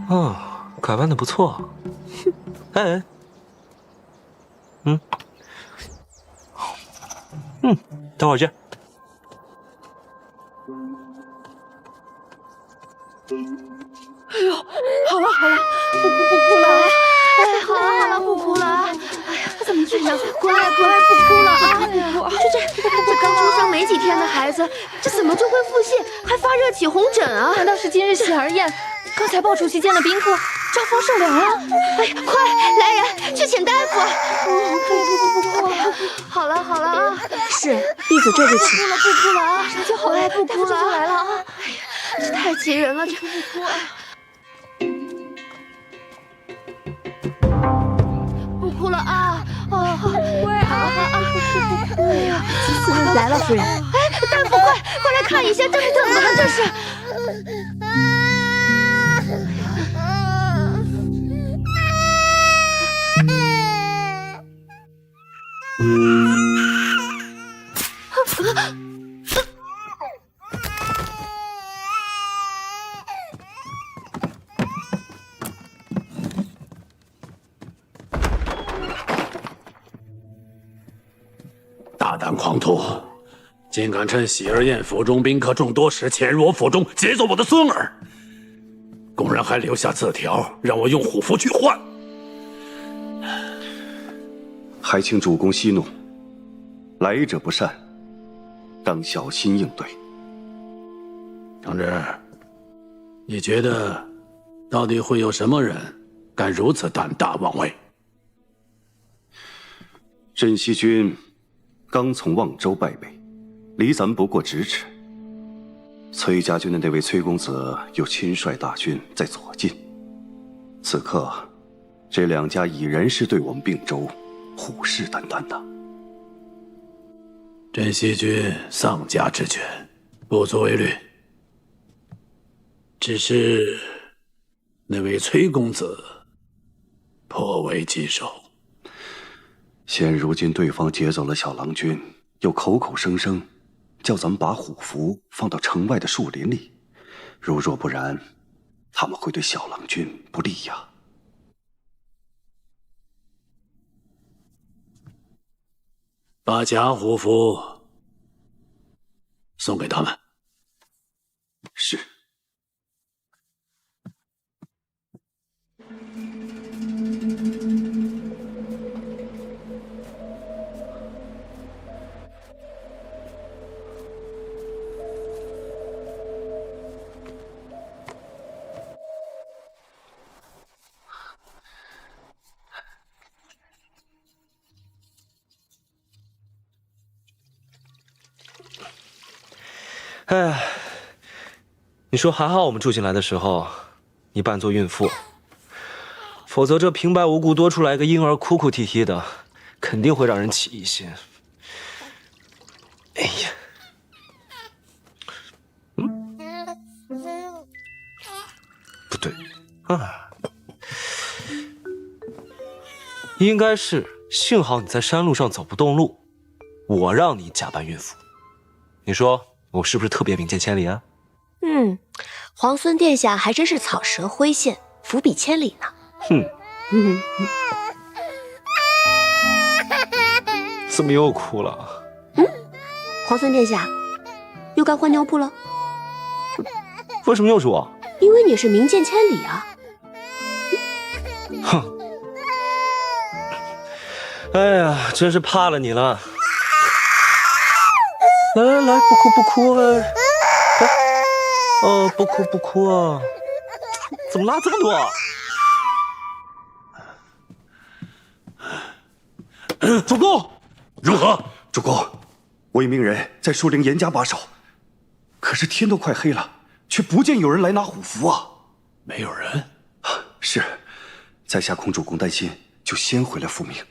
哦，改扮的不错。哎，等会儿见。哎呦，好了好了，不哭了啊！哎，好了好了，不哭了啊！哎呀，怎么这样？乖乖，不哭了啊！这刚出生没几天的孩子，这怎么就会腹泻，还发热起红疹啊？难道是今日喜儿宴？刚才鲍主席见了宾客，招风受凉了。哎，快来人，去请大夫！不哭了，好了好了啊！是，弟子这就去。不哭了啊！马上就好了，不哭了，就来了啊！哎呀，这太急人了，这不哭啊！不哭了啊！哦，乖啊！哎呀，来了，夫人。哎，大夫，快来看一下，这是怎么了？这是。大胆狂徒，竟敢趁喜儿宴府中宾客众多时潜入我府中劫走我的孙儿，公然还留下字条让我用虎符去换，还请主公息怒，来者不善，当小心应对。承志，你觉得到底会有什么人敢如此胆大妄为？镇西军刚从望州败北，离咱不过咫尺。崔家军的那位崔公子又亲率大军在左近，此刻这两家已然是对我们并州虎视眈眈的。镇西军丧家之犬，不足为虑。只是那位崔公子颇为棘手。现如今对方劫走了小郎君，又口口声声叫咱们把虎符放到城外的树林里，如若不然，他们会对小郎君不利呀。把假虎符送给他们。是。哎，你说还好我们住进来的时候，你扮作孕妇，否则这平白无故多出来个婴儿，哭哭啼啼的，肯定会让人起疑心。哎呀，不对啊，应该是幸好你在山路上走不动路，我让你假扮孕妇，你说我是不是特别名见千里啊？皇孙殿下还真是草蛇灰线，伏笔千里呢。怎么又哭了？皇孙殿下，又该换尿布了？为什么又是我？因为你是名见千里啊。哼！哎呀，真是怕了你了。来来来，不哭不哭啊！不哭不哭啊！怎么拉这么多啊？主公，如何？主公，我已命人在树林严加把守，可是天都快黑了，却不见有人来拿虎符啊！没有人？是，在下恐主公担心，就先回来复命。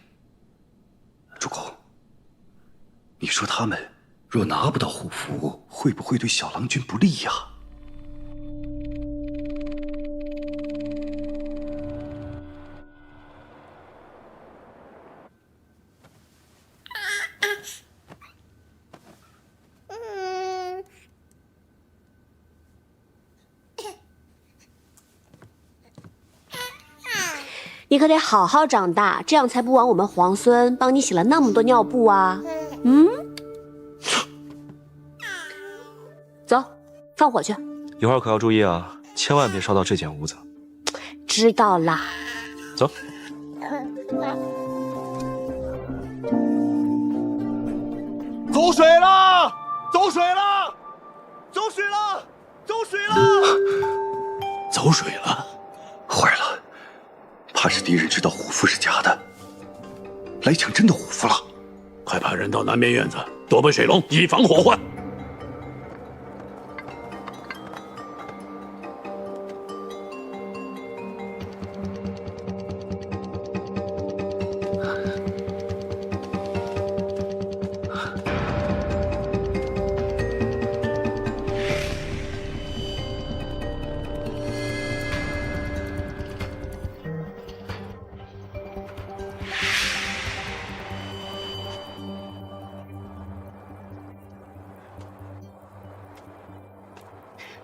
主公，你说他们若拿不到虎符，会不会对小郎君不利呀？你可得好好长大，这样才不枉我们皇孙帮你洗了那么多尿布啊！走，放火去。一会儿可要注意啊，千万别烧到这间屋子。知道啦。走。走水了！走水了！走水了！走水了！走水了！坏了，怕是敌人知道虎符是假的，来抢真的虎符了。快派人到南边院子躲避水龙，以防火患。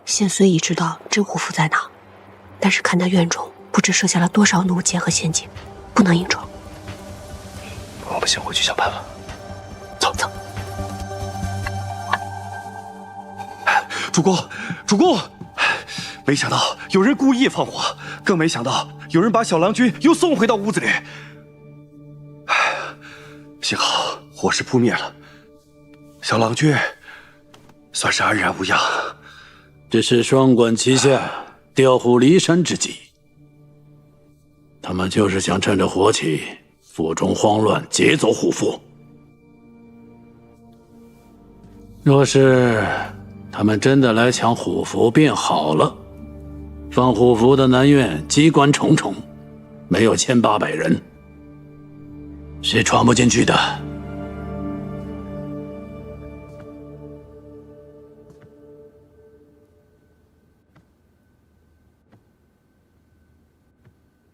现虽已知道真虎符在哪，但是看那院中不知设下了多少弩箭和陷阱，不能硬闯。我们先回去想办法。走走。主公，主公！没想到有人故意放火，更没想到有人把小郎君又送回到屋子里。幸好火势扑灭了，小郎君算是安然无恙。这是双管齐下、调虎离山之计。他们就是想趁着火起，府中慌乱，劫走虎符。若是他们真的来抢虎符便好了，放虎符的南院机关重重，没有1800人，是闯不进去的。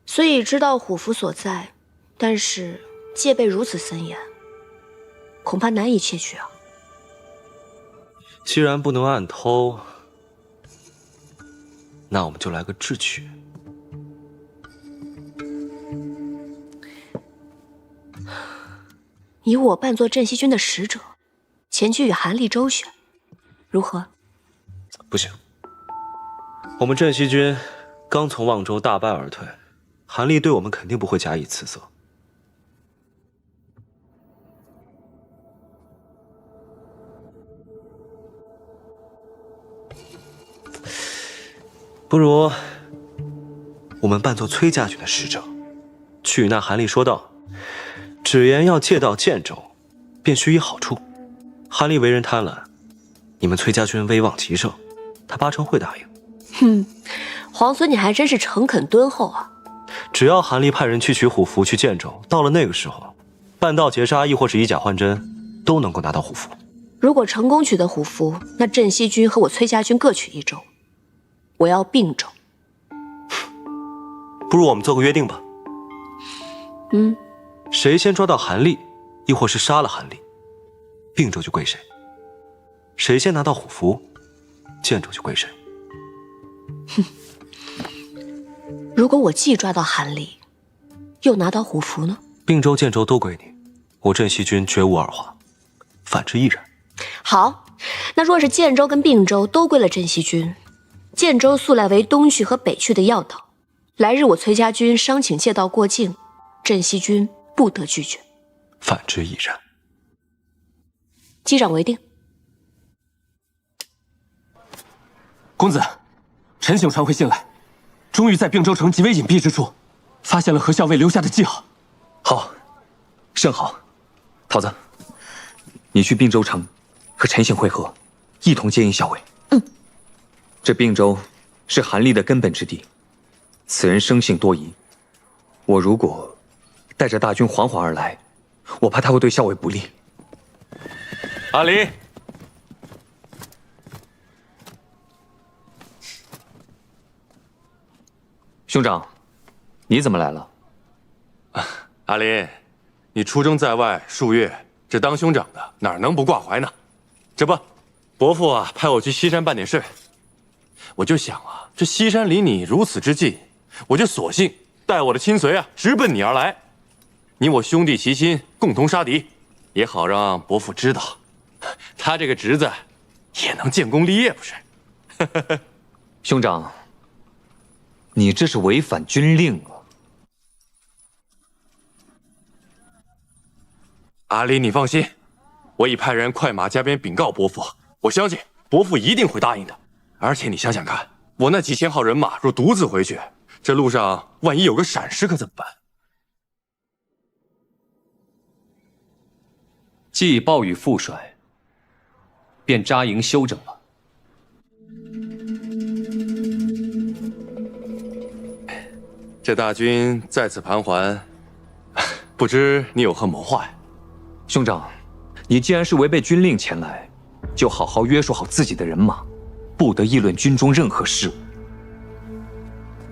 虽已知道虎符所在，但是戒备如此森严，恐怕难以窃取啊。既然不能暗偷，那我们就来个智取。以我扮作镇西军的使者，前去与韩立周旋，如何？不行，我们镇西军刚从望州大败而退，韩立对我们肯定不会加以辞色。不如我们扮作崔家军的使者，去与那韩立说道，只言要借道建州，便许以好处。韩立为人贪婪，你们崔家军威望极盛，他8成会答应。哼，皇孙你还真是诚恳敦厚啊。只要韩立派人去取虎符去建州，到了那个时候，半道劫杀亦或是以假换真，都能够拿到虎符。如果成功取得虎符，那镇西军和我崔家军各取1州，我要并州。不如我们做个约定吧。谁先抓到韩立，亦或是杀了韩立，并州就归谁；谁先拿到虎符，建州就归谁。如果我既抓到韩立，又拿到虎符呢？并州、建州都归你，我镇西军绝无二话，反之亦然。好，那若是建州跟并州都归了镇西军，建州素来为东去和北去的要道，来日我崔家军商请借道过境，镇西军不得拒绝。反之亦然。击掌为定。公子，陈省传回信来，终于在并州城极为隐蔽之处，发现了何校尉留下的记号。好，甚好。桃子，你去并州城和陈省会合，一同接应校尉。这并州是韩立的根本之地，此人生性多疑，我如果带着大军缓缓而来，我怕他会对校尉不利。阿离，兄长，你怎么来了？阿林，你出征在外数月，这当兄长的哪能不挂怀呢？这不，伯父啊派我去西山办点事，我就想啊，这西山离你如此之近，我就索性带我的亲随啊，直奔你而来。你我兄弟齐心，共同杀敌，也好让伯父知道，他这个侄子也能建功立业，不是？兄长，你这是违反军令啊！阿离，你放心，我已派人快马加鞭禀告伯父，我相信伯父一定会答应的。而且你想想看，我那几千号人马若独自回去，这路上万一有个闪失，可怎么办？既报与父帅，便扎营休整了。这大军在此盘桓，不知你有何谋划呀？兄长，你既然是违背军令前来，就好好约束好自己的人马，不得议论军中任何事务。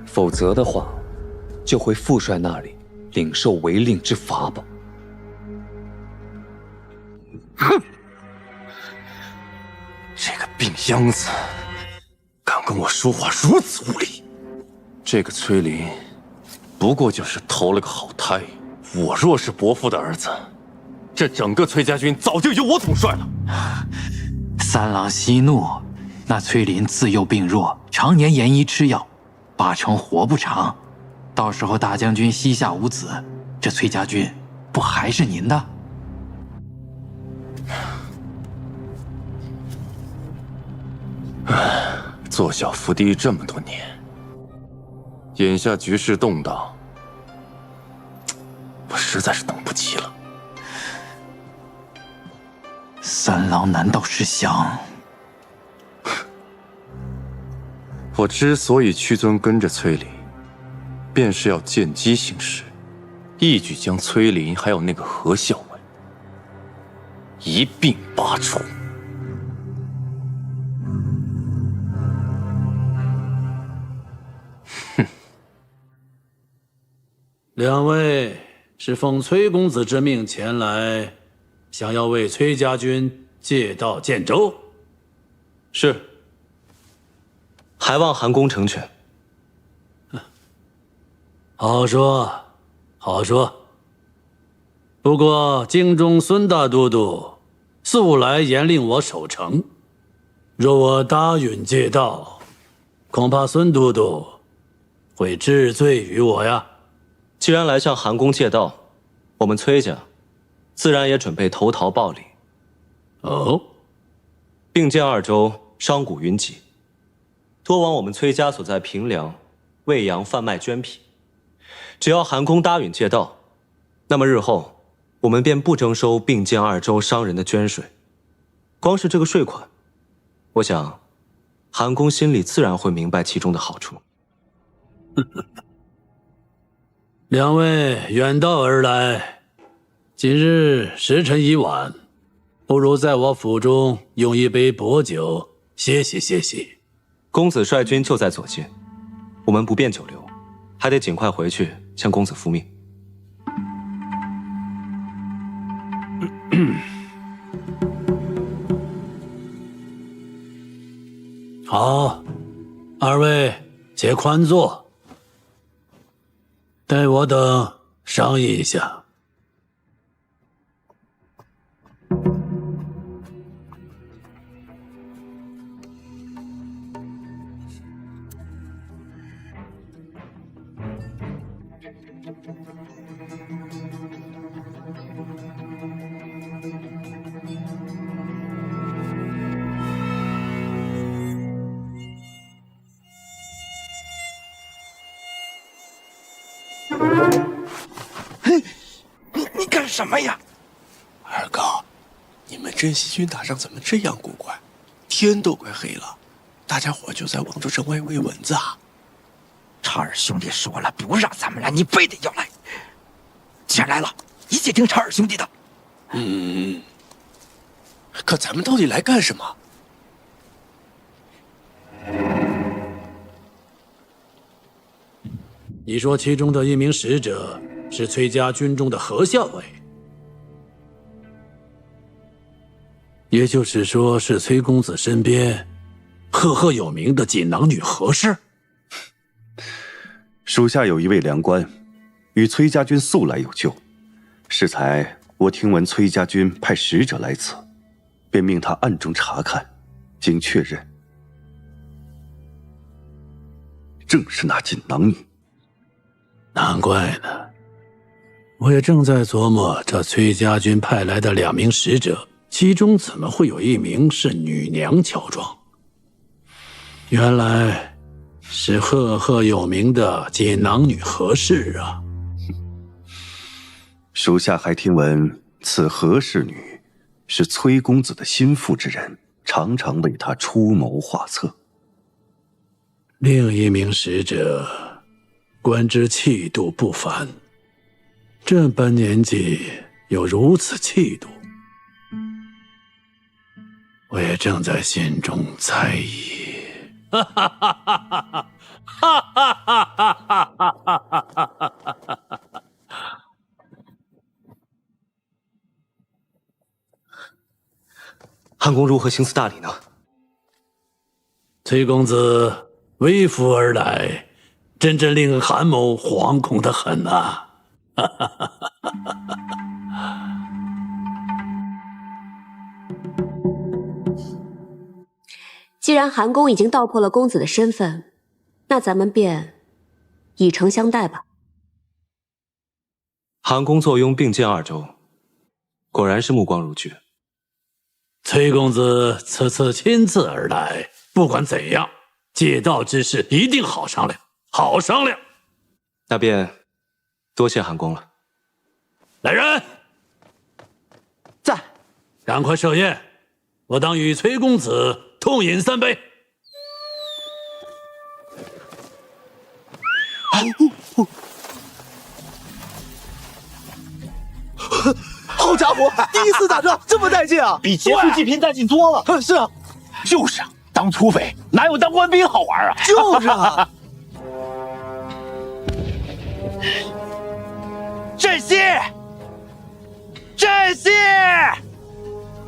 否则的话，就回父帅那里领受违令之罚吧。哼！这个病秧子，敢跟我说话如此无礼！这个崔林，不过就是投了个好胎。我若是伯父的儿子，这整个崔家军早就由我统帅了。三郎息怒，那崔林自幼病弱，常年延医吃药，8成活不长。到时候大将军膝下无子，这崔家军不还是您的？做小伏低这么多年，眼下局势动荡，我实在是等不及了。三郎难道是想……我之所以屈尊跟着崔林，便是要见机行事，一举将崔林还有那个何校尉一并拔除。两位是奉崔公子之命前来，想要为崔家军借道建州？是。还望韩公成全。好说，好说。不过京中孙大都督素来严令我守城，若我答允借道，恐怕孙都督会治罪于我呀。既然来向韩公借道，我们崔家自然也准备投桃报李。哦，并建2州，商贾云集，多往我们崔家所在平凉、魏阳贩卖绢匹。只要韩公答允借道，那么日后我们便不征收并建2州商人的绢税。光是这个税款，我想韩公心里自然会明白其中的好处。两位远道而来，今日时辰已晚，不如在我府中用一杯薄酒歇息歇息。公子率军就在左近，我们不便久留，还得尽快回去向公子复命。好，二位且宽坐，待我等商议一下。你干什么呀？二高，你们镇西军打仗怎么这样古怪？天都快黑了，大家伙就在望州城外喂蚊子啊！查尔兄弟说了，不让咱们来，你非得要来。既然来了，一切听查尔兄弟的。可咱们到底来干什么？你说其中的一名使者是崔家军中的何校尉，也就是说是崔公子身边赫赫有名的锦囊女何氏？属下有一位良官，与崔家军素来有旧。适才我听闻崔家军派使者来此，便命他暗中查看，经确认，正是那锦囊女。难怪呢，我也正在琢磨这崔家军派来的2名使者，其中怎么会有1名是女娘乔装？原来是赫赫有名的锦囊女何氏啊！属下还听闻此何氏女是崔公子的心腹之人，常常为他出谋划策。另1名使者，观之气度不凡，这般年纪有如此气度，我也正在心中猜疑。哈哈哈哈哈！哈哈哈哈哈！韩公如何行此大礼呢？崔公子微服而来，真正令韩某惶恐得很呐！既然韩公已经道破了公子的身份，那咱们便以诚相待吧。韩公坐拥并肩2州，果然是目光如炬。崔公子此次亲自而来，不管怎样，借道之事一定好商量，好商量。那便多谢韩公了。来人，在，赶快设宴，我当与崔公子痛饮3杯。好家伙，第一次打仗这么带劲啊，比劫富济贫带劲多了。是啊，就是啊，当土匪哪有当官兵好玩啊？就是啊。振西，振西，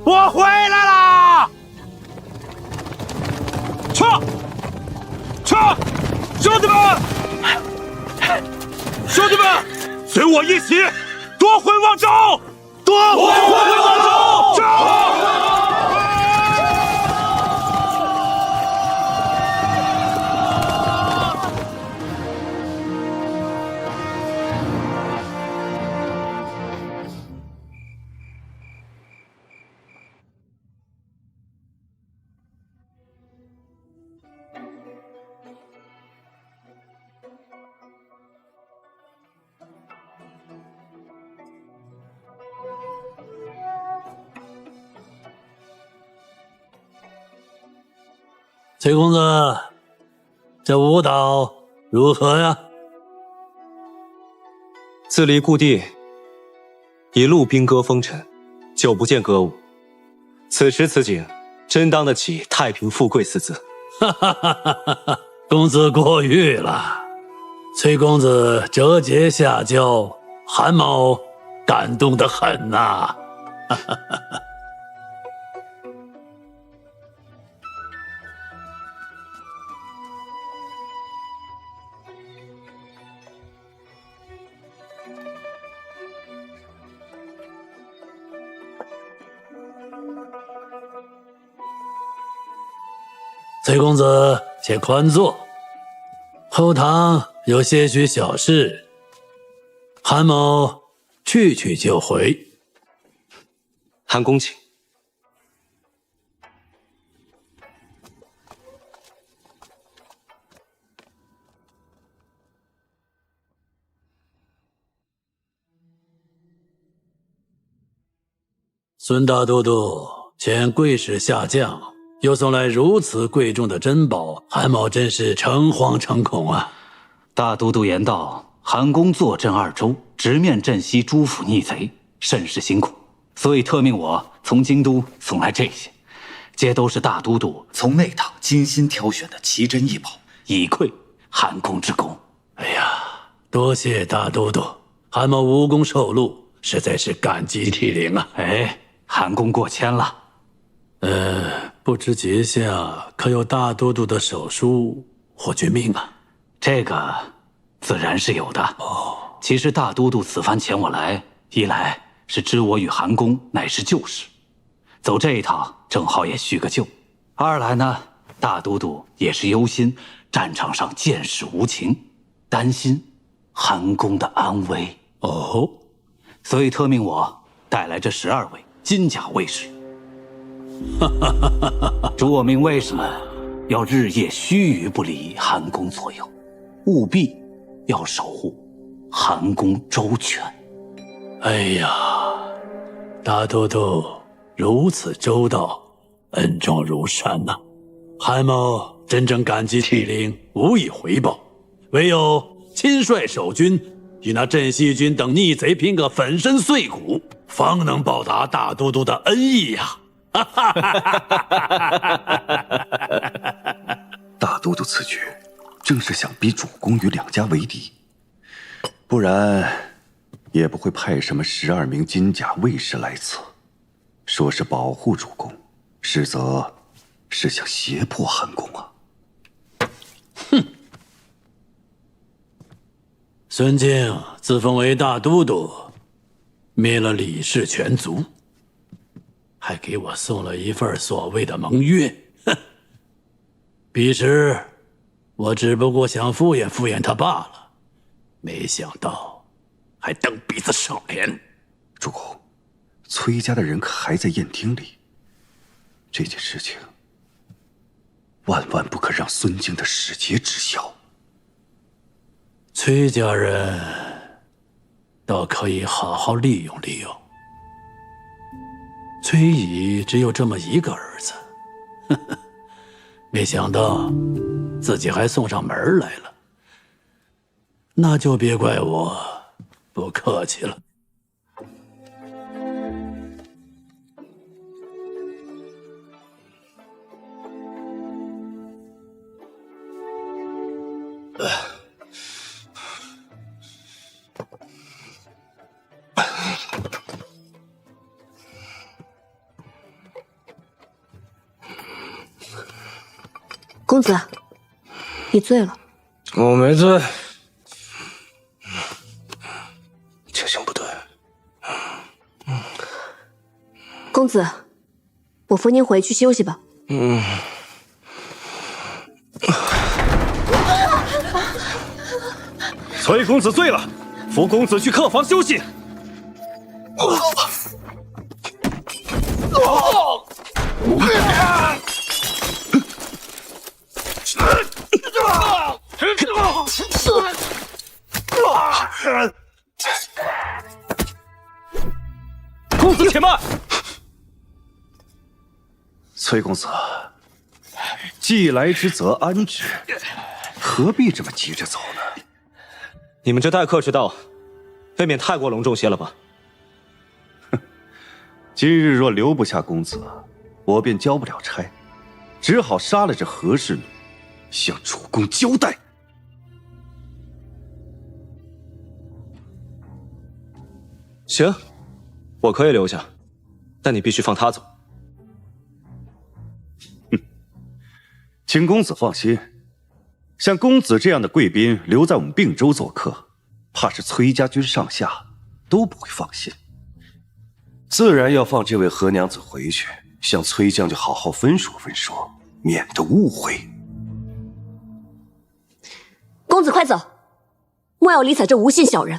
我回来啦！去，兄弟们，兄弟们，随我一起夺回王州！夺回王州！走！崔公子，这舞蹈如何呀？自立故地，一路兵戈风尘，久不见歌舞。此时此景，真当得起太平富贵4字。哈哈哈哈哈！公子过誉了，崔公子折节下交，韩某感动得很呐！哈哈哈哈。崔公子，且宽坐。后堂有些许小事，韩某去就回。韩公请。孙大都督遣贵使下降，又送来如此贵重的珍宝，韩某真是诚惶诚恐啊！大都督言道，韩公坐镇2州，直面镇西诸府逆贼，甚是辛苦，所以特命我从京都送来这些，皆都是大都督从内堂精心挑选的奇珍异宝，以馈韩公之功。哎呀，多谢大都督，韩某无功受禄，实在是感激涕零啊！哎，韩公过谦了。不知节下可有大都督的手书或军命啊？这个自然是有的。其实大都督此番遣我来，一来是知我与韩公乃是旧识，走这一趟正好也叙个旧；二来呢，大都督也是忧心战场上剑士无情，担心韩公的安危。所以特命我带来这12位金甲卫士。主我命卫士们要日夜须臾不离韩公左右，务必要守护韩公周全。哎呀，大都督如此周到，恩重如山呐！韩某真正感激涕零，无以回报，唯有亲率守军与那镇西军等逆贼拼个粉身碎骨，方能报答大都督的恩义呀！大都督此举正是想逼主公与两家为敌，不然也不会派什么12名金甲卫士来此，说是保护主公，实则是想胁迫韩公啊！孙敬自封为大都督，灭了李氏全族，还给我送了一份所谓的盟约。哼，彼时我只不过想敷衍敷衍他罢了，没想到还蹬鼻子上脸。主公，崔家的人可还在宴厅里，这件事情万万不可让孙敬的使节知晓。崔家人倒可以好好利用利用。崔乙只有这么一个儿子，呵呵，没想到自己还送上门来了，那就别怪我不客气了。公子，你醉了。我没醉，情形不对。公子，我扶您回去休息吧。崔公子醉了，扶公子去客房休息。公子且慢。崔公子，既来之则安之，何必这么急着走呢？你们这待客之道，未免太过隆重些了吧？今日若留不下公子，我便交不了差，只好杀了这和氏奴，向主公交代。行，我可以留下，但你必须放他走。请公子放心，像公子这样的贵宾留在我们并州做客，怕是崔家军上下都不会放心。自然要放这位何娘子回去，向崔将军好好分说分说，免得误会。公子快走，莫要理睬这无信小人。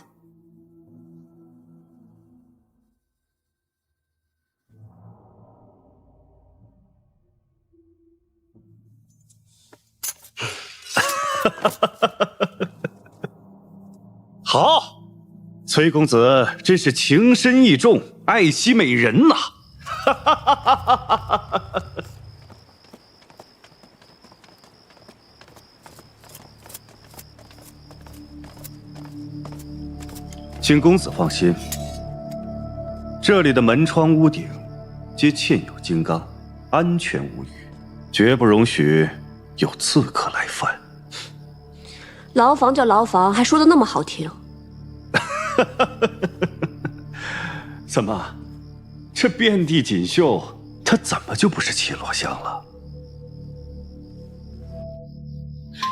好，崔公子真是情深意重，爱惜美人呐！请公子放心，这里的门窗屋顶皆嵌有金刚，安全无虞，绝不容许有刺客来犯。牢房叫牢房，还说得那么好听。怎么，这遍地锦绣，它怎么就不是绮罗香了？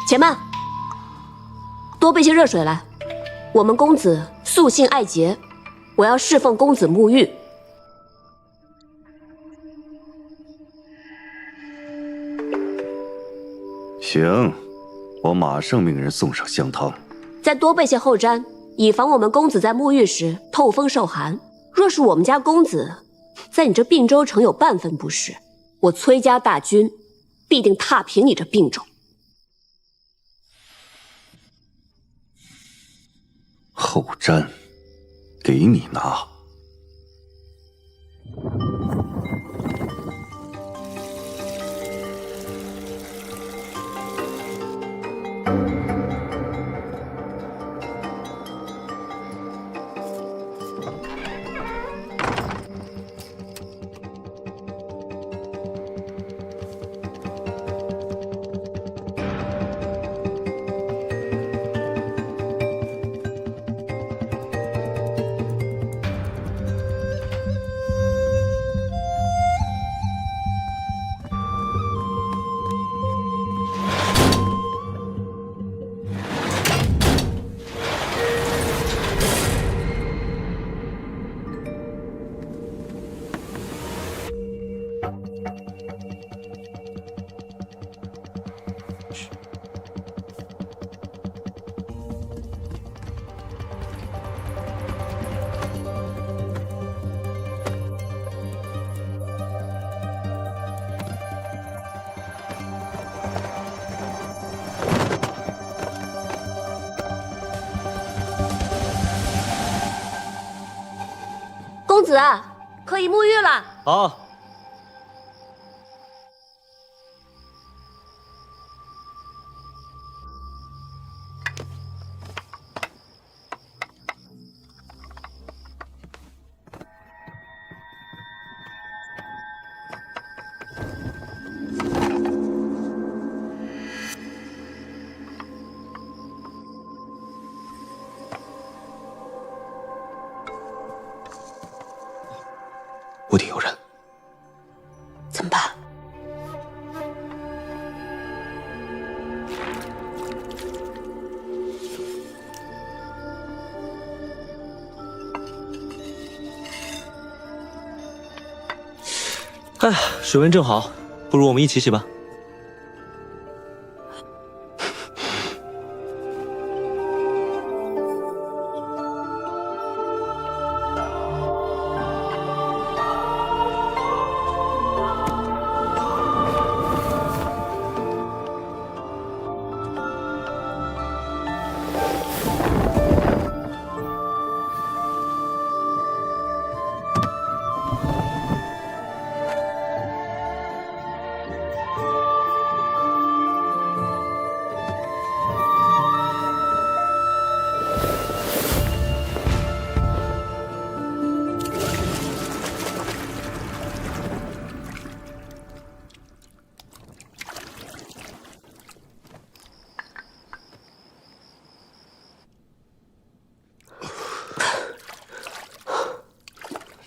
且慢，多备些热水来。我们公子素性爱洁，我要侍奉公子沐浴。行，我马上命人送上香汤。再多备些后毡，以防我们公子在沐浴时透风受寒。若是我们家公子在你这并州城有半分不适，我崔家大军必定踏平你这并州。后毡，给你拿。公子，可以沐浴了。好。屋顶有人，怎么办？哎呀，水温正好，不如我们一起洗吧。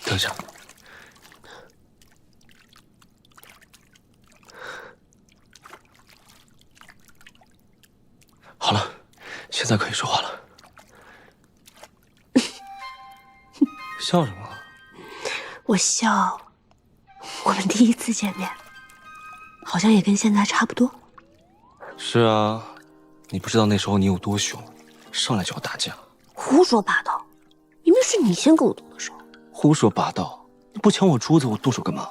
等下，好了，现在可以说话了。笑什么？我笑，我们第一次见面，好像也跟现在差不多。是啊，你不知道那时候你有多凶，上来就要打架。胡说八道，明明是你先跟我动的手。胡说八道！你不抢我珠子，我动手干嘛？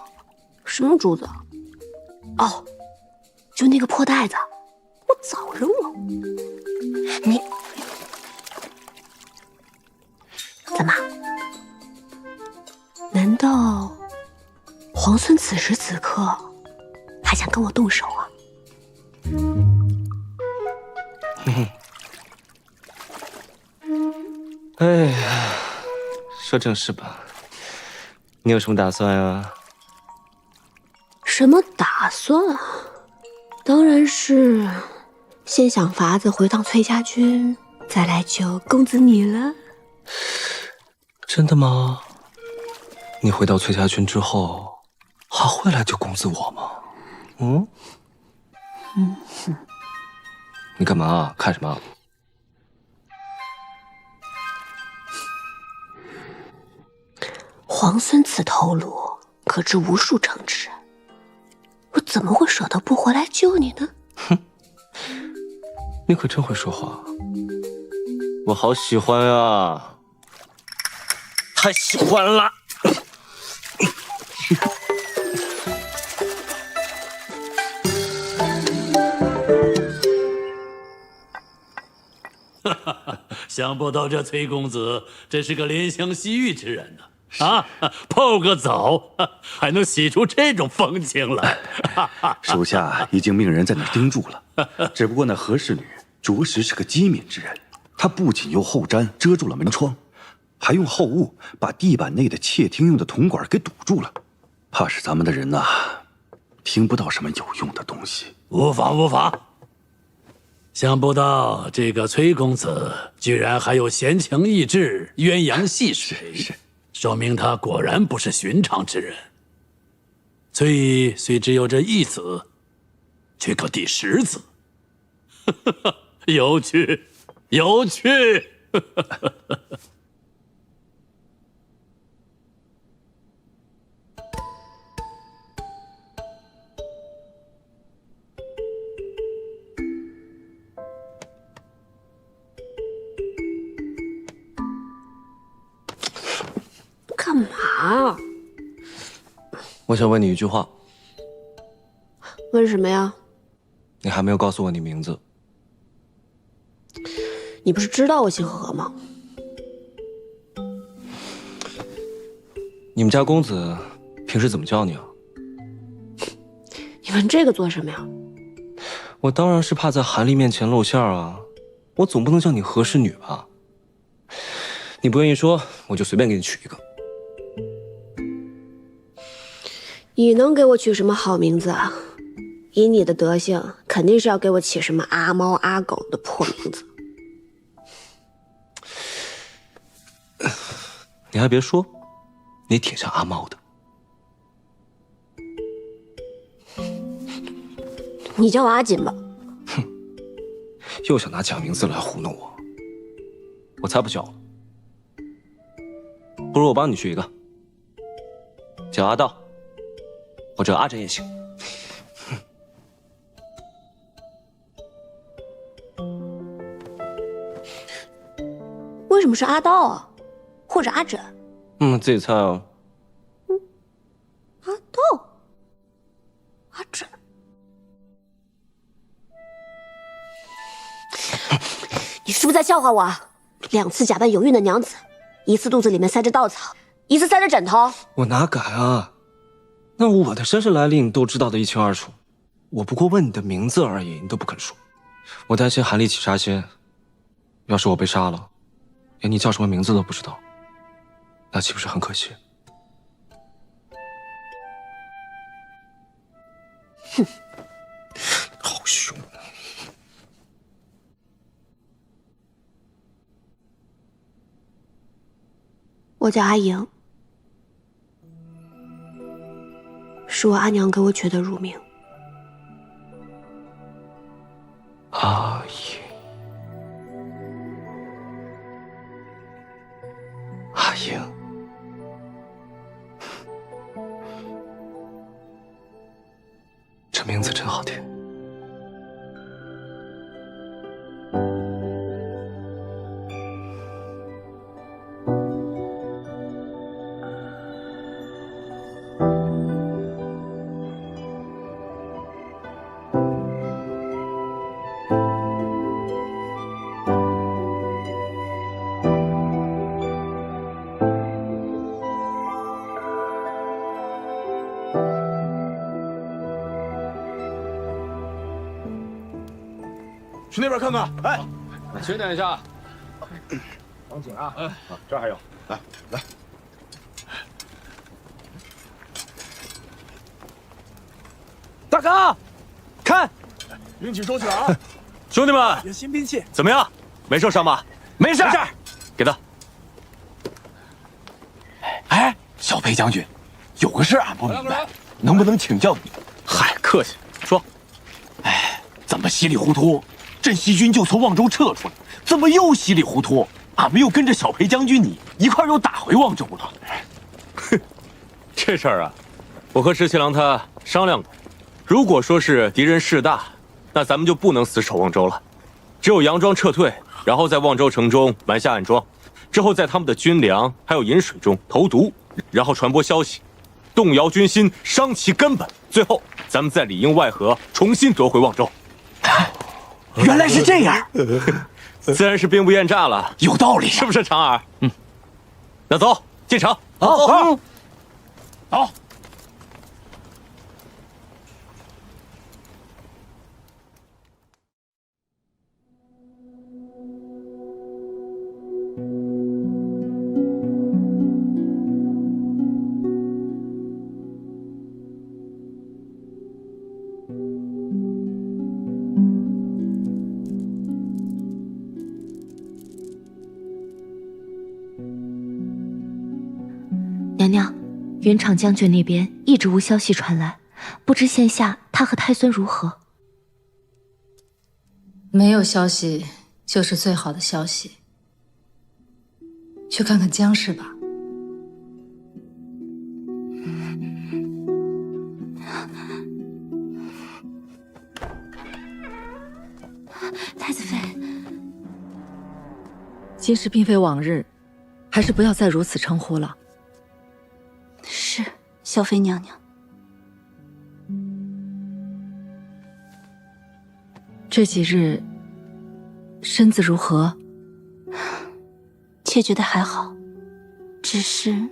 什么珠子？哦，就那个破袋子，我早扔了。你怎么？难道皇孙此时此刻还想跟我动手啊？哎呀，说正事吧，你有什么打算啊？什么打算？当然是先想法子回趟崔家军，再来救公子你了。真的吗？你回到崔家军之后，还会来救公子我吗？嗯？你干嘛？看什么？皇孙此头颅，可知无数城池。我怎么会舍得不回来救你呢？哼，你可真会说话，我好喜欢啊！太喜欢了。想不到这崔公子真是个怜香惜玉之人呢！啊，泡个澡还能洗出这种风情来。属下已经命人在那儿盯住了，只不过那何氏女着实是个机敏之人。她不仅用后毡遮住了门窗，还用后雾把地板内的窃听用的铜管给堵住了，怕是咱们的人呐，听不到什么有用的东西。无妨无妨。想不到这个崔公子居然还有闲情逸致、鸳鸯戏水，说明他果然不是寻常之人。崔虽只有这一子，却可第10子，有趣，有趣。干嘛？我想问你一句话。问什么呀？你还没有告诉我你名字。你不是知道我姓何吗？你们家公子平时怎么叫你啊？你问这个做什么呀？我当然是怕在韩丽面前露馅啊，我总不能叫你何氏女吧？你不愿意说，我就随便给你取一个。你能给我取什么好名字啊？以你的德行，肯定是要给我起什么阿猫阿狗的破名字。你还别说，你挺像阿猫的。你叫我阿锦吧。哼，又想拿假名字来糊弄我，我才不叫呢。不如我帮你取一个，叫阿道，或者阿珍也行。为什么是阿道啊？或者阿枕？自己猜啊。阿道，阿枕。你是不是在笑话我啊？2次假扮有孕的娘子，一次肚子里面塞着稻草，一次塞着枕头。我哪敢啊！那我的身世来历你都知道的一清二楚，我不过问你的名字而已，你都不肯说。我担心韩立起杀心，要是我被杀了，连你叫什么名字都不知道，那岂不是很可惜？哼，好凶！我叫阿莹，是我阿娘给我取的乳名。阿莹，阿莹，这名字真好听。去那边看看。哎，请等一下。王景啊，这儿还有，来来。大哥，看，运气收起来啊！兄弟们，有新兵器，怎么样？没受伤吧？没事，给他。哎，小裴将军，有个事俺不明白，能不能请教你？嗨，客气，说。哎，怎么稀里糊涂，镇西军就从望州撤出来？怎么又稀里糊涂，俺们又跟着小裴将军你一块儿又打回望州了？哼，这事儿啊，我和石七郎他商量过，如果说是敌人势大，那咱们就不能死守望州了，只有佯装撤退，然后在望州城中埋下暗桩，之后在他们的军粮还有饮水中投毒，然后传播消息，动摇军心，伤其根本，最后咱们再里应外合，重新夺回望州。原来是这样，自然是兵不厌诈了，有道理，是不是长耳？嗯，那走进城。好。好。娘娘，云长将军那边一直无消息传来，不知现下他和太孙如何？没有消息就是最好的消息。去看看江氏吧。太子妃，今时并非往日，还是不要再如此称呼了。是，萧妃娘娘。这几日身子如何？妾觉得还好，只是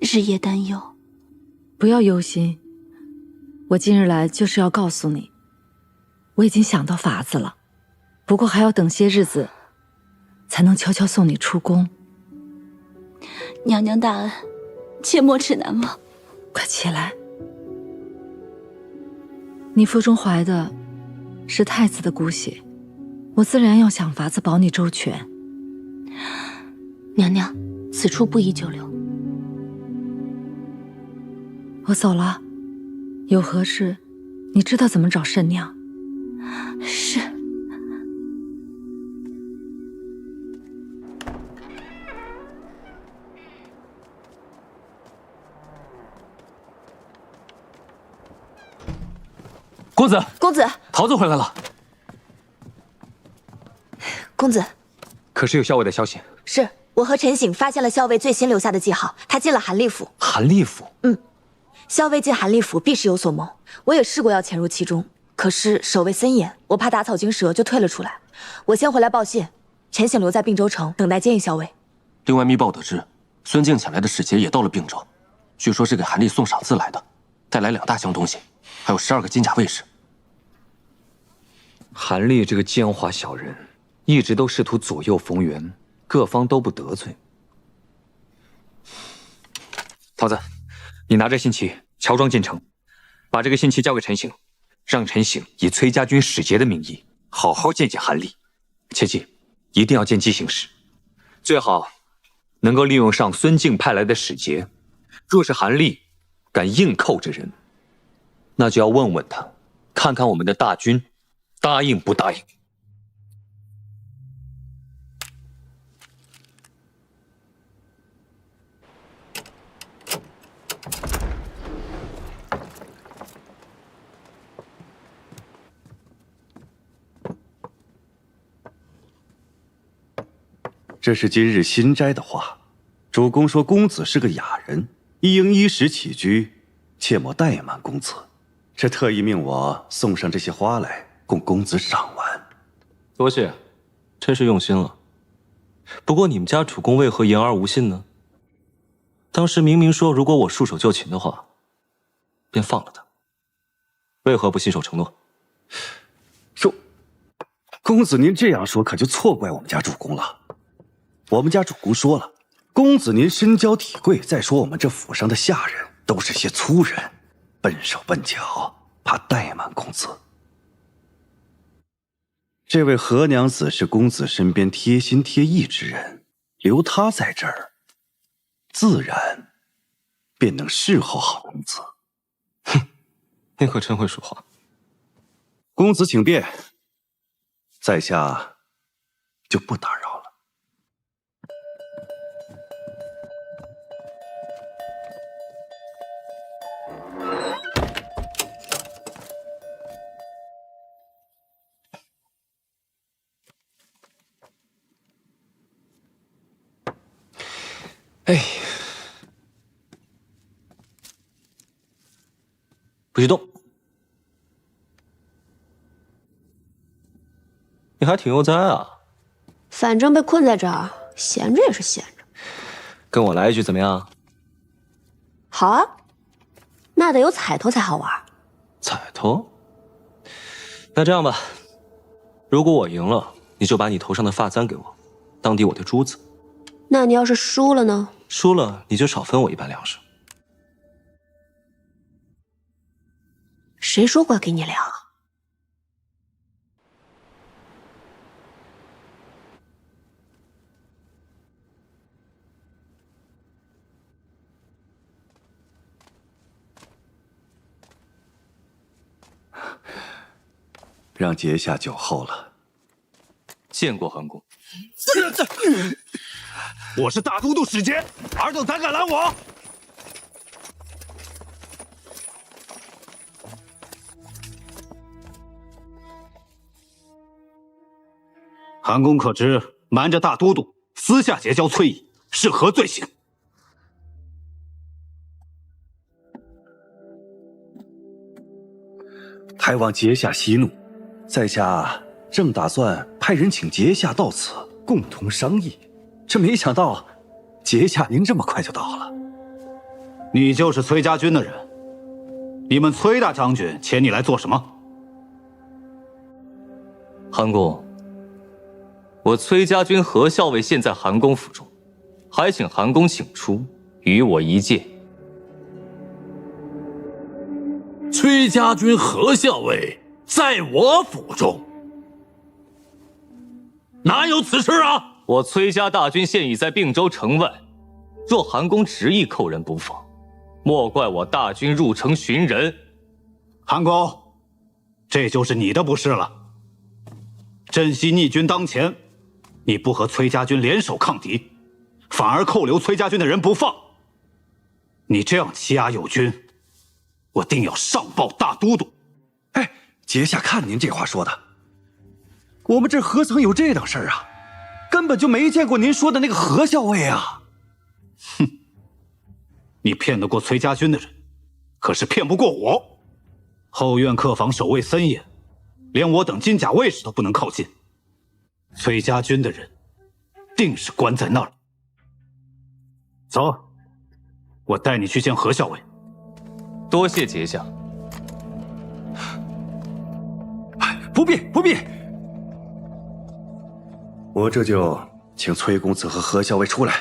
日夜担忧。不要忧心，我今日来就是要告诉你，我已经想到法子了，不过还要等些日子，才能悄悄送你出宫。娘娘大恩，妾没齿难忘。快起来，你腹中怀的是太子的骨血，我自然要想法子保你周全。娘娘，此处不宜久留。我走了，有何事，你知道怎么找慎娘。是。公子，公子，桃子回来了。公子，可是有校尉的消息？是我和陈省发现了校尉最新留下的记号，他进了韩立府。韩立府？校尉进韩立府必是有所谋，我也试过要潜入其中，可是守卫森严，我怕打草惊蛇，就退了出来。我先回来报信，陈省留在并州城等待接应校尉。另外密报得知，孙敬遣来的使节也到了并州，据说是给韩立送赏赐来的，带来2大箱东西，还有12个金甲卫士。韩立这个奸猾小人，一直都试图左右逢源，各方都不得罪。桃子，你拿着信旗乔装进城，把这个信旗交给陈省，让陈省以崔家军使节的名义好好见见韩立。切记，一定要见机行事，最好能够利用上孙敬派来的使节。若是韩立敢硬扣着人，那就要问问他，看看我们的大军答应不答应。这是今日新摘的话。主公说公子是个雅人，亦应衣食起居，切莫怠慢公子。这特意命我送上这些花来，供公子赏玩。多谢，真是用心了。不过你们家主公为何言而无信呢？当时明明说，如果我束手就擒的话，便放了他，为何不信守承诺？公子您这样说，可就错怪我们家主公了。我们家主公说了，公子您身娇体贵，再说我们这府上的下人都是些粗人，笨手笨脚，怕怠慢公子。这位何娘子是公子身边贴心贴意之人，留她在这儿，自然便能侍候好公子。哼，你可真会说话。公子请便，在下就不打扰了。哎，不许动！你还挺悠哉啊。反正被困在这儿，闲着也是闲着。跟我来一局怎么样？好啊，那得有彩头才好玩。彩头？那这样吧，如果我赢了，你就把你头上的发簪给我，当抵我的珠子。那你要是输了呢？输了你就少分我一半粮食。谁说过要给你粮啊？让阶下久候了。见过韩公。我是大都督使节，尔等胆敢拦我？韩公可知瞒着大都督私下结交崔乙是何罪行？还望阶下息怒，在下正打算派人请阶下到此共同商议，这没想到阶下您这么快就到了。你就是崔家军的人，你们崔大将军遣你来做什么？韩公，我崔家军何校尉现在韩公府中，还请韩公请出，与我一见。崔家军何校尉在我府中，哪有此事啊？我崔家大军现已在并州城外，若韩公执意扣人不放，莫怪我大军入城寻人。韩公，这就是你的不是了。镇西逆军当前，你不和崔家军联手抗敌，反而扣留崔家军的人不放，你这样欺压友军，我定要上报大都督。哎，阶下看您这话说的，我们这何曾有这等事儿啊？根本就没见过您说的那个何校尉啊！哼，你骗得过崔家军的人，可是骗不过我。后院客房守卫森严，连我等金甲卫士都不能靠近。崔家军的人，定是关在那儿。走，我带你去见何校尉。多谢节下。不必，不必。我这就请崔公子和何校尉出来。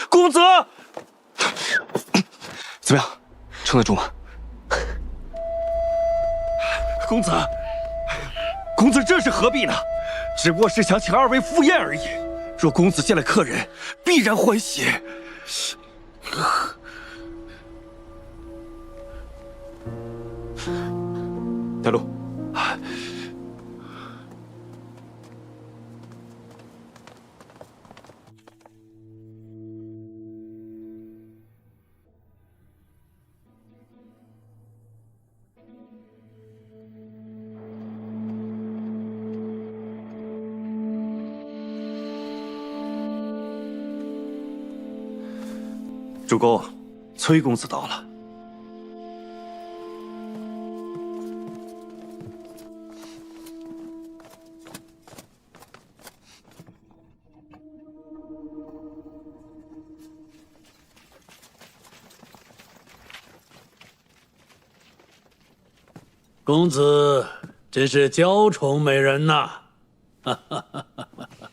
公子，怎么样，撑得住吗？公子，公子这是何必呢？只不过是想请二位赴宴而已。若公子见了客人，必然欢喜。带路。主公，崔公子到了。公子真是娇宠美人呐！哈哈哈哈哈！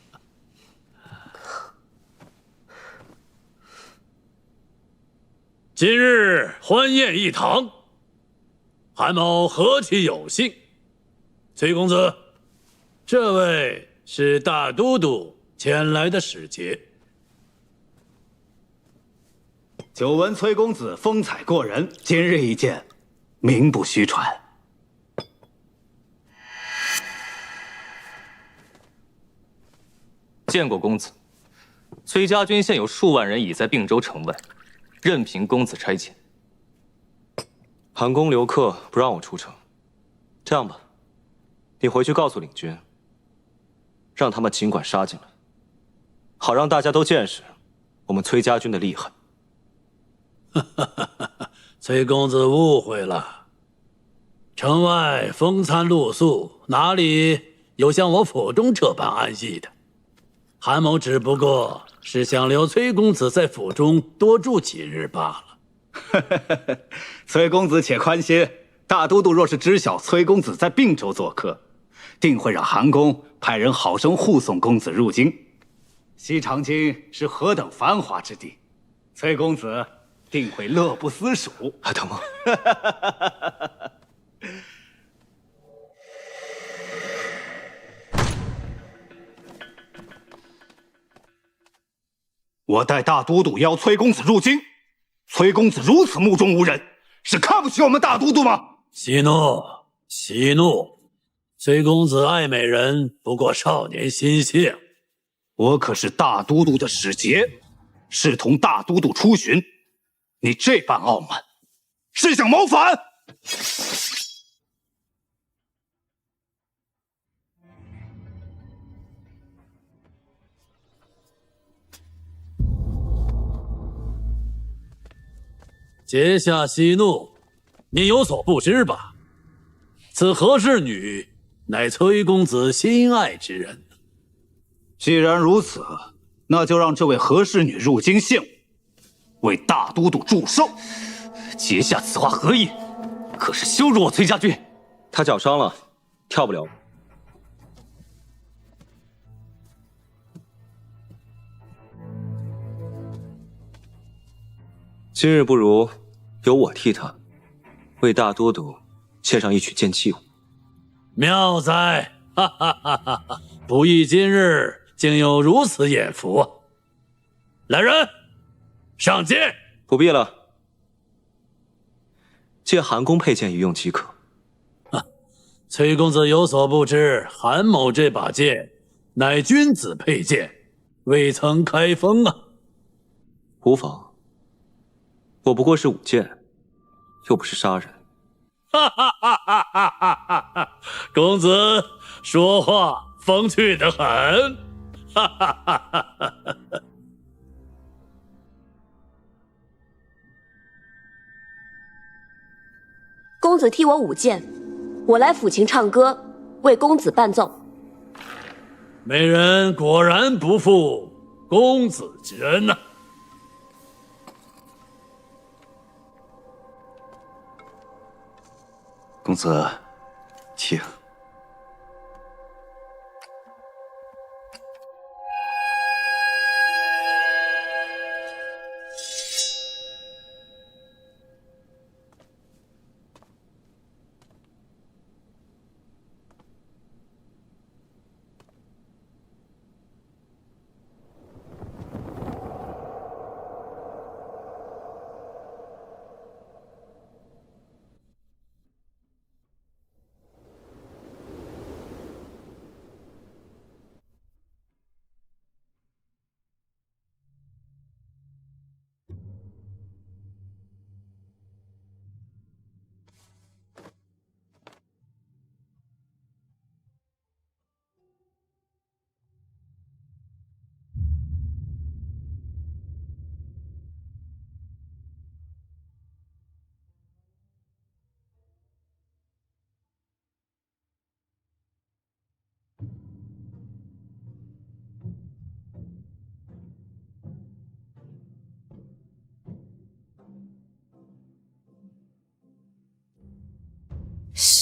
今日欢宴一堂，韩某何其有幸。崔公子，这位是大都督前来的使节。久闻崔公子风采过人，今日一见，名不虚传。见过公子，崔家军现有数万人已在并州城外，任凭公子差遣。韩公留客不让我出城，这样吧，你回去告诉领军，让他们尽管杀进来，好让大家都见识我们崔家军的厉害。崔公子误会了，城外风餐露宿，哪里有像我府中这般安逸的？韩某只不过是想留崔公子在府中多住几日罢了。崔公子且宽心，大都督若是知晓崔公子在并州做客，定会让韩公派人好生护送公子入京。西长京是何等繁华之地，崔公子定会乐不思蜀。还等吗？我代大都督邀崔公子入京，崔公子如此目中无人，是看不起我们大都督吗？息怒，息怒！崔公子爱美人，不过少年心性。我可是大都督的使节，是同大都督出巡。你这般傲慢，是想谋反？阶下息怒，你有所不知吧？此何氏女乃崔公子心爱之人。既然如此，那就让这位何氏女入京献舞，为大都督祝寿。阶下此话何意？可是羞辱我崔家军。他脚伤了，跳不了。今日不如由我替他为大都督献上一曲剑气舞。妙哉！哈哈哈哈哈！不意今日竟有如此眼福。来人，上剑！不必了，借韩公佩剑一用即可。崔公子有所不知，韩某这把剑乃君子佩剑，未曾开封啊。无妨，我不过是舞剑，又不是杀人。哈哈哈哈哈哈！公子说话风趣得很。哈哈哈哈哈！公子替我舞剑，我来抚琴唱歌，为公子伴奏。美人果然不负公子之恩呐！公子，请。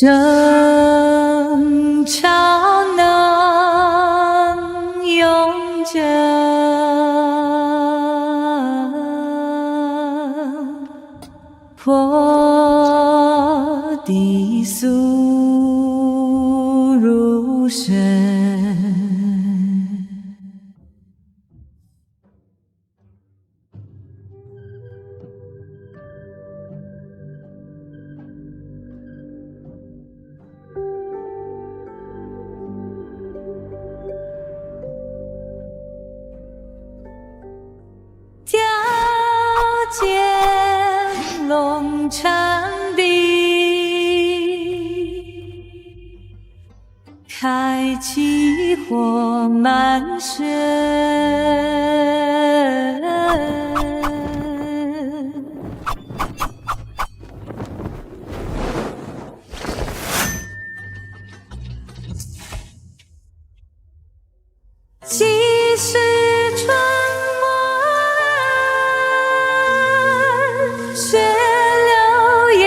争吵能永久，破地速如神。条件龙城壁，开启火满身。既是春晚，血流也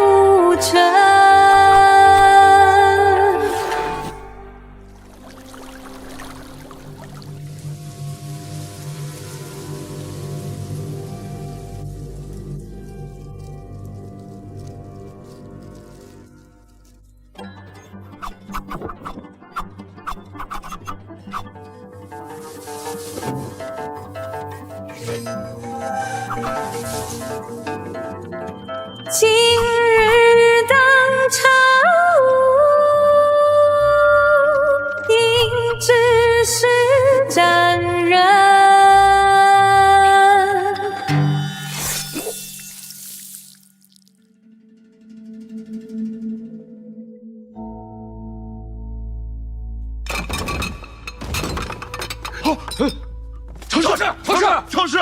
无尘。今日当朝，应知是斩人。城市，城市，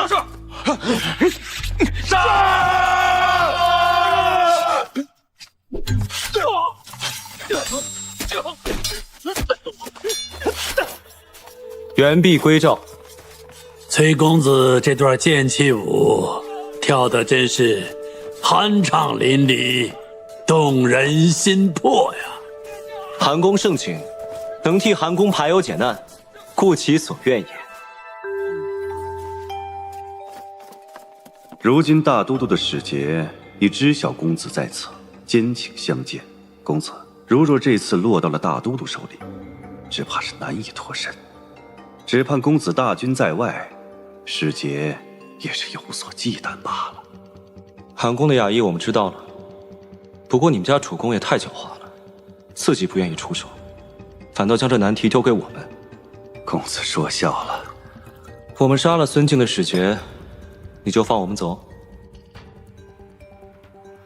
杀！原璧归赵。崔公子这段剑气舞跳得真是酣畅淋漓，动人心魄呀！韩公盛情，能替韩公排忧解难，故其所愿也。如今大都督的使节已知晓公子在此，坚请相见。公子，如若这次落到了大都督手里，只怕是难以脱身。只盼公子大军在外，使节也是有所忌惮罢了。韩公的雅意我们知道了，不过你们家主公也太狡猾了，自己不愿意出手，反倒将这难题丢给我们。公子说笑了。我们杀了孙敬的使节，你就放我们走？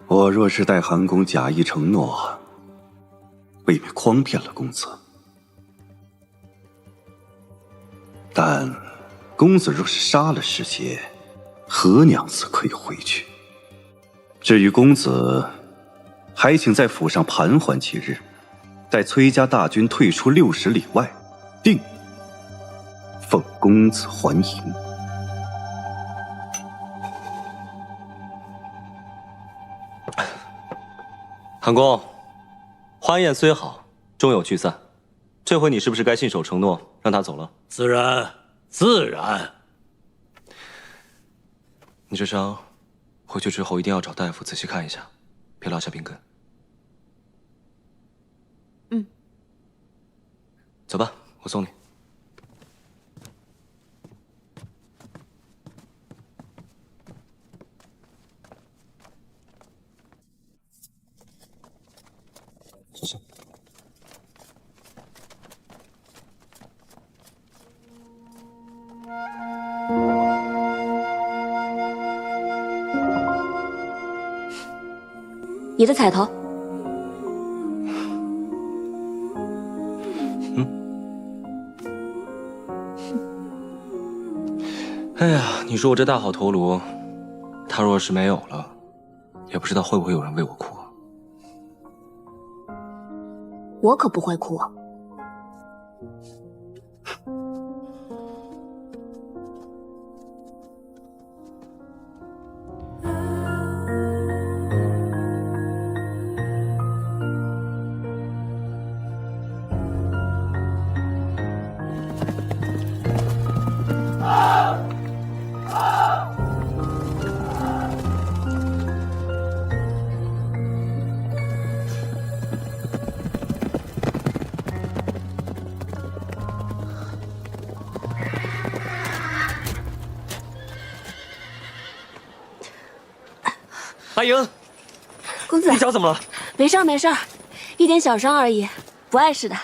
我若是待韩公假意承诺，未免诓骗了公子。但公子若是杀了使节，何娘子可以回去？至于公子，还请在府上盘桓几日，待崔家大军退出60里外，定奉公子还营。韩公，欢宴虽好，终有聚散。这回你是不是该信守承诺，让他走了？自然，自然。你这伤，回去之后一定要找大夫仔细看一下，别落下病根。嗯。走吧，我送你。谢谢。你的彩头。哎呀，你说我这大好头颅，他若是没有了，也不知道会不会有人为我哭啊。我可不会哭啊。莹，公子，你脚怎么了？没事儿没事儿，一点小伤而已，不碍事的。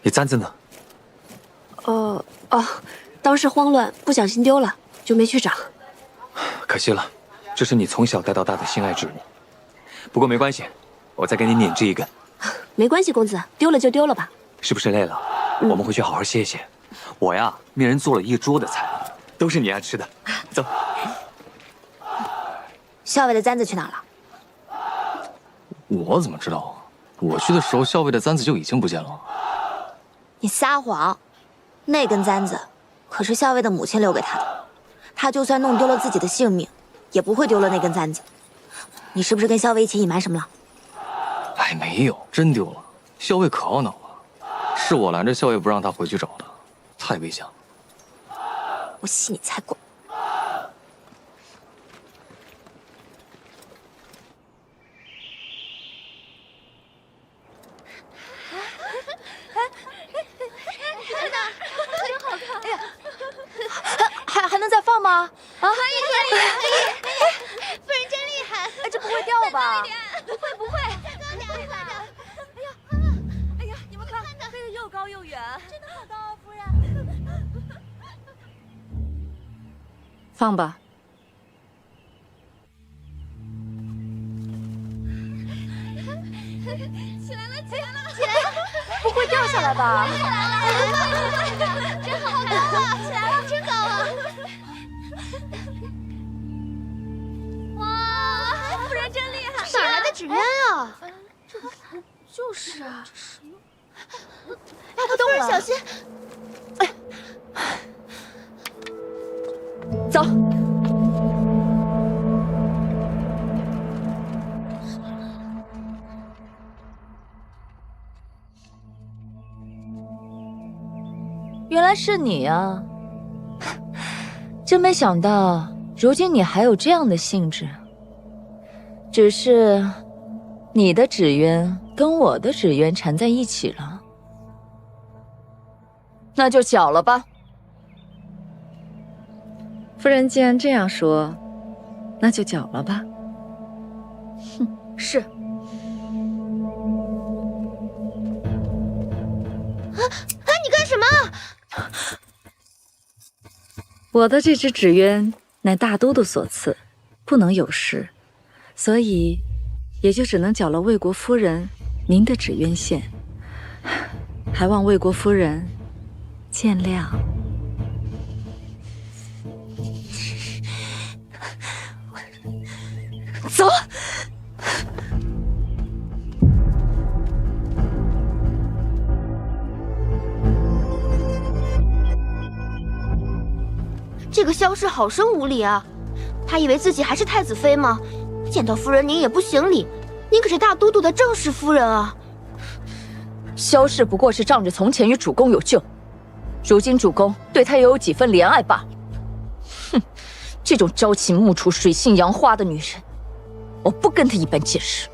你簪子呢？当时慌乱，不小心丢了，就没去找。可惜了，这是你从小带到大的心爱之物。不过没关系，我再给你捻制一根。没关系，公子，丢了就丢了吧。是不是累了？我们回去好好歇歇。我呀，命人做了一桌的菜，都是你爱吃的。走。校尉的簪子去哪了？我怎么知道啊？我去的时候，校尉的簪子就已经不见了。你撒谎！那根簪子可是校尉的母亲留给他的，他就算弄丢了自己的性命，也不会丢了那根簪子。你是不是跟校尉一起隐瞒什么了？哎，没有，真丢了。校尉可懊恼了，是我拦着校尉不让他回去找的，太危险了。我信你才怪！还能再放吗？啊，可以，夫人真厉害！哎，这不会掉吧？不会，再高点，再高点！哎呀，你们看，飞得又高又远，真的好高啊，夫人！放吧。起来了！不会掉下来吧？起来了！真好高啊！起来了，真高啊！哇，夫人真厉害！哪来的纸鸢啊？就是啊，不动了，小心！走。原来是你啊！真没想到，如今你还有这样的兴致。只是，你的纸鸢跟我的纸鸢缠在一起了，那就搅了吧。夫人既然这样说，那就搅了吧。哼，是。你干什么？我的这只纸鸢乃大都督所赐，不能有失，所以也就只能缴了魏国夫人您的纸鸢线，还望魏国夫人见谅。走。这个萧氏好生无礼啊！他以为自己还是太子妃吗？见到夫人您也不行礼，您可是大都督的正室夫人啊！萧氏不过是仗着从前与主公有旧，如今主公对他也有几分怜爱罢了。哼，这种朝秦暮楚、水性杨花的女人，我不跟她一般见识。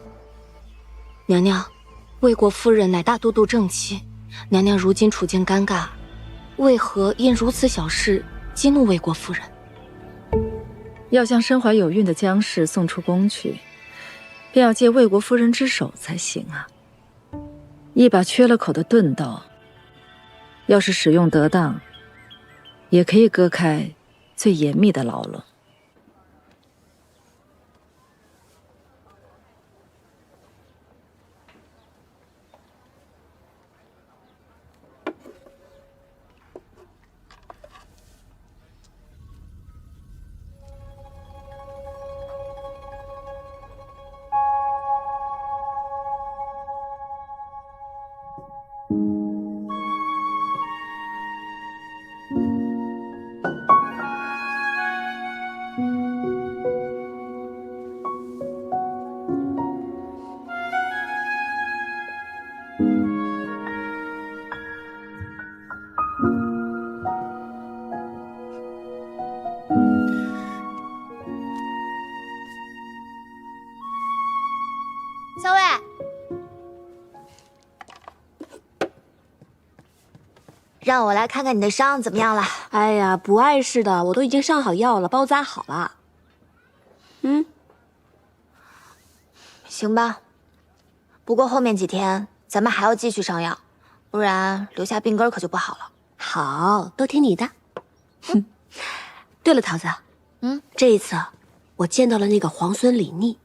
娘娘，魏国夫人乃大都督正妻，娘娘如今处境尴尬，为何因如此小事激怒魏国夫人？要将身怀有孕的姜氏送出宫去，便要借魏国夫人之手才行啊。一把缺了口的钝刀，要是使用得当，也可以割开最严密的牢笼。小伟，让我来看看你的伤怎么样了。哎呀，不碍事的，我都已经上好药了，包扎好了。行吧。不过后面几天咱们还要继续上药，不然留下病根可就不好了。好，都听你的。对了，桃子，这一次我见到了那个皇孙李逆，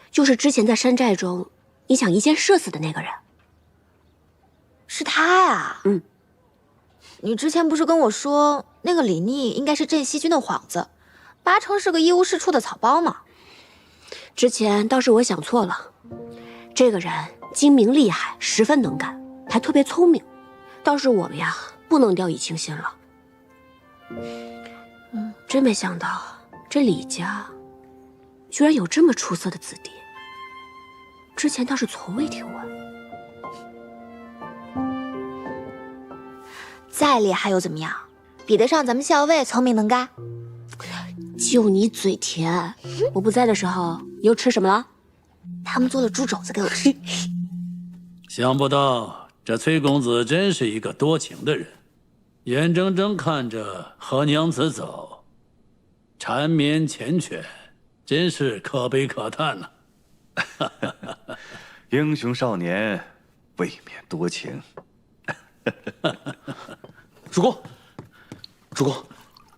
就是之前在山寨中你想一箭射死的那个人。是他呀？你之前不是跟我说那个李逆应该是镇西军的幌子，8成是个一无是处的草包吗？之前倒是我想错了，这个人精明厉害，十分能干，还特别聪明，倒是我们呀不能掉以轻心了。真没想到这李家居然有这么出色的子弟，之前倒是从未听闻。再厉害又怎么样，比得上咱们校尉聪明能干？就你嘴甜，我不在的时候你又吃什么了？他们做的猪肘子给我吃。想不到这崔公子真是一个多情的人，眼睁睁看着和娘子走，缠绵缱绻，真是可悲可叹呐。英雄少年未免多情。主公，主公，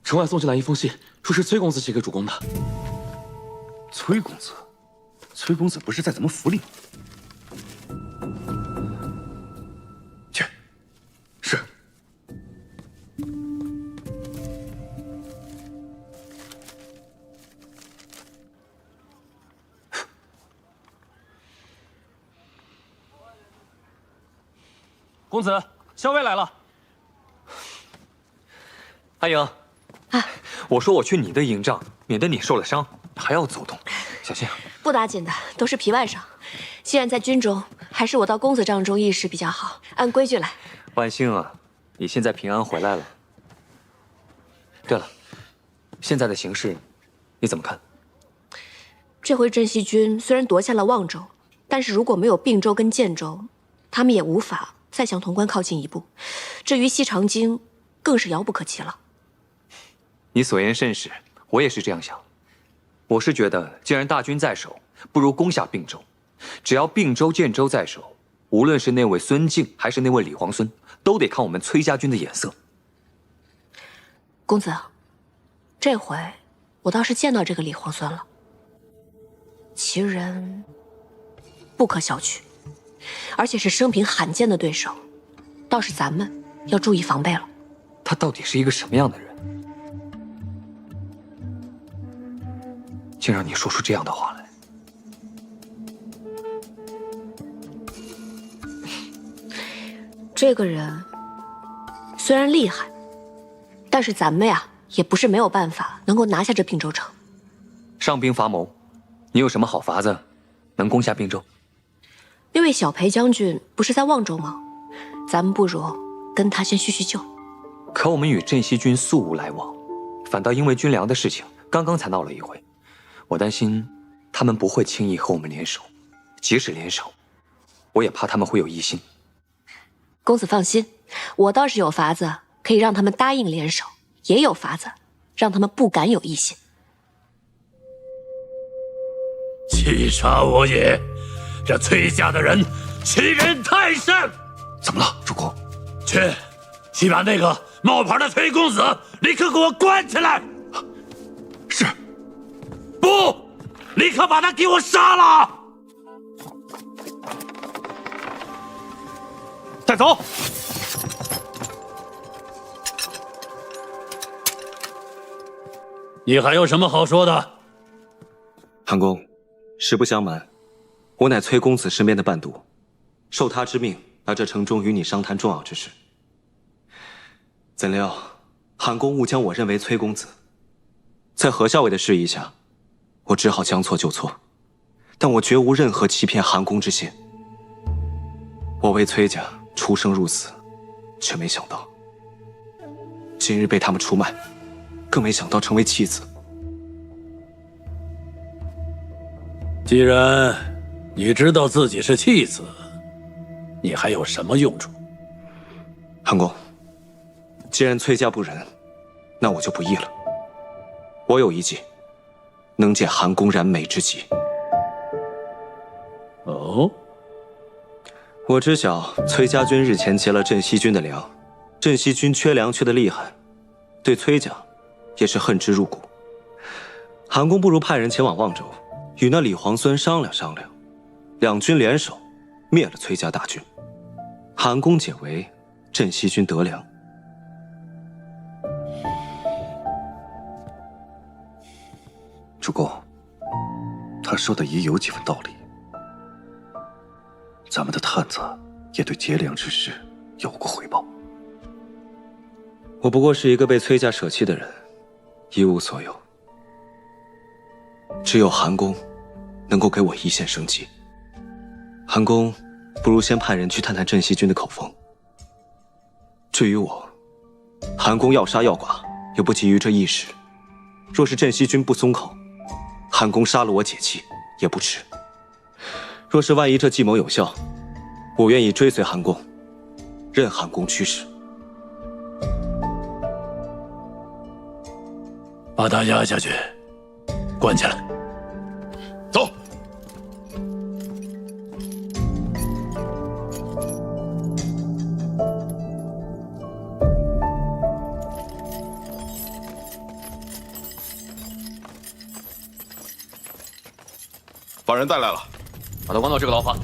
城外送进来一封信，说是崔公子写给主公的。崔公子，崔公子不是在咱们府里吗？去。是。公子，校尉来了。阿莹，我说我去你的营帐，免得你受了伤，还要走动，小心。不打紧的，都是皮外伤。既然在军中，还是我到公子帐中议事比较好。按规矩来。万幸啊，你现在平安回来了。对了，现在的形势，你怎么看？这回镇西军虽然夺下了望州，但是如果没有并州跟建州，他们也无法再向潼关靠近一步。至于西长京，更是遥不可及了。你所言甚是，我也是这样想。我是觉得，既然大军在手，不如攻下并州。只要并州、建州在手，无论是那位孙敬还是那位李皇孙，都得看我们崔家军的眼色。公子，这回我倒是见到这个李皇孙了，其人不可小觑，而且是生平罕见的对手，倒是咱们要注意防备了。他到底是一个什么样的人？竟让你说出这样的话来。这个人虽然厉害，但是咱们呀也不是没有办法能够拿下这并州城。上兵伐谋，你有什么好法子能攻下并州？那位小裴将军不是在望州吗？咱们不如跟他先叙叙旧。可我们与镇西军素无来往，反倒因为军粮的事情刚刚才闹了一回。我担心他们不会轻易和我们联手，即使联手，我也怕他们会有异心。公子放心，我倒是有法子可以让他们答应联手，也有法子让他们不敢有异心。气杀我也！这崔家的人欺人太甚！怎么了，主公？去把那个冒牌的崔公子立刻给我关起来！是。不，立刻把他给我杀了！带走。你还有什么好说的？韩公，实不相瞒，我乃崔公子身边的伴读，受他之命来这城中与你商谈重要之事。怎料韩公误将我认为崔公子，在何校尉的示意下，我只好将错就错，但我绝无任何欺骗韩公之心。我为崔家出生入死，却没想到今日被他们出卖，更没想到成为弃子。既然你知道自己是弃子，你还有什么用处？韩公，既然崔家不仁，那我就不义了。我有一计，能解韩公燃眉之急。哦，我知晓崔家军日前劫了镇西军的粮，镇西军缺粮缺得厉害，对崔家也是恨之入骨。韩公不如派人前往望州，与那李皇孙商量商量，两军联手灭了崔家大军，韩公解围，镇西军得粮。主公，他说的也有几分道理。咱们的探子也对劫粮之事有过回报。我不过是一个被崔家舍弃的人，一无所有。只有韩公能够给我一线生机。韩公不如先派人去探探镇西军的口风。至于我，韩公要杀要剐也不急于这一时。若是镇西军不松口，韩公杀了我解气也不迟。若是万一这计谋有效，我愿意追随韩公，任韩公驱使。把他押下去，关起来。走。把人带来了，把他关到这个牢房。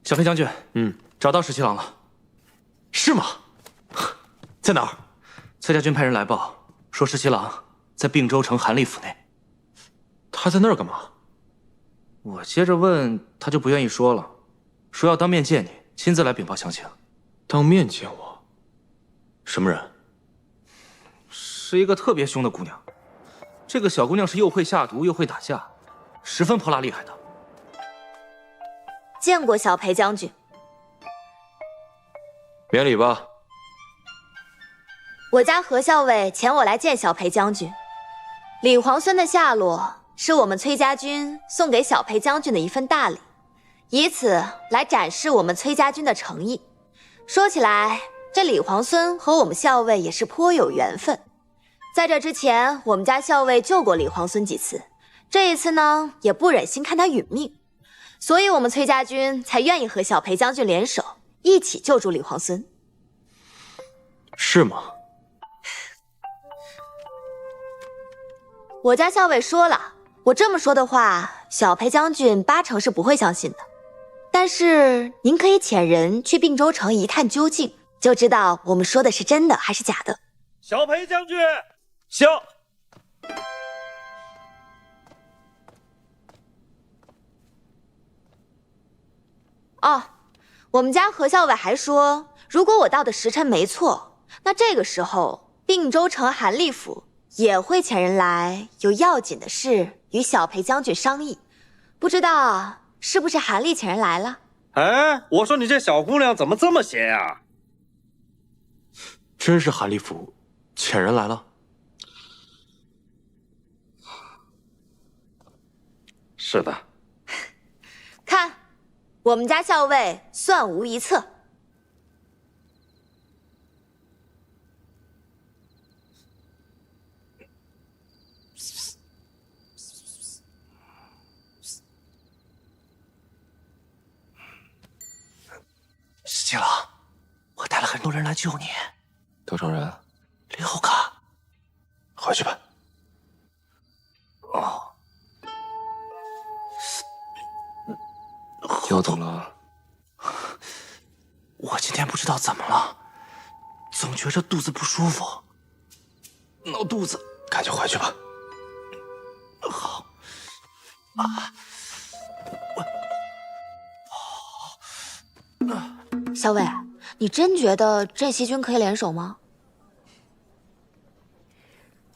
小裴将军，找到十七郎了。是吗？在哪儿？崔家军派人来报，说十七郎在并州城韩立府内。他在那儿干嘛？我接着问，他就不愿意说了，说要当面见你，亲自来禀报详情。当面见我？什么人？是一个特别凶的姑娘。这个小姑娘是又会下毒又会打架，十分泼辣厉害的。见过小裴将军。免礼吧。我家何校尉遣我来见小裴将军。李皇孙的下落是我们崔家军送给小裴将军的一份大礼，以此来展示我们崔家军的诚意。说起来，这李皇孙和我们校尉也是颇有缘分。在这之前，我们家校尉救过李皇孙几次，这一次呢，也不忍心看他殒命，所以我们崔家军才愿意和小裴将军联手，一起救助李皇孙。是吗？我家校尉说了，我这么说的话，小裴将军80%是不会相信的。但是您可以遣人去并州城一探究竟，就知道我们说的是真的还是假的。小裴将军，行。哦，我们家何校尉还说，如果我到的时辰没错，那这个时候并州城韩立府也会遣人来，有要紧的事与小裴将军商议。不知道是不是韩立遣人来了？哎，我说你这小姑娘怎么这么邪呀？真是韩立府遣人来了。是的。看，我们家校尉算无一策。十七郎，我带了很多人来救你。多少人？6个。回去吧。哦。又怎么了？我今天不知道怎么了，总觉着肚子不舒服，闹肚子。赶紧回去吧。好。啊。校尉，你真觉得镇西军可以联手吗？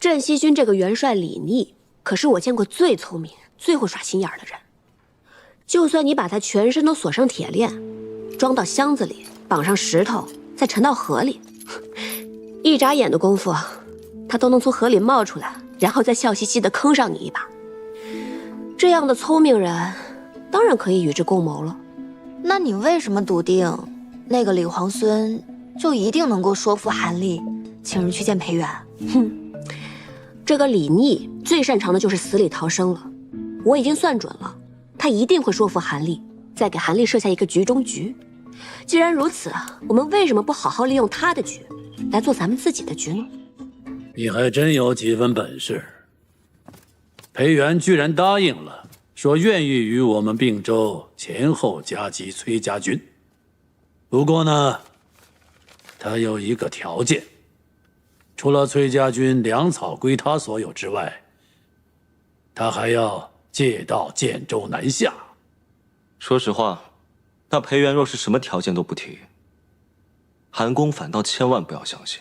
镇西军这个元帅李逆，可是我见过最聪明、最会耍心眼的人。就算你把他全身都锁上铁链，装到箱子里，绑上石头，再沉到河里，一眨眼的功夫，他都能从河里冒出来，然后再笑嘻嘻地坑上你一把。这样的聪明人，当然可以与之共谋了。那你为什么笃定那个李皇孙就一定能够说服韩立请人去见裴元？哼，这个李逆最擅长的就是死里逃生了。我已经算准了，他一定会说服韩立，再给韩立设下一个局中局。既然如此，我们为什么不好好利用他的局，来做咱们自己的局呢？你还真有几分本事。裴元居然答应了，说愿意与我们并州前后夹击崔家军。不过呢，他有一个条件，除了崔家军粮草归他所有之外，他还要借道建州南下。说实话，那裴元若是什么条件都不提，韩公反倒千万不要相信。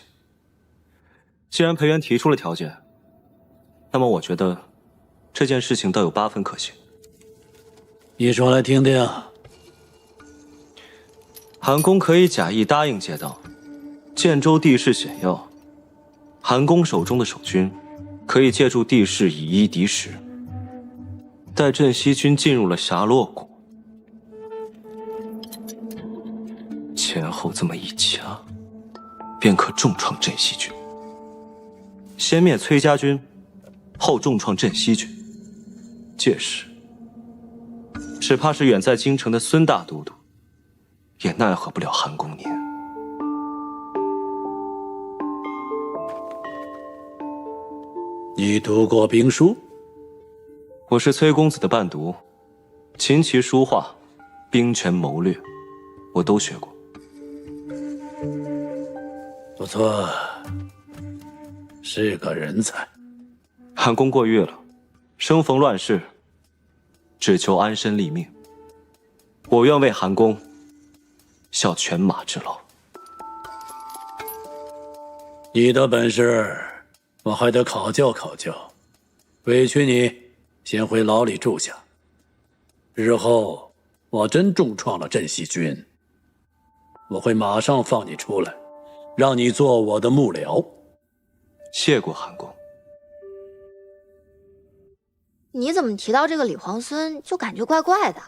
既然裴元提出了条件，那么我觉得这件事情倒有8分可行。你说来听听。韩公可以假意答应借道，建州地势险要，韩公手中的守军可以借助地势以一敌10。待镇西军进入了霞洛谷，前后这么一夹，便可重创镇西军。先灭崔家军，后重创镇西军。届时，只怕是远在京城的孙大都督，也奈何不了韩公您。你读过兵书？我是崔公子的伴读，琴棋书画、兵权谋略，我都学过。不错，是个人才。韩公过誉了，生逢乱世，只求安身立命。我愿为韩公效犬马之劳。你的本事，我还得考教考教。委屈你先回牢里住下，日后我真重创了镇西军，我会马上放你出来，让你做我的幕僚。谢过韩公。你怎么提到这个李皇孙就感觉怪怪的？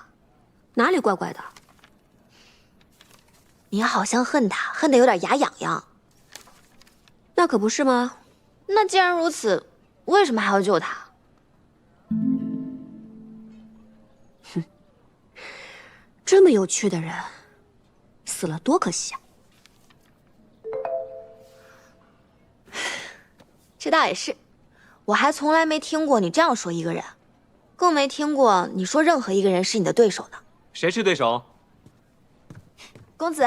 哪里怪怪的？你好像恨他，恨得有点牙痒痒。那可不是吗？那既然如此，为什么还要救他？哼，这么有趣的人，死了多可惜啊！这倒也是，我还从来没听过你这样说一个人，更没听过你说任何一个人是你的对手呢。谁是对手？公子。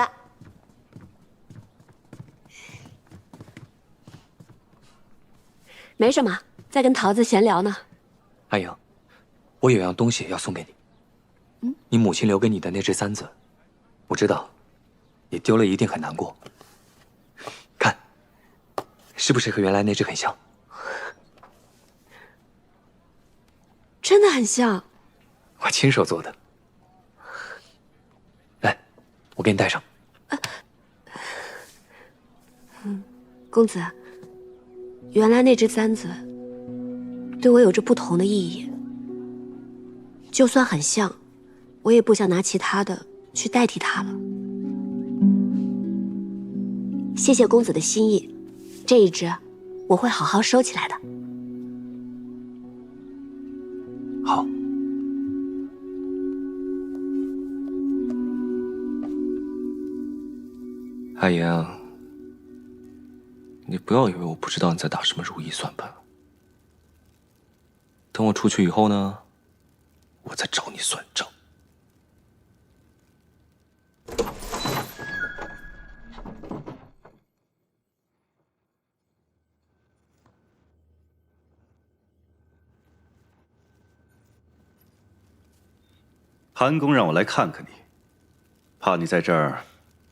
没什么，在跟桃子闲聊呢。阿莹，我有样东西要送给你。你母亲留给你的那只簪子，我知道，你丢了一定很难过。看，是不是和原来那只很像？真的很像。我亲手做的。来，我给你戴上。公子，原来那只簪子对我有着不同的意义。就算很像，我也不想拿其他的去代替它了。谢谢公子的心意，这一只我会好好收起来的。好。阿莹，你不要以为我不知道你在打什么如意算盘。等我出去以后呢，我再找你算账。韩公让我来看看你，怕你在这儿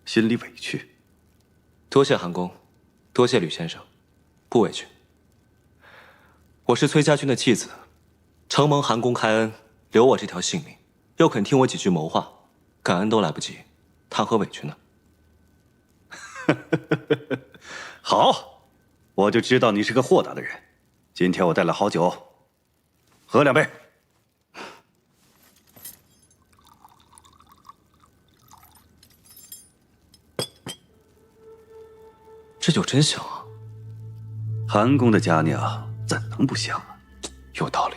心里委屈。多谢韩公，多谢吕先生，不委屈。我是崔家军的继子，承蒙韩公开恩，留我这条性命，又肯听我几句谋划，感恩都来不及，谈何委屈呢？好，我就知道你是个豁达的人。今天我带了好酒，喝2杯。这酒真香啊！韩公的佳酿怎能不香啊？有道理。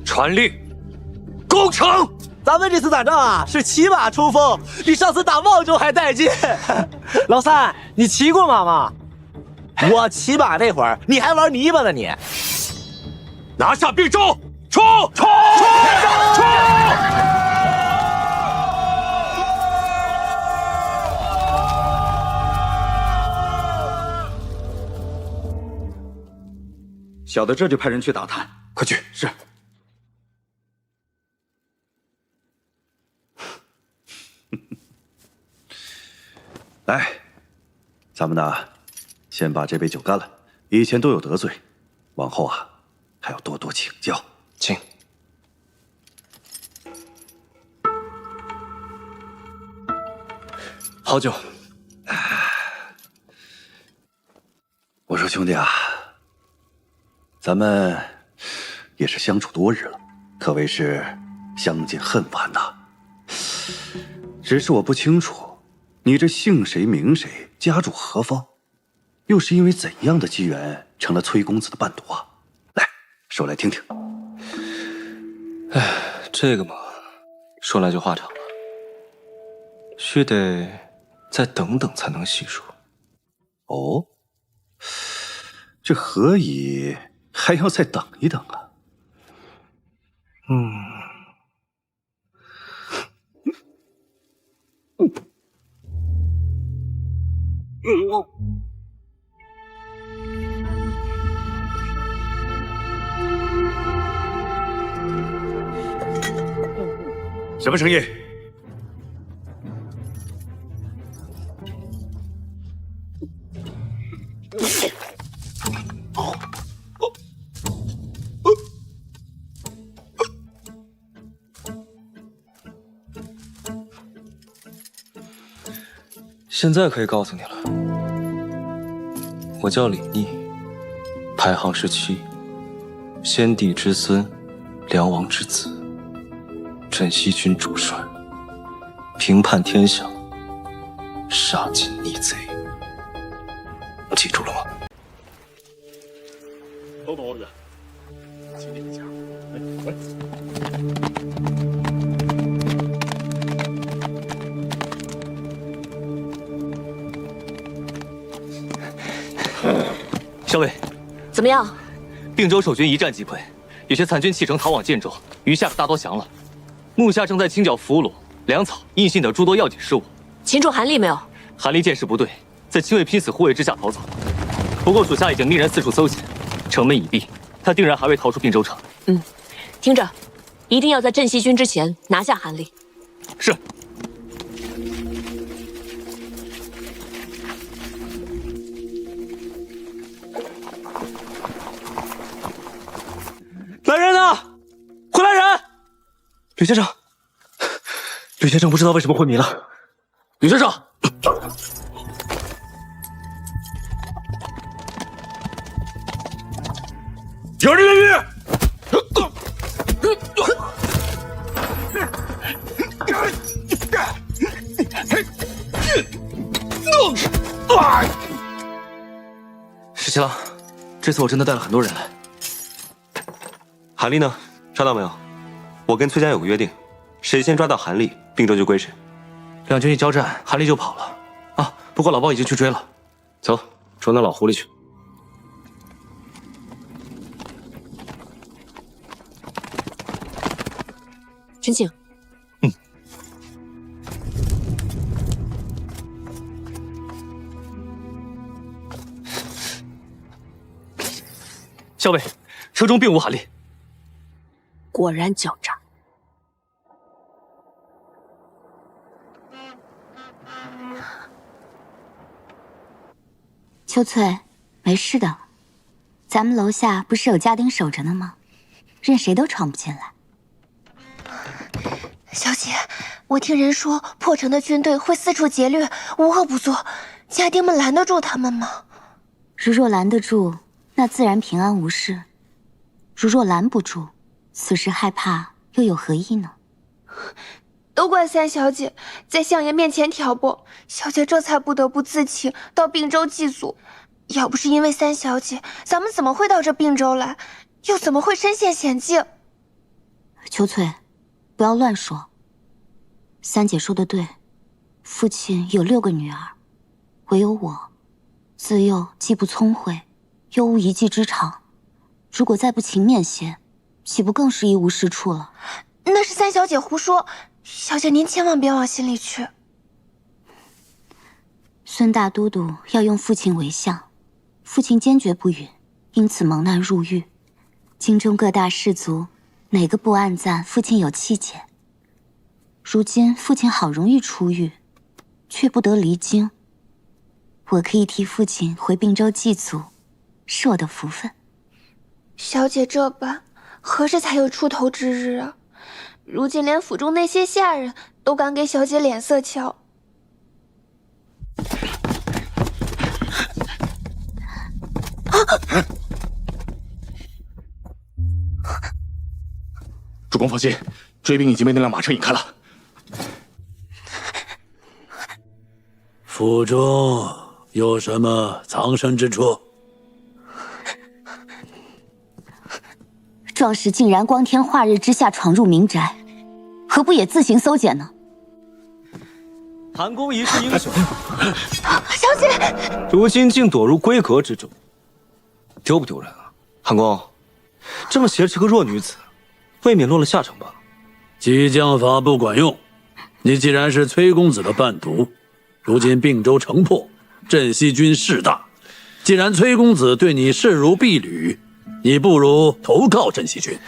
传令，攻城！咱们这次打仗啊，是骑马冲锋，比上次打望州还带劲。老三，你骑过马吗？我骑马那会儿，你还玩泥巴呢你。拿下并州，冲！冲！冲！小的这就派人去打探，快去！是。来，咱们呢，先把这杯酒干了。以前都有得罪，往后啊，还要多多请教。请。好酒。我说兄弟啊，咱们也是相处多日了，可谓是相见恨晚呐。只是我不清楚。你这姓谁名谁，家住何方，又是因为怎样的机缘成了崔公子的伴读啊？来，说来听听。哎，这个嘛，说来就话长了，须得再等等才能细说。哦，这何以还要再等一等啊？什么声音？现在可以告诉你了，我叫李逆，排行17，先帝之孙，梁王之子，镇西军主帅，平叛天下，杀尽逆贼，记住了吗？等等，远，请你回家。来。校尉，怎么样？并州守军一战即溃，有些残军弃城逃往建州，余下大多降了。目下正在清剿俘虏、粮草、印信等诸多要紧事务。擒住韩立没有？韩立见势不对，在亲卫拼死护卫之下逃走。不过属下已经命人四处搜寻，城门已闭，他定然还未逃出并州城。听着，一定要在镇西军之前拿下韩立。是。来人呐！快来人！吕先生，吕先生不知道为什么昏迷了。吕先生，有人越狱！十七郎，这次我真的带了很多人来。韩立呢？抓到没有？我跟崔家有个约定，谁先抓到韩立，并州就归谁。两军一交战，韩立就跑了。啊，不过老包已经去追了。走，捉那老狐狸去。陈景。校尉，车中并无寒力。果然狡诈。秋翠，没事的，咱们楼下不是有家丁守着呢吗？任谁都闯不进来。小姐，我听人说破城的军队会四处劫掠，无恶不作，家丁们拦得住他们吗？如若拦得住，那自然平安无事；如若拦不住，此时害怕又有何意呢？都怪三小姐在相爷面前挑拨，小姐这才不得不自请到并州祭祖。要不是因为三小姐，咱们怎么会到这并州来？又怎么会身陷险境？秋翠，不要乱说。三姐说的对，父亲有6个女儿，唯有我，自幼既不聪慧，又无一技之长。如果再不勤勉些，岂不更是一无是处了？那是三小姐胡说，小姐您千万别往心里去。孙大都督要用父亲为相，父亲坚决不允，因此蒙难入狱。京中各大士族，哪个不暗赞父亲有气节？如今父亲好容易出狱，却不得离京。我可以替父亲回并州祭祖，是我的福分。小姐这般，何时才有出头之日啊？如今连府中那些下人都敢给小姐脸色瞧。主公放心，追兵已经被那辆马车引开了。府中有什么藏身之处？壮士竟然光天化日之下闯入民宅，何不也自行搜检呢？韩公一世英雄，小姐，如今竟躲入闺阁之中，丢不丢人啊？韩公，这么挟持个弱女子，未免落了下乘吧？激将法不管用。你既然是崔公子的伴读，如今并州城破，镇西军势大，既然崔公子对你视如婢女，你不如投靠镇西军。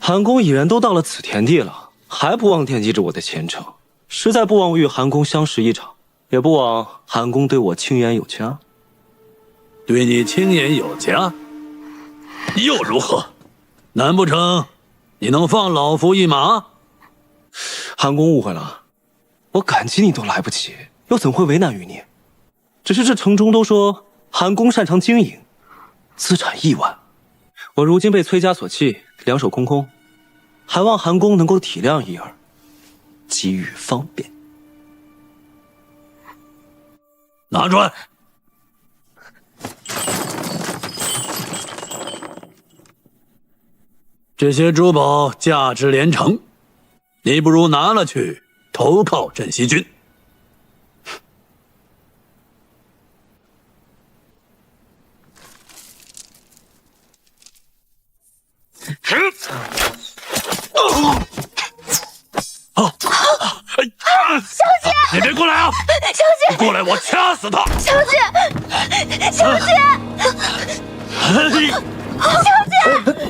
韩公已然都到了此田地了，还不忘惦记着我的前程，实在不枉与韩公相识一场，也不枉韩公对我青言有加。对你青言有加，又如何？难不成你能放老夫一马？韩公误会了，我感激你都来不及，又怎会为难于你？只是这城中都说韩公擅长经营，资产亿万，我如今被崔家所弃，两手空空，还望韩公能够体谅一二，给予方便。拿出来！这些珠宝价值连城，你不如拿了去投靠镇西军。小姐，你别过来啊！小姐，过来，我掐死他！小姐，小姐，小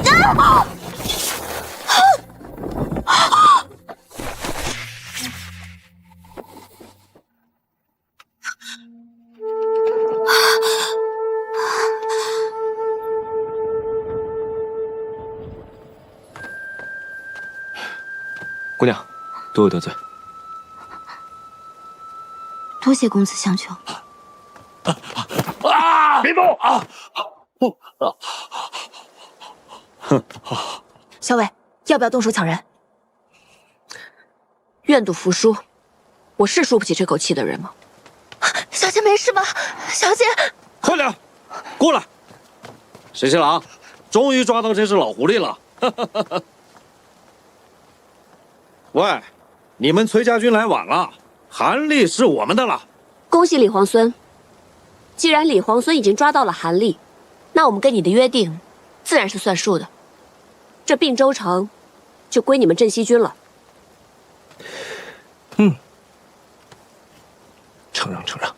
姐，啊！姑娘，多有得罪。多谢公子相救。啊！别动啊！小伟，要不要动手抢人？愿赌服输，我是输不起这口气的人吗？小姐没事吧？小姐，快点，过来！沈新郎，终于抓到这只老狐狸了。喂，你们崔家军来晚了，韩立是我们的了。恭喜李皇孙！既然李皇孙已经抓到了韩立，那我们跟你的约定，自然是算数的。这并州城，就归你们镇西军了。承让承让。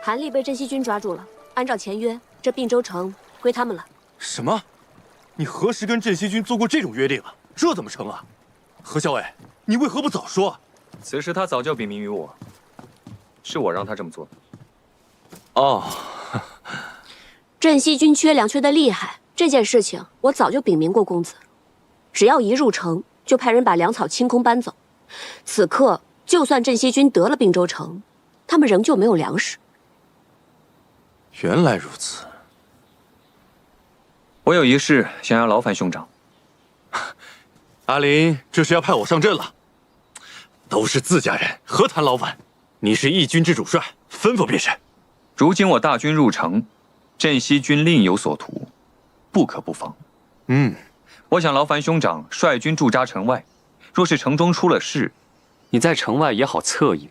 韩立被镇西军抓住了，按照前约，这并州城归他们了。什么？你何时跟镇西军做过这种约定啊？这怎么成啊？何校尉，你为何不早说？此事他早就禀明于我，是我让他这么做的。哦，镇西军缺粮缺得厉害，这件事情我早就禀明过公子。只要一入城，就派人把粮草清空搬走。此刻，就算镇西军得了并州城，他们仍旧没有粮食。原来如此。我有一事想要劳烦兄长。阿林这是要派我上阵了，都是自家人，何谈劳烦？你是义军之主帅，吩咐便是。如今我大军入城，镇西军另有所图，不可不防。我想劳烦兄长率军驻扎城外，若是城中出了事，你在城外也好策应，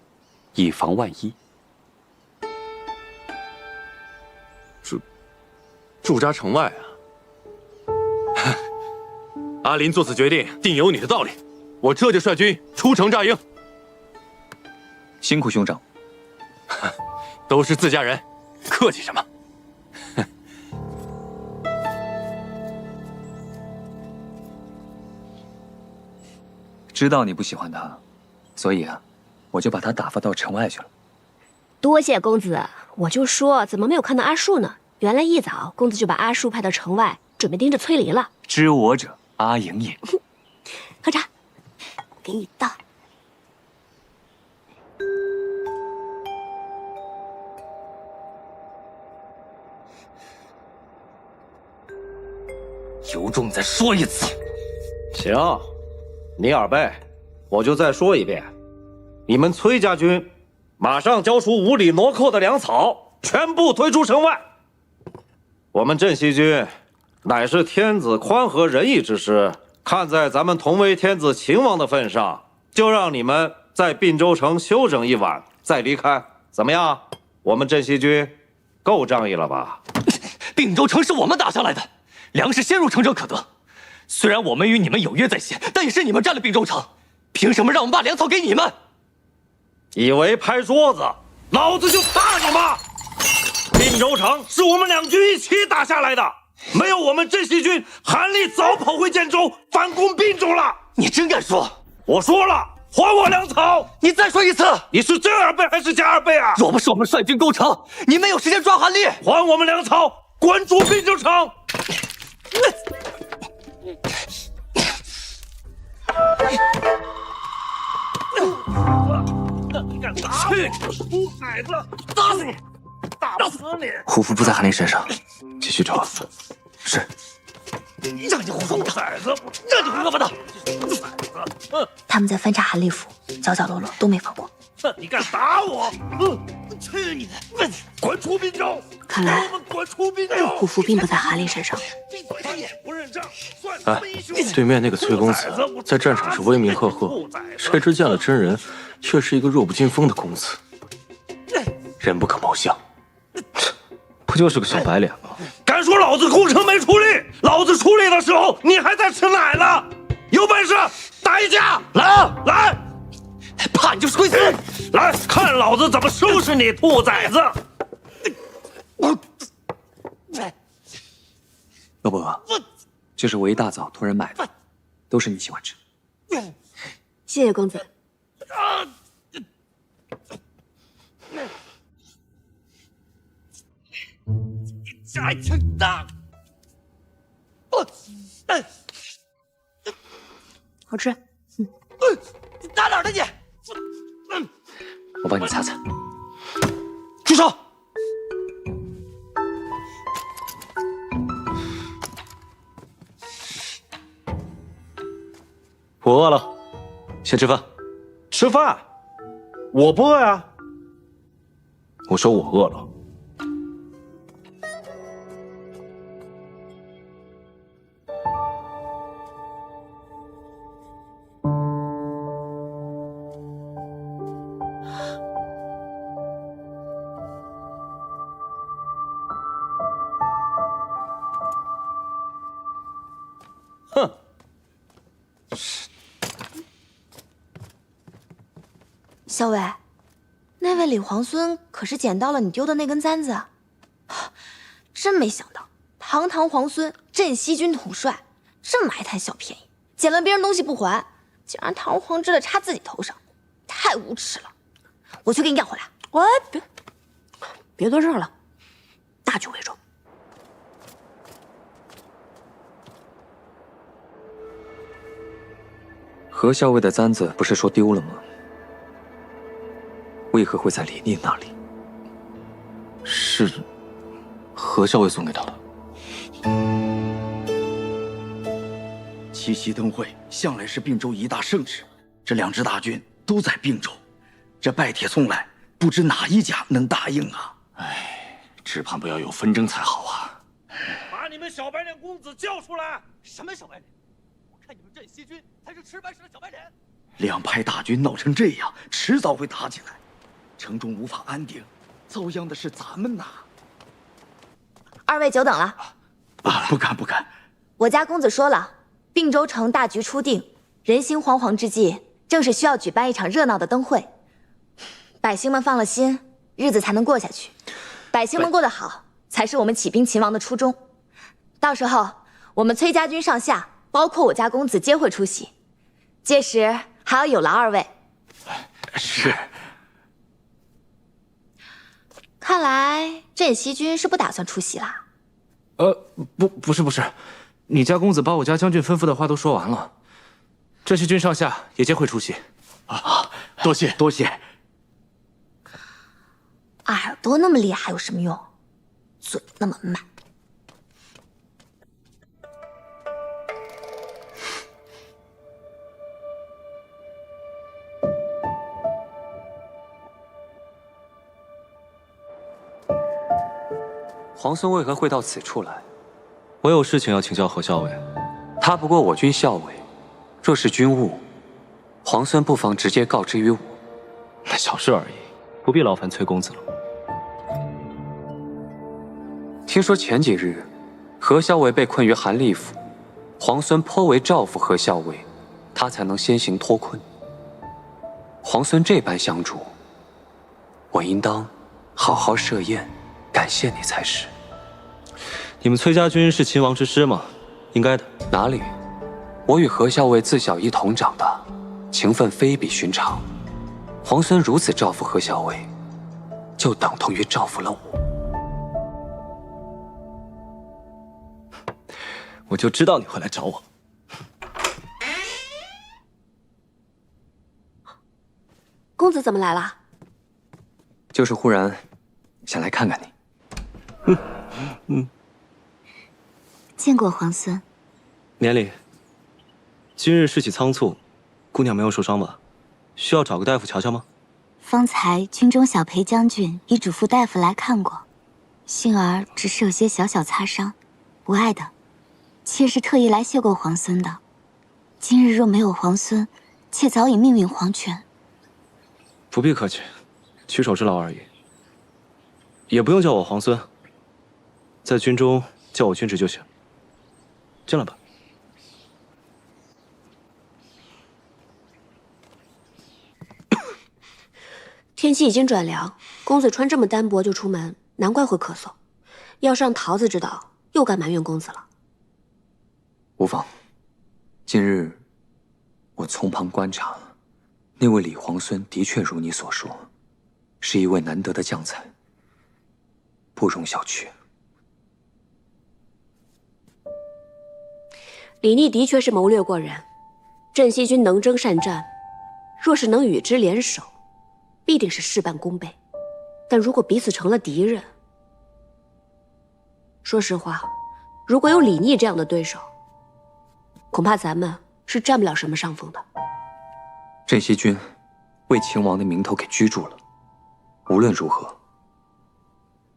以防万一。驻扎城外啊？阿林做此决定，定有你的道理。我这就率军出城扎营。辛苦兄长。都是自家人，客气什么？知道你不喜欢他，所以啊，我就把他打发到城外去了。多谢公子，我就说怎么没有看到阿树呢？原来一早公子就把阿树派到城外，准备盯着崔离了。知我者，阿莹也。喝茶，给你倒。有种再说一次。行，你二贝，我就再说一遍，你们崔家军马上交出无理挪寇的粮草，全部推出城外。我们镇西军乃是天子宽和仁义之师，看在咱们同为天子秦王的份上，就让你们在并州城休整一晚，再离开，怎么样？我们镇西军够仗义了吧？并州城是我们打下来的，粮食先入城者可得。虽然我们与你们有约在先，但也是你们占了并州城，凭什么让我们把粮草给你们？以为拍桌子，老子就打你吗？并州城是我们两军一起打下来的，没有我们镇西军，韩立早跑回建州反攻并州了。你真敢说？我说了，还我粮草！你再说一次！你是真二倍还是假二倍啊？若不是我们率军攻城，你没有时间抓韩立。还我们粮草，滚出并州城！你敢打我？兔崽子！打死你！打死你！虎符不在韩立身上，继续找。是。让你胡说八道！让你胡说八道！他们在翻查韩立府，角角落落都没放过。你敢打我？去你的！滚出滨州！看来滚出滨州！虎符并不在韩立身上。哎，对面那个崔公子在战场是威名赫赫，谁知见了真人，却是一个弱不禁风的公子，人不可貌相。不就是个小白脸吗？敢说老子攻城没出力？老子出力的时候，你还在吃奶呢！有本事打一架！来！怕你就是龟孙！来看老子怎么收拾你，兔崽子！老伯，这是我一大早托人买的，都是你喜欢吃。谢谢公子。下一拳打！好吃。你打哪儿的你？我帮你擦擦。住手！我饿了，先吃饭。吃饭？我不饿呀。我说我饿了。哼！校尉，那位李皇孙可是捡到了你丢的那根簪子啊！真没想到，堂堂皇孙镇西军统帅，这么爱贪小便宜，捡了别人东西不还，竟然堂而皇之的插自己头上，太无耻了！我去给你要回来。喂，别多事了，大局为重。何校尉的簪子不是说丢了吗？为何会在李逆那里？是何校尉送给他的。七夕灯会向来是并州一大盛事，这2支大军都在并州，这拜帖送来，不知哪一家能答应啊？哎，只怕不要有纷争才好啊！把你们小白脸公子叫出来！什么小白脸？我看你们镇西军才是吃白食的小白脸。两派大军闹成这样，迟早会打起来，城中无法安定，遭殃的是咱们呐！二位久等了。不敢不敢。我家公子说了，并州城大局初定，人心惶惶之际，正是需要举办一场热闹的灯会，百姓们放了心，日子才能过下去。百姓们过得好，才是我们起兵勤王的初衷。到时候，我们崔家军上下，包括我家公子，皆会出席。届时还要有劳二位。是。看来镇西军是不打算出席啦。不是，你家公子把我家将军吩咐的话都说完了，镇西军上下也皆会出席。多谢多谢。耳朵那么厉害有什么用？嘴那么慢。皇孙为何会到此处来？我有事情要请教何校尉。他不过我军校尉，若是军务，皇孙不妨直接告知于我。那小事而已，不必劳烦崔公子了。听说前几日，何校尉被困于韩立府，皇孙颇为照拂何校尉，他才能先行脱困。皇孙这般相助，我应当好好设宴，感谢你才是。你们崔家军是秦王之师吗？应该的。哪里？我与何校尉自小一同长大，情分非比寻常。皇孙如此照拂何校尉，就等同于照拂了我。我就知道你会来找我。公子怎么来了？就是忽然想来看看你。见过皇孙。年里，今日事起仓促，姑娘没有受伤吧？需要找个大夫瞧瞧吗？方才军中小裴将军已嘱咐大夫来看过，幸儿只是有些小小擦伤，无碍的。妾是特意来谢过皇孙的。今日若没有皇孙，妾早已命运黄泉。不必客气，举手之劳而已。也不用叫我皇孙，在军中叫我军职就行。进来吧。天气已经转凉，公子穿这么单薄就出门，难怪会咳嗽。要是让桃子知道，又该埋怨公子了。无妨。近日我从旁观察，那位李皇孙的确如你所说，是一位难得的将才，不容小觑。李逆的确是谋略过人，镇西军能征善战，若是能与之联手，必定是事半功倍。但如果彼此成了敌人，说实话，如果有李逆这样的对手，恐怕咱们是占不了什么上风的。镇西军为秦王的名头给居住了，无论如何，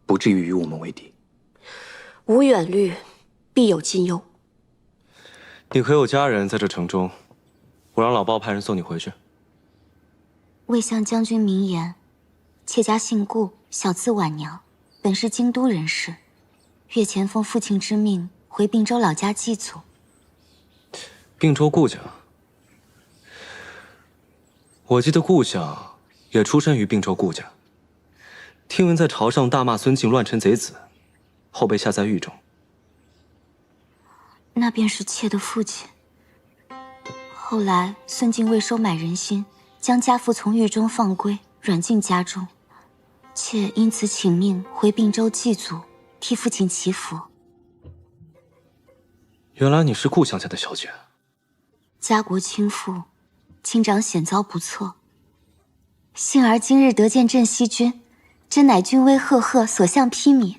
不至于与我们为敌。无远虑，必有近忧。你可有家人在这城中？我让老鲍派人送你回去。魏相将军明言，妾家姓顾，小字婉娘，本是京都人士，月前奉父亲之命回并州老家祭祖。并州顾家，我记得顾相也出身于并州顾家。听闻在朝上大骂孙敬乱臣贼子，后被下在狱中。那便是妾的父亲。后来孙敬为收买人心，将家父从狱中放归，软禁家中。妾因此请命回并州祭祖，替父亲祈福。原来你是顾乡下的小姐。家国倾覆，亲长险遭不测。幸而今日得见镇西君，真乃君威赫赫，所向披靡。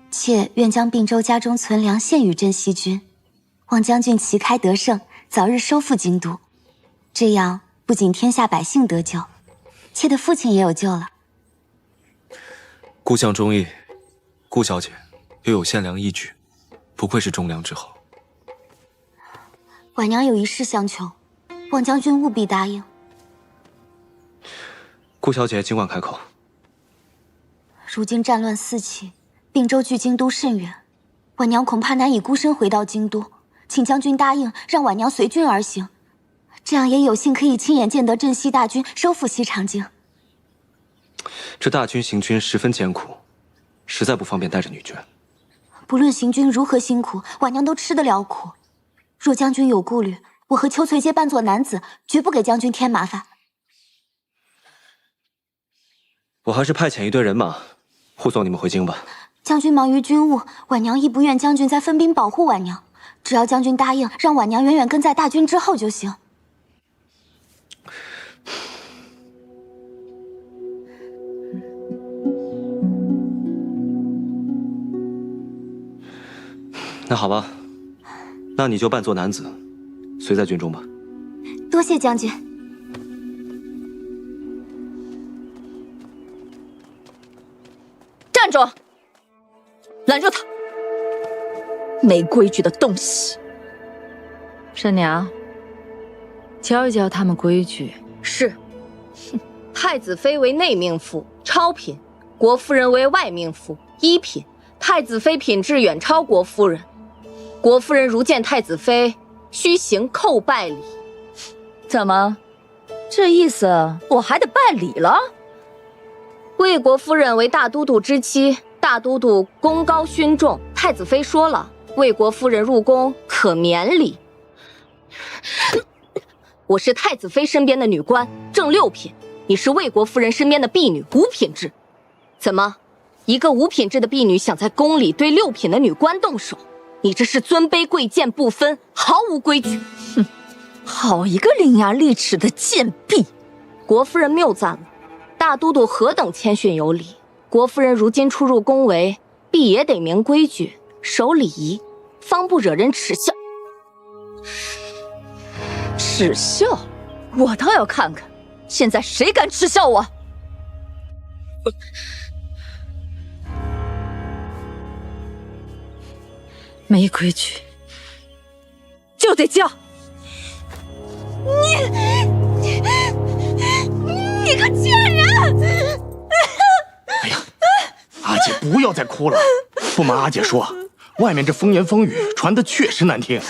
妾愿将并州家中存粮献与镇西君，望将军旗开得胜，早日收复京都。这样不仅天下百姓得救，妾的父亲也有救了。顾相忠义，顾小姐又有献粮义举，不愧是忠良之后。婉娘有一事相求，望将军务必答应。顾小姐尽管开口。如今战乱四起，并州距京都甚远，婉娘恐怕难以孤身回到京都，请将军答应让婉娘随军而行，这样也有幸可以亲眼见得镇西大军收复西长京。这大军行军十分艰苦，实在不方便带着女眷。不论行军如何辛苦，婉娘都吃得了苦。若将军有顾虑，我和秋翠皆扮作男子，绝不给将军添麻烦。我还是派遣一队人马护送你们回京吧。将军忙于军务，婉娘亦不愿将军再分兵保护婉娘，只要将军答应让婉娘远远跟在大军之后就行。那好吧，那你就扮作男子，随在军中吧。多谢将军。站住！拦住他！没规矩的东西！婶娘，教一教他们规矩。是。哼，太子妃为内命妇，超品；国夫人为外命妇，一品。太子妃品质远超国夫人，国夫人如见太子妃，须行叩拜礼。怎么，这意思我还得拜礼了？魏国夫人为大都督之妻，大都督功高勋重，太子妃说了，魏国夫人入宫可免礼。我是太子妃身边的女官，正六品；你是魏国夫人身边的婢女，五品制。怎么，一个五品制的婢女想在宫里对六品的女官动手？你这是尊卑贵贱不分，毫无规矩。哼，好一个伶牙俐齿的贱婢！国夫人谬赞了。大都督何等谦逊有礼，国夫人如今出入宫闱，必也得明规矩，守礼仪，方不惹人耻笑。耻笑？我倒要看看，现在谁敢耻笑我！没规矩就得叫！你个贱人！哎呀，阿姐不要再哭了。不瞒阿姐说，外面这风言风语传的确实难听，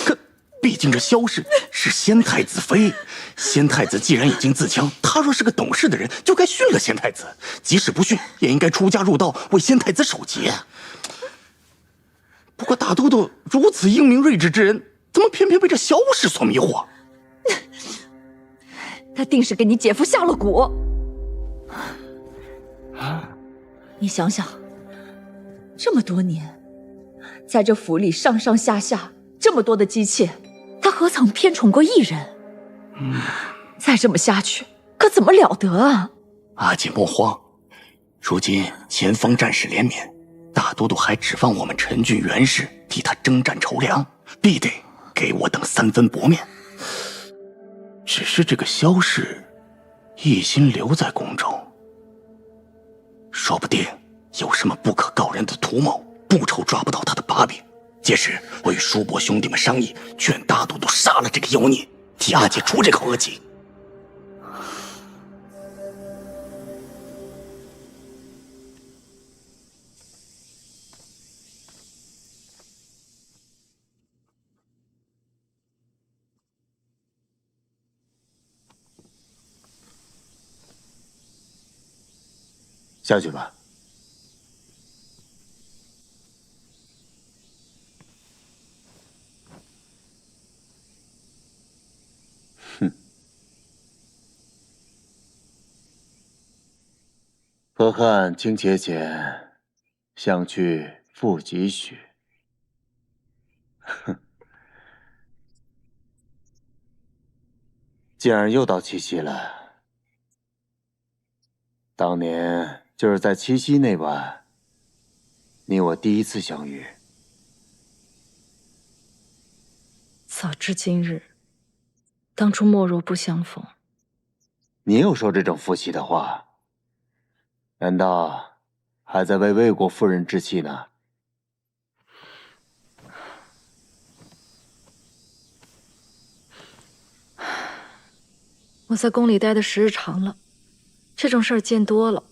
可毕竟这萧氏是先太子妃，先太子既然已经自强，他若是个懂事的人，就该训了先太子，即使不训，也应该出家入道，为先太子守节。不过大都督如此英明睿智之人，怎么偏偏被这萧氏所迷惑？他定是给你姐夫下了蛊。你想想，这么多年，在这府里上上下下这么多的姬妾，他何曾偏宠过一人？再这么下去，可怎么了得啊！阿姐莫慌，如今前方战事连绵，大都督还指望我们陈郡袁氏替他征战筹粮，必得给我等3分薄面。只是这个萧氏一心留在宫中，说不定有什么不可告人的图谋，不愁抓不到他的把柄。届时我与叔伯兄弟们商议，劝大都督杀了这个妖孽，替阿姐出这口恶气。下去吧。哼，河汉清且浅，相去复几许。哼，既然又到七夕了。 当年就是在七夕那晚，你我第一次相遇。早知今日，当初莫若不相逢。你又说这种负气的话，难道还在为魏国夫人置气呢？我在宫里待的时日长了。 这种事儿见多了，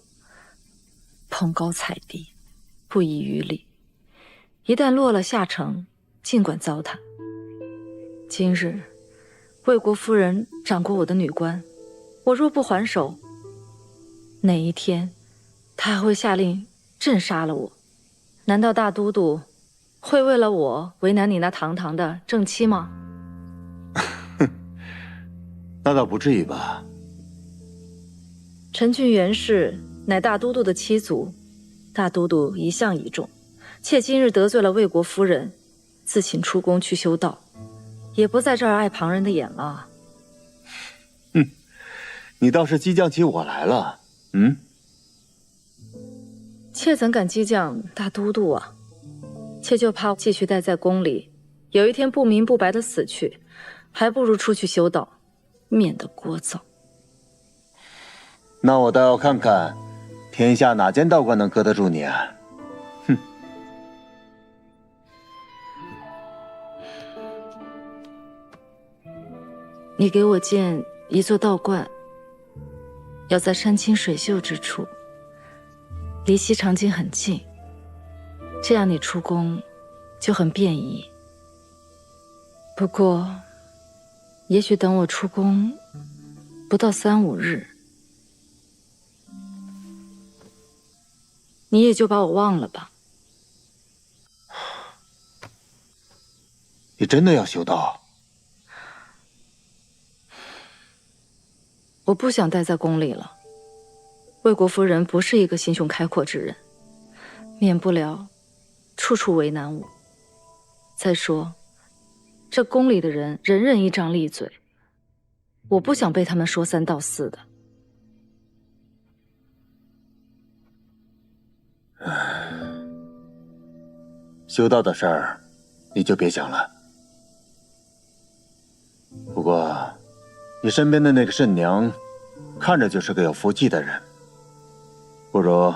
捧高踩低，不遗余力。一旦落了下乘，尽管糟蹋。今日，魏国夫人掌过我的女官，我若不还手，哪一天，她还会下令镇杀了我？难道大都督会为了我为难你那堂堂的正妻吗？那倒不至于吧。 陈俊元氏乃大都督的妻族，大都督一向倚重，妾今日得罪了魏国夫人，自请出宫去修道，也不在这儿碍旁人的眼了。哼，你倒是激将起我来了。嗯，妾怎敢激将大都督啊？妾就怕继续待在宫里，有一天不明不白的死去，还不如出去修道，免得聒噪。 那我倒要看看，天下哪间道观能搁得住你啊！哼！你给我建一座道观，要在山清水秀之处，离西长京很近，这样你出宫就很便宜。不过，也许等我出宫不到3、5日。 你也就把我忘了吧。你真的要修道？我不想待在宫里了。魏国夫人不是一个心胸开阔之人，免不了处处为难我。再说，这宫里的人人人一张利嘴，我不想被他们说3道4的。 修道的事儿，你就别想了。不过，你身边的那个慎娘，看着就是个有福气的人，不如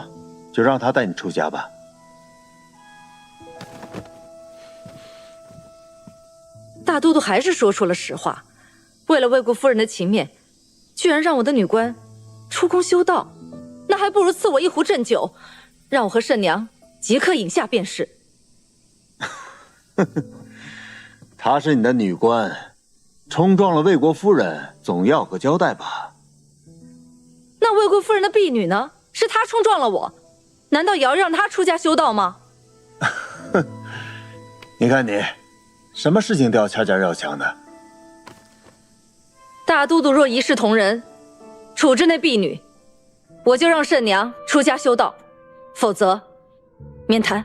就让她带你出家吧。大都督还是说出了实话，为了魏国夫人的情面，居然让我的女官出宫修道，那还不如赐我一壶鸩酒，让我和慎娘即刻饮下便是。她是你的女官，冲撞了魏国夫人，总要个交代吧？那魏国夫人的婢女呢？是她冲撞了我，难道也要让她出家修道吗？你看你，什么事情都要掐架要强的。大都督若一视同仁，处置那婢女，我就让慎娘出家修道，否则免谈。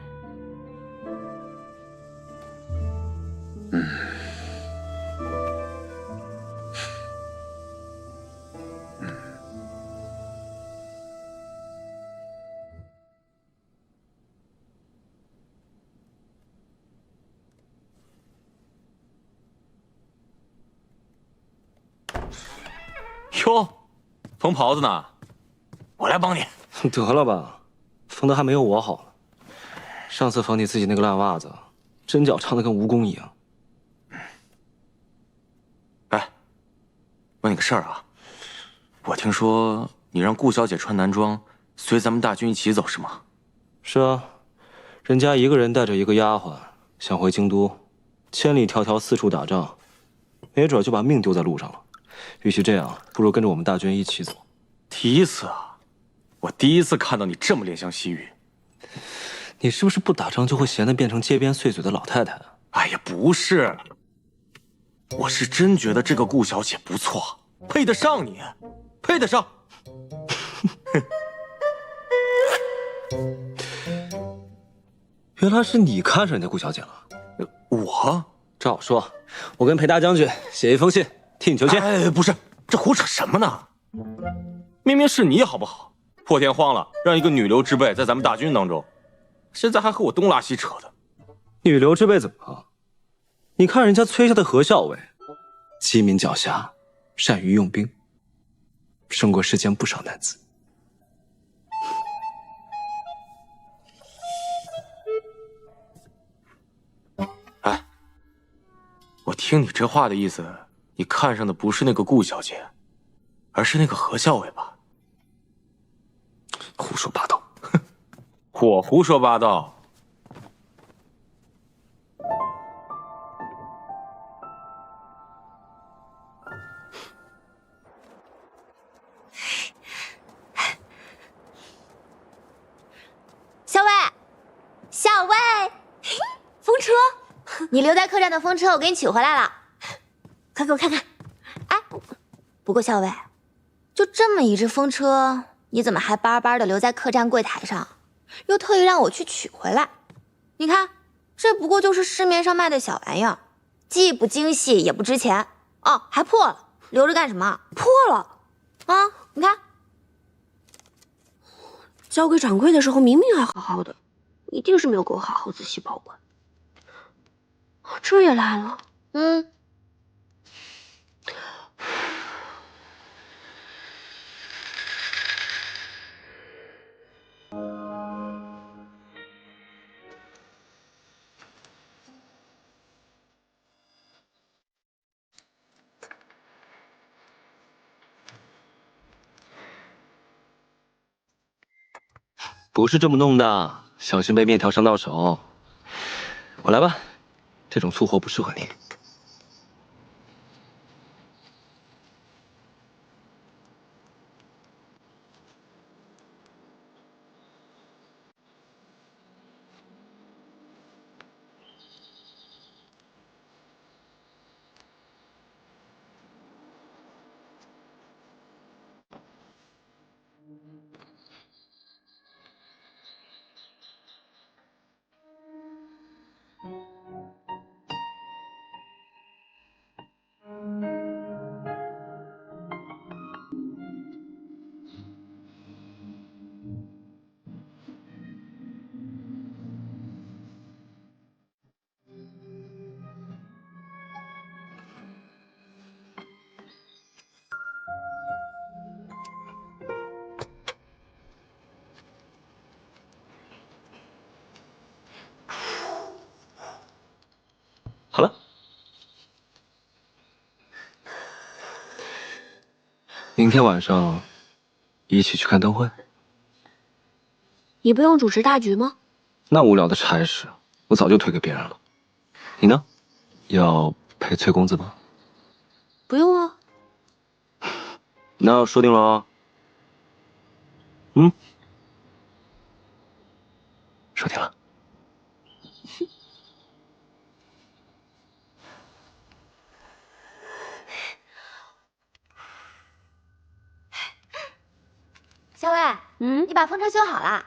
哟，缝袍子呢？我来帮你。得了吧，缝的还没有我好呢。上次缝你自己那个烂袜子，针脚长得跟蜈蚣一样。哎，问你个事儿啊，我听说你让顾小姐穿男装，随咱们大军一起走是吗？是啊，人家一个人带着一个丫鬟，想回京都，千里迢迢四处打仗，没准就把命丢在路上了。与其这样，不如跟着我们大军一起走。第一次啊，我第一次看到你这么怜香惜玉。你是不是不打仗就会闲得变成街边碎嘴的老太太啊？哎呀，不是，我是真觉得这个顾小姐不错，配得上你，配得上。原来是你看上人家顾小姐了。我照说，我跟裴大将军写一封信替你求签。哎，不是，这胡扯什么呢？明明是你好不好？破天荒了，让一个女流之辈在咱们大军当中，现在还和我东拉西扯的。女流之辈怎么了？你看人家崔家的何校尉，机敏狡黠，善于用兵，胜过世间不少男子。哎，我听你这话的意思，你看上的不是那个顾小姐，而是那个何校尉吧？胡说八道！我胡说八道？校尉，校尉，风车，你留在客栈的风车我给你取回来了，快给我看看。哎，不过校尉，就这么一只风车，你怎么还巴巴的留在客栈柜台上，又特意让我去取回来？你看，这不过就是市面上卖的小玩意儿，既不精细也不值钱。哦，还破了，留着干什么？破了啊！你看。交给掌柜的时候明明还好好的，一定是没有给我好好仔细保管。这也来了，不是这么弄的，小心被面条伤到手。我来吧，这种粗活不适合你。好了，明天晚上一起去看灯会。你不用主持大局吗？那无聊的差事，我早就推给别人了。你呢？要陪崔公子吗？不用啊。那说定了哦。说定了。校尉，你把风车修好了？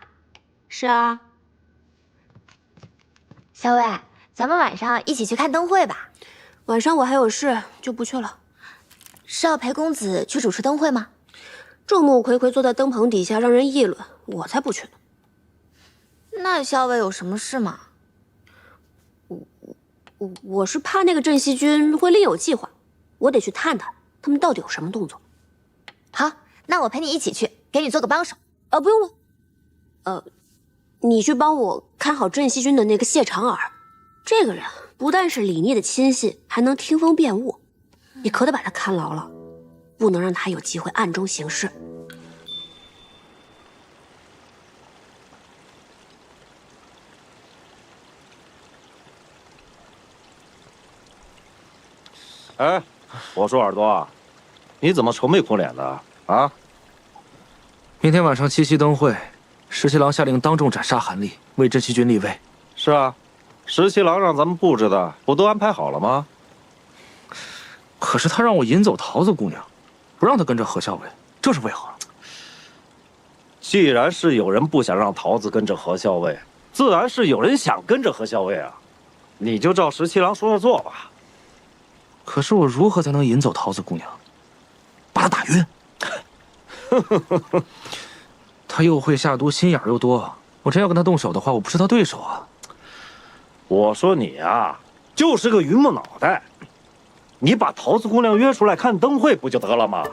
是啊。校尉，咱们晚上一起去看灯会吧。晚上我还有事，就不去了。是要陪公子去主持灯会吗？众目睽睽坐在灯棚底下让人议论，我才不去呢。那校尉有什么事吗？我是怕那个镇西军会另有计划，我得去探探他们到底有什么动作。好，那我陪你一起去，给你做个帮手。不用了。你去帮我看好镇西军的那个谢长耳，这个人不但是李逆的亲信，还能听风辨物，你可得把他看牢了，不能让他有机会暗中行事。哎，我说耳朵，你怎么愁眉苦脸的啊？明天晚上七夕灯会，十七郎下令当众斩杀韩立，为镇西军立位。是啊，十七郎让咱们布置的，不都安排好了吗？可是他让我引走桃子姑娘，不让她跟着何校尉，这是为何？既然是有人不想让桃子跟着何校尉，自然是有人想跟着何校尉啊。你就照十七郎说的做吧。可是我如何才能引走桃子姑娘，把她打晕？她又会下毒，心眼又多，我真要跟她动手的话，我不是她对手啊。我说你啊，就是个榆木脑袋，你把桃子姑娘约出来看灯会不就得了吗？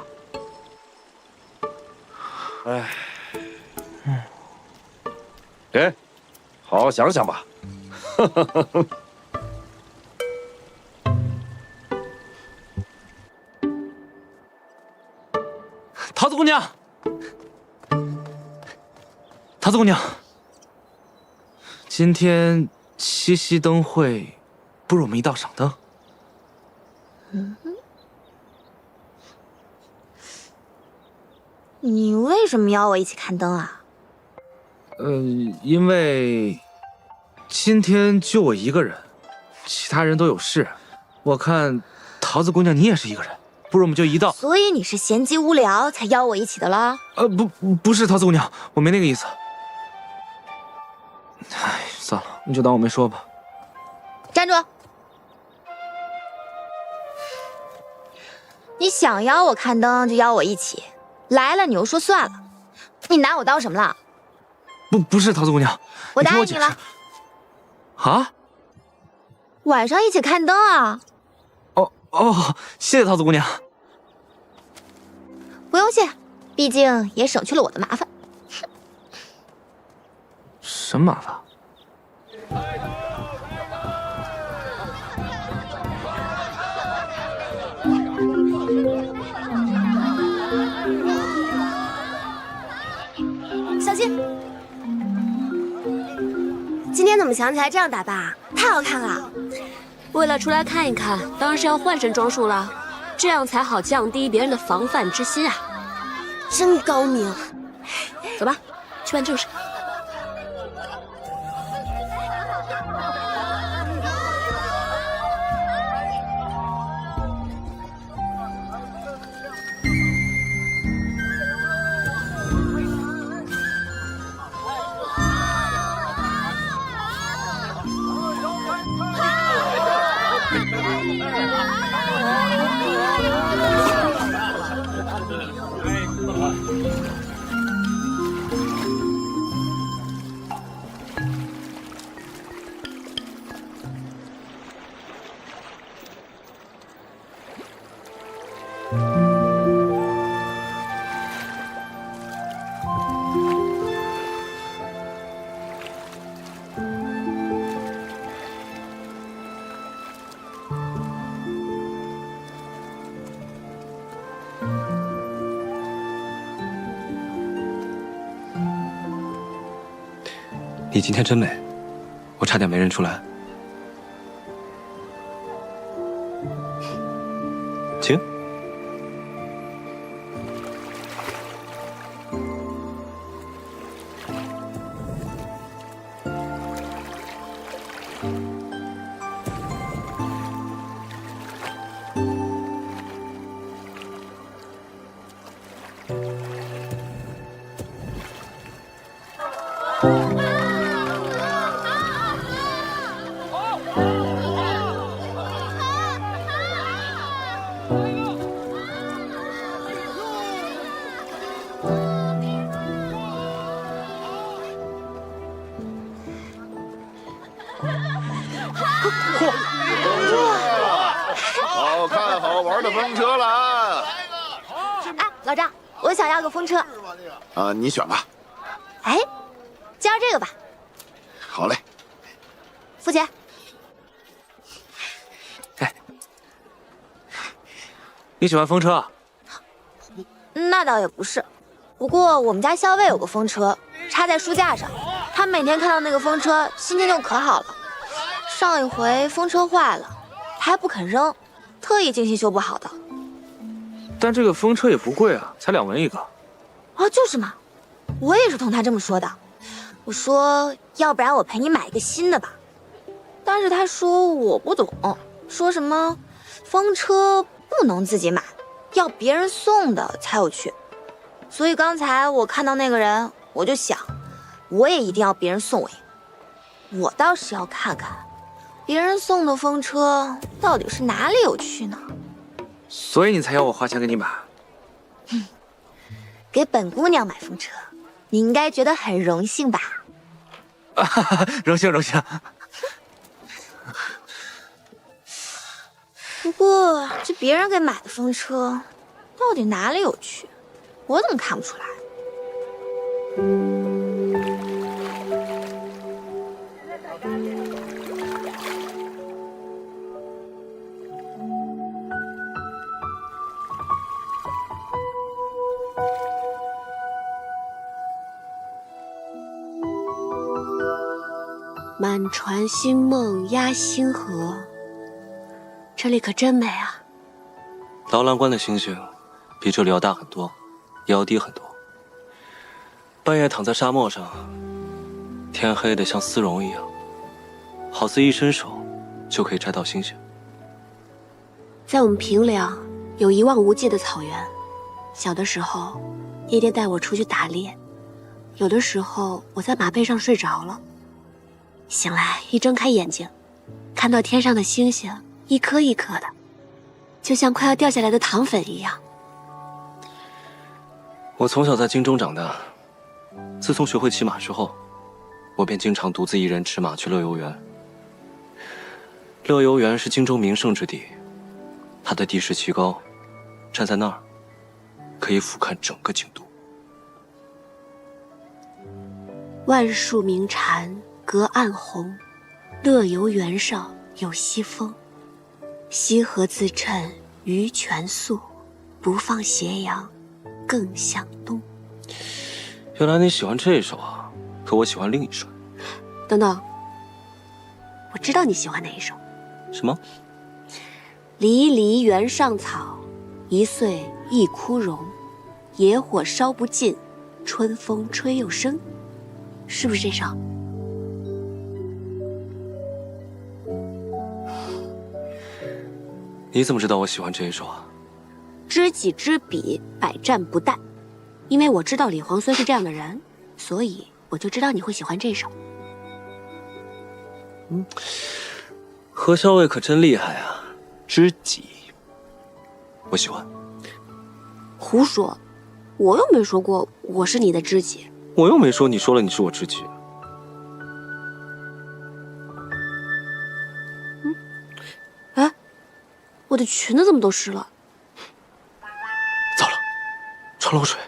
哎，好好想想吧。桃子姑娘，桃子姑娘，今天七夕灯会，不如我们一道赏灯。你为什么邀我一起看灯啊？因为今天就我一个人，其他人都有事。我看桃子姑娘你也是一个人，不如我们就一道。所以你是闲极无聊才邀我一起的啦？不是桃子姑娘，我没那个意思。哎，算了，你就当我没说吧。站住！你想邀我看灯就邀我一起，来了你又说算了，你拿我当什么了？不是桃子姑娘，我答应你了。啊？晚上一起看灯啊？哦，谢谢桃子姑娘。不用谢，毕竟也省去了我的麻烦。什么麻烦？小心！今天怎么想起来这样打扮啊？太好看了！为了出来看一看，当然是要换身装束了，这样才好降低别人的防范之心啊！真高明。走吧，去办正事。你今天真美，我差点没认出来。请。好看好玩的风车了啊！哎，老张，我想要个风车。啊，你选吧。哎，就要这个吧。好嘞。付钱。你喜欢风车啊？那倒也不是，不过我们家校尉有个风车，插在书架上，他每天看到那个风车，心情就可好了。上一回风车坏了，他还不肯扔，特意精心修补好的。但这个风车也不贵啊，才2文一个。哦，就是嘛，我也是同他这么说的。我说，要不然我陪你买一个新的吧。但是他说我不懂，说什么风车不能自己买，要别人送的才有趣。所以刚才我看到那个人，我就想，我也一定要别人送我一个。我倒是要看看，别人送的风车到底是哪里有趣呢？所以你才要我花钱给你买？给本姑娘买风车，你应该觉得很荣幸吧？荣幸荣幸。不过这别人给买的风车，到底哪里有趣？我怎么看不出来？满船星梦压星河，这里可真美啊！劳兰关的星星比这里要大很多，也要低很多。半夜躺在沙漠上，天黑得像丝绒一样，好似一伸手就可以摘到星星。在我们平凉有一望无际的草原，小的时候，爹爹带我出去打猎，有的时候我在马背上睡着了。醒来，一睁开眼睛，看到天上的星星一颗一颗的，就像快要掉下来的糖粉一样。我从小在京中长大，自从学会骑马之后，我便经常独自一人驰马去乐游原。乐游原是京中名胜之地，它的地势奇高，站在那儿，可以俯瞰整个京都。万树鸣蝉隔岸红，乐游原上有西风。西河自衬鱼泉素，不放斜阳更向东。原来你喜欢这首啊，可我喜欢另一首。等等，我知道你喜欢哪一首。什么？离离原上草，一岁一枯荣。野火烧不尽，春风吹又生。是不是这首？你怎么知道我喜欢这一首啊？知己知彼，百战不殆。因为我知道李皇孙是这样的人，所以我就知道你会喜欢这首。何校尉可真厉害啊！知己，我喜欢。胡说，我又没说过我是你的知己。我又没说你说了你是我知己。哎，我的裙子怎么都湿了？糟了，穿漏水。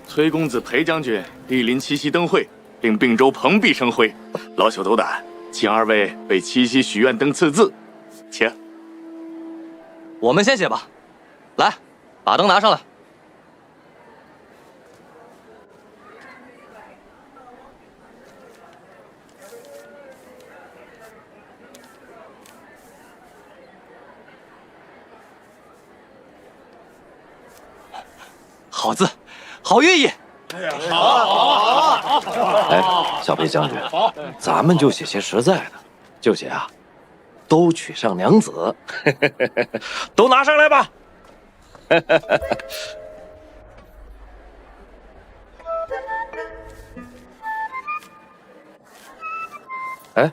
崔公子、裴将军莅临七夕灯会，令并州蓬荜生辉。老朽斗胆，请二位为七夕许愿灯赐字，请。我们先写吧，来，把灯拿上来。好字，好寓意。好。哎，小裴将军，咱们就写些实在的，就写啊，都娶上娘子，都拿上来吧。哎，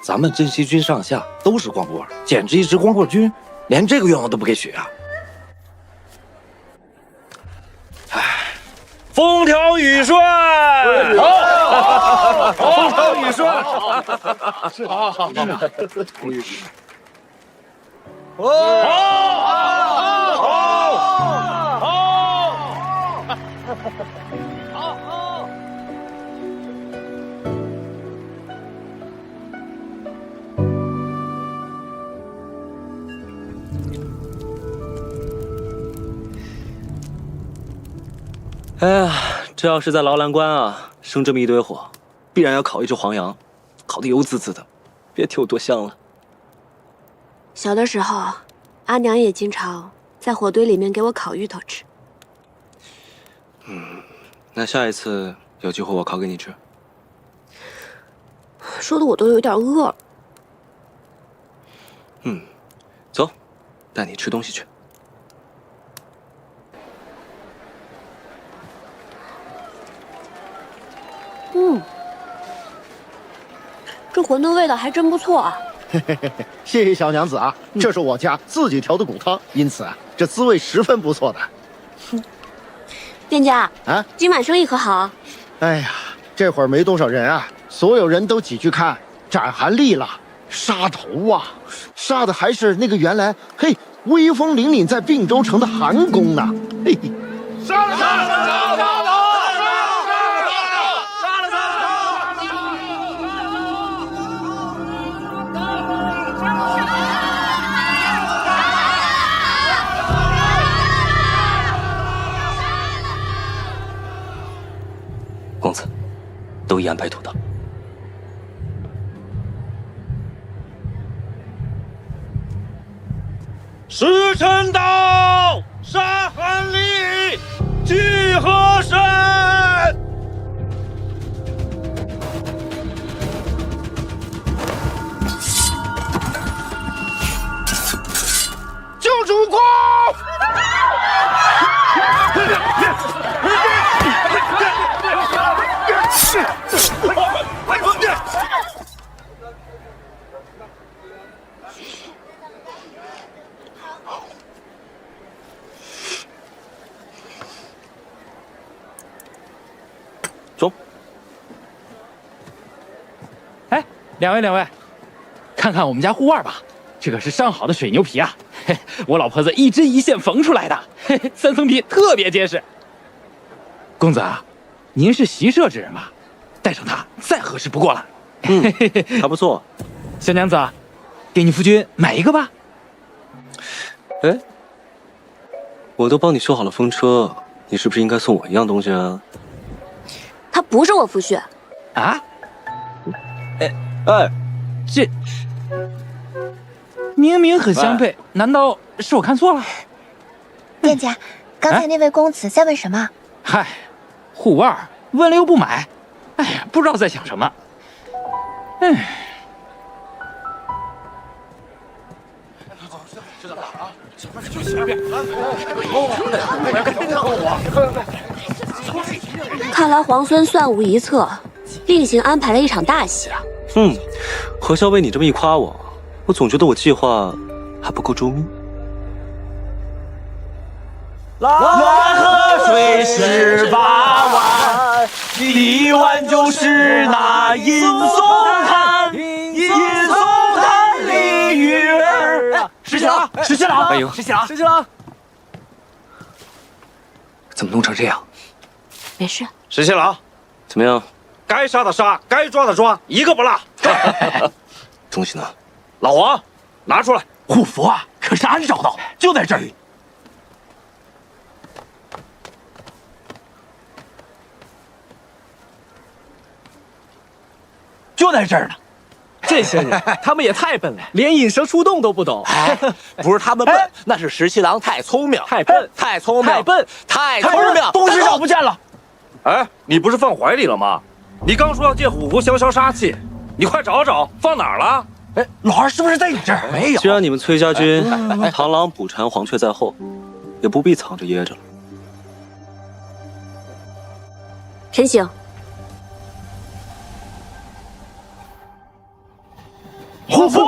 咱们镇西军上下都是光棍，简直一支光棍军，连这个愿望都不给许啊！风调雨顺，好，风调雨顺，是，好，哎呀，这要是在劳兰关啊，生这么一堆火，必然要烤一只黄羊，烤得油滋滋的，别提有多香了。小的时候，阿娘也经常在火堆里面给我烤芋头吃。那下一次有机会我烤给你吃。说的我都有点饿了。走，带你吃东西去。这馄饨味道还真不错啊！谢谢小娘子啊，这是我家自己调的骨汤，因此啊，这滋味十分不错的。店家啊，今晚生意可好？哎呀，这会儿没多少人啊，所有人都挤去看斩韩立了，杀头啊，杀的还是那个原来威风凛凛在并州城的韩公呢。嘿，杀了杀了杀了杀了！公子，都已安排妥当。时辰到，杀韩立，祭河神。救主公！中。哎，两位，看看我们家护腕吧，这可是上好的水牛皮啊！嘿，我老婆子一针一线缝出来的，嘿嘿，3层皮特别结实。公子啊，您是习射之人吧？带上它再合适不过了。还不错。小娘子，给你夫君买一个吧。哎，我都帮你修好了风车，你是不是应该送我一样东西啊？他不是我夫婿。啊？哎，这明明很相配，难道是我看错了？店家，刚才那位公子在问什么？嗨，护腕问了又不买，哎呀，不知道在想什么。哎。看来皇孙算无一策，另行安排了一场大戏啊。何校尉你这么一夸我，我总觉得我计划还不够周密。蓝河水18万，1万就是那银松滩，银松滩里鱼儿。石七郎，石七郎，欢迎石七郎，石七郎。怎么弄成这样？没事。石七郎，怎么样？该杀的杀，该抓的抓，一个不落。东西呢？老黄，拿出来。护符啊，可是俺找到，就在这儿。就在这儿呢。这些人，他们也太笨了，连引蛇出洞都不懂。不是他们笨，那是石七郎太聪明，太笨，太聪明，太笨，太聪明。东西找不见了。哎，你不是放怀里了吗？你刚说要借虎符消消杀气，你快找找放哪儿了？哎，老二是不是在你这儿？没有。既然你们崔家军螳螂捕蝉，黄雀在后，也不必藏着掖着了。陈醒。护符，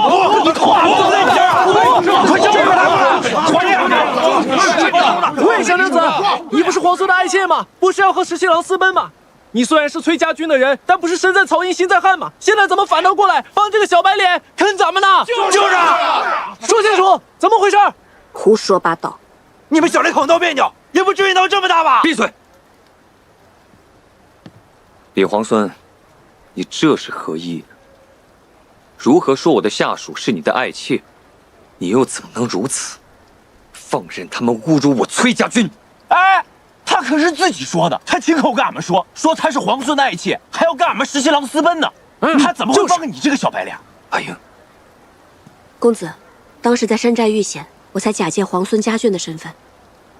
你快在这儿！快交出来！快点！喂，小娘子，你不是皇孙的爱妾吗？不是要和石七郎私奔吗？你虽然是崔家军的人，但不是身在曹营心在汉吗？现在怎么反倒过来帮这个小白脸坑咱们呢？就是，说清楚，怎么回事？胡说八道！你们小两口闹别扭，也不至于闹这么大吧？闭嘴！李皇孙，你这是何意？如何说我的下属是你的爱妾？你又怎么能如此？放任他们侮辱我崔家军？哎，他可可是自己说的，他亲口跟俺们说他是皇孙的爱妾，还要跟俺们十七郎私奔呢。他怎么会放给你这个小白脸？阿英，公子，当时在山寨遇险，我才假借皇孙家眷的身份，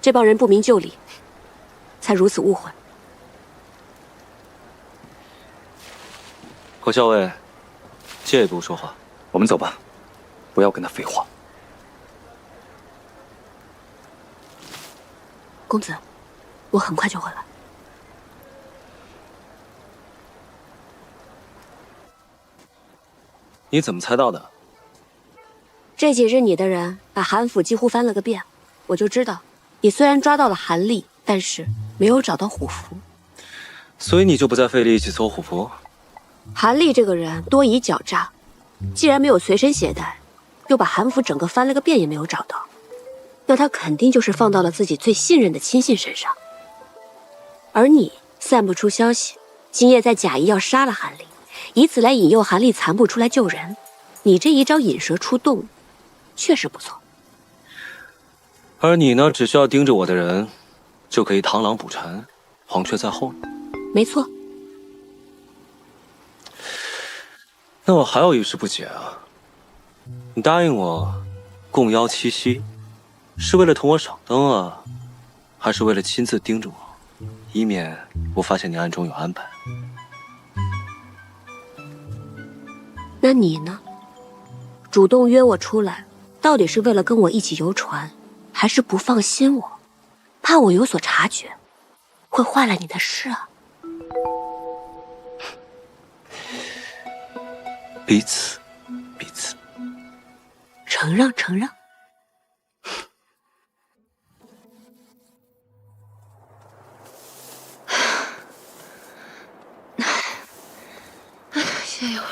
这帮人不明就里，才如此误会。侯校尉，借步说话。我们走吧，不要跟他废话。公子，我很快就回来。你怎么猜到的？这几日你的人把韩府几乎翻了个遍，我就知道，你虽然抓到了韩立，但是没有找到虎符。所以你就不再费力气搜虎符？韩立这个人多疑狡诈，既然没有随身携带，又把韩府整个翻了个遍也没有找到，那他肯定就是放到了自己最信任的亲信身上。而你散布出消息，今夜在假意要杀了韩立，以此来引诱韩立残部出来救人，你这一招引蛇出洞，确实不错。而你呢，只需要盯着我的人，就可以螳螂捕蝉，黄雀在后。没错。那我还有一事不解啊，你答应我共邀七夕，是为了同我赏灯啊，还是为了亲自盯着我，以免我发现你暗中有安排？那你呢？主动约我出来，到底是为了跟我一起游船，还是不放心我，怕我有所察觉，会坏了你的事啊？彼此，彼此。承让，承让。歇一会儿。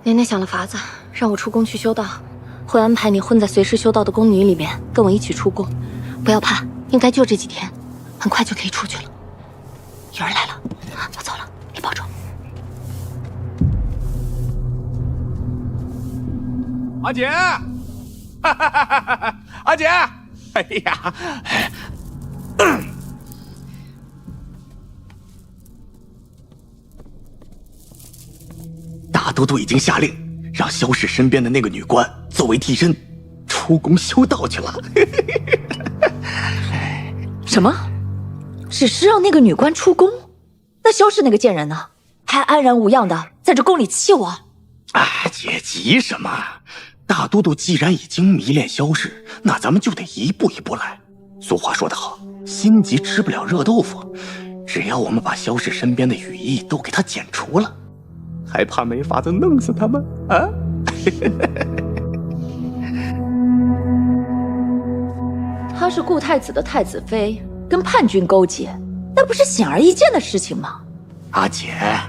年年想了法子，让我出宫去修道，会安排你混在随时修道的宫女里面，跟我一起出宫。不要怕，应该就这几天，很快就可以出去了。有人来了，我走了，你保重。阿姐，阿姐，哎呀，大都督已经下令，让萧氏身边的那个女官作为替身，出宫修道去了。什么？只是让那个女官出宫？那萧氏那个贱人呢？还安然无恙的在这宫里气我？阿姐急什么？大都督既然已经迷恋萧氏，那咱们就得一步一步来。俗话说得好，心急吃不了热豆腐。只要我们把萧氏身边的羽翼都给他剪除了，还怕没法子弄死他们啊？她是顾太子的太子妃，跟叛军勾结，那不是显而易见的事情吗？阿姐，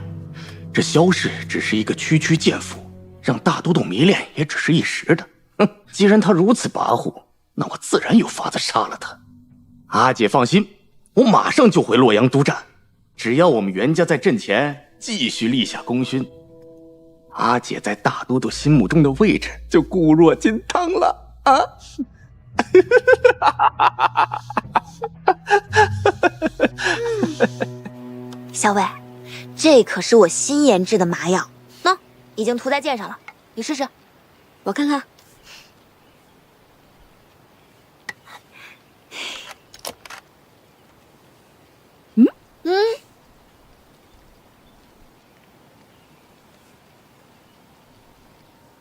这萧氏只是一个区区贱妇，让大都督迷恋也只是一时的。哼，既然他如此跋扈，那我自然有法子杀了他。阿姐放心，我马上就回洛阳督战，只要我们袁家在阵前继续立下功勋，阿姐在大都督心目中的位置就固若金汤了啊！小伟，这可是我新研制的麻药，喏，已经涂在剑上了，你试试。我看看。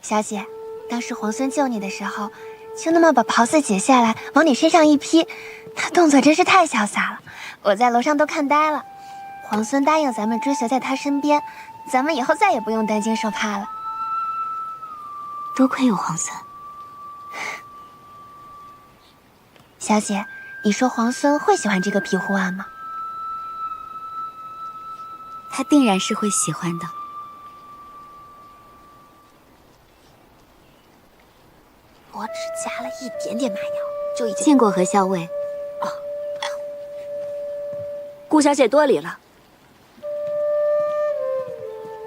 小姐，当时皇孙救你的时候，就那么把袍子解下来往你身上一披，他动作真是太潇洒了，我在楼上都看呆了。皇孙答应咱们追随在他身边，咱们以后再也不用担惊受怕了。多亏有皇孙。小姐，你说皇孙会喜欢这个庇护案吗？他定然是会喜欢的。我只加了一点点麻药，就已经见过何校尉。顾小姐多礼了。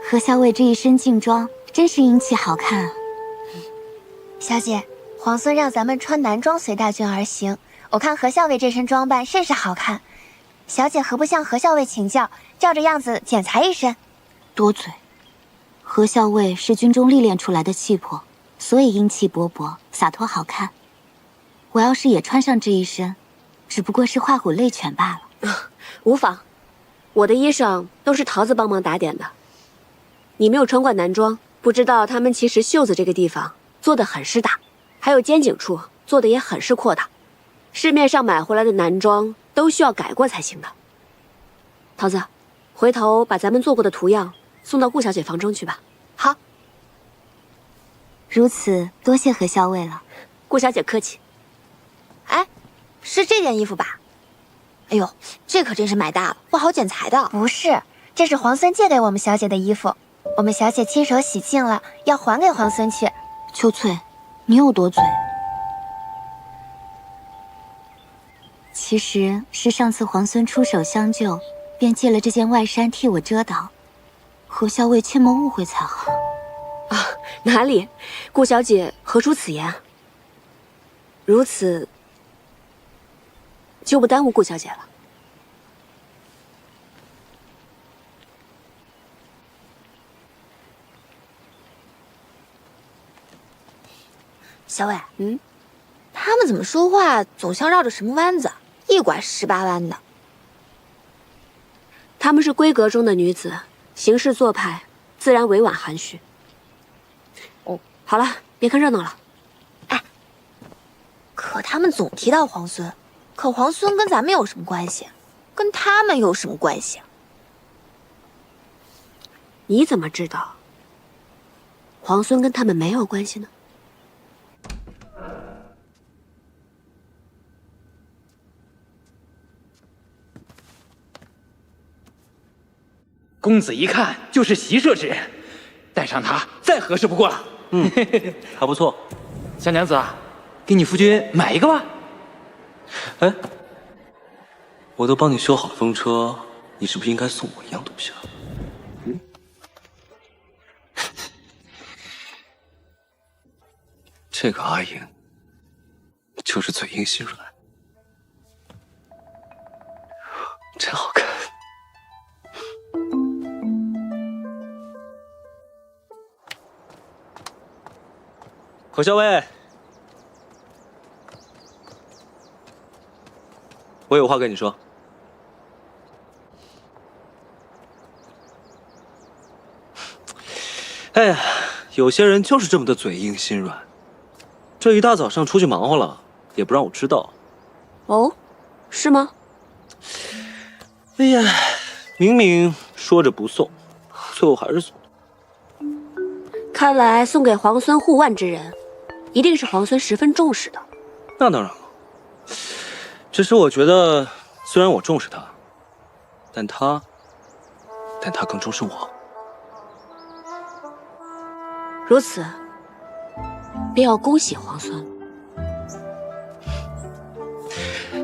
何校尉这一身劲装，真是英气好看啊！小姐，皇孙让咱们穿男装随大军而行，我看何校尉这身装扮甚是好看，小姐何不向何校尉请教，照着样子剪裁一身？多嘴。何校尉是军中历练出来的气魄，所以英气勃勃，洒脱好看。我要是也穿上这一身，只不过是画虎类犬罢了。无妨，我的衣裳都是桃子帮忙打点的。你没有穿过男装，不知道他们其实袖子这个地方做的很是大，还有肩颈处做的也很是阔大。市面上买回来的男装都需要改过才行的。桃子，回头把咱们做过的图样送到顾小姐房中去吧。好。如此，多谢何校尉了。顾小姐客气。哎，是这件衣服吧？哎呦，这可真是买大了，不好剪裁的。不是，这是皇孙借给我们小姐的衣服，我们小姐亲手洗净了，要还给皇孙去。秋翠，你有多嘴？其实是上次皇孙出手相救，便借了这件外衫替我遮挡，何校尉切莫误会才好。啊，哪里？顾小姐何出此言？如此，就不耽误顾小姐了。小伟，他们怎么说话总像绕着什么弯子，一拐18弯的。她们是闺阁中的女子，行事做派自然委婉含蓄。哦，好了，别看热闹了。哎，可他们总提到皇孙，可皇孙跟咱们有什么关系？跟他们有什么关系？你怎么知道皇孙跟他们没有关系呢？公子一看就是习射之人，带上他再合适不过了。还不错。小娘子啊，给你夫君买一个吧。哎，我都帮你修好了风车，你是不是应该送我一样东西了？这个阿银就是嘴硬心软，真好看。何校尉，我有话跟你说。哎呀，有些人就是这么的嘴硬心软。这一大早上出去忙活了，也不让我知道。哦，是吗？哎呀，明明说着不送，最后还是送了。看来送给皇孙护腕之人，一定是皇孙十分重视的。那当然了，只是我觉得，虽然我重视他，但他更重视我。如此，便要恭喜皇孙。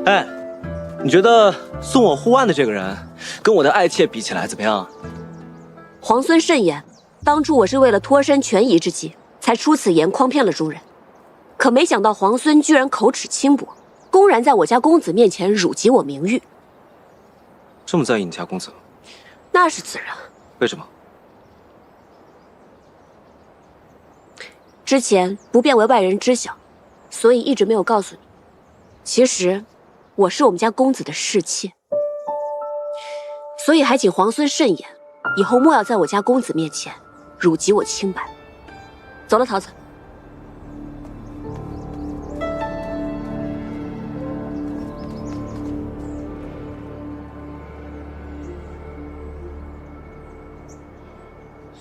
哎，你觉得送我护腕的这个人，跟我的爱妾比起来怎么样？皇孙慎言，当初我是为了脱身权宜之计，才出此言诓骗了诸人。可没想到皇孙居然口齿轻薄，公然在我家公子面前辱及我名誉。这么在意你家公子？那是自然。为什么？之前不便为外人知晓，所以一直没有告诉你。其实，我是我们家公子的侍妾，所以还请皇孙慎言，以后莫要在我家公子面前辱及我清白。走了，桃子。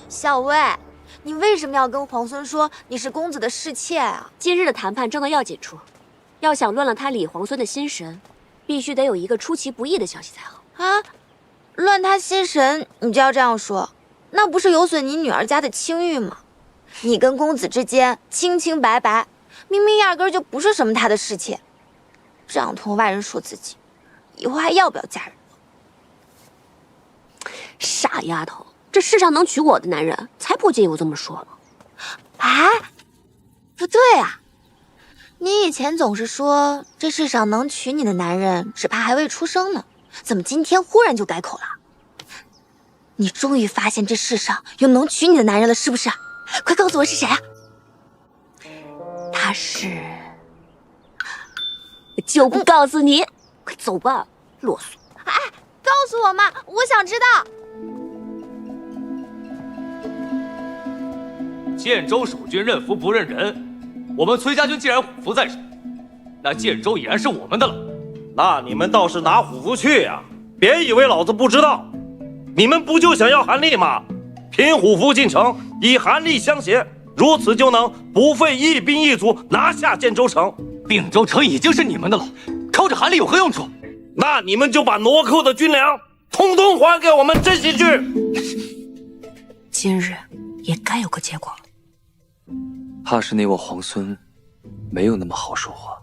小薇，你为什么要跟皇孙说你是公子的侍妾啊？今日的谈判正到要紧处，要想乱了他理皇孙的心神，必须得有一个出其不意的消息才好。啊，乱他心神，你就要这样说，那不是有损你女儿家的清誉吗？你跟公子之间清清白白，明明压根就不是什么他的侍妾，这样同外人说自己，以后还要不要嫁人？傻丫头，这世上能娶我的男人，才不介意我这么说呢。哎，不对啊，你以前总是说这世上能娶你的男人只怕还未出生呢，怎么今天忽然就改口了？你终于发现这世上有能娶你的男人了，是不是？快告诉我是谁啊？他是……就不告诉你，快走吧，啰嗦。哎，告诉我嘛，我想知道。建州守军认服不认人，我们崔家军既然虎符在手，那建州已然是我们的了。那你们倒是拿虎符去呀！别以为老子不知道，你们不就想要韩立吗？凭虎符进城，以韩立相携，如此就能不费一兵一卒拿下建州城。并州城已经是你们的了，靠着韩立有何用处？那你们就把弩寇的军粮统统还给我们镇西军。今日也该有个结果了。怕是你我皇孙没有那么好说话。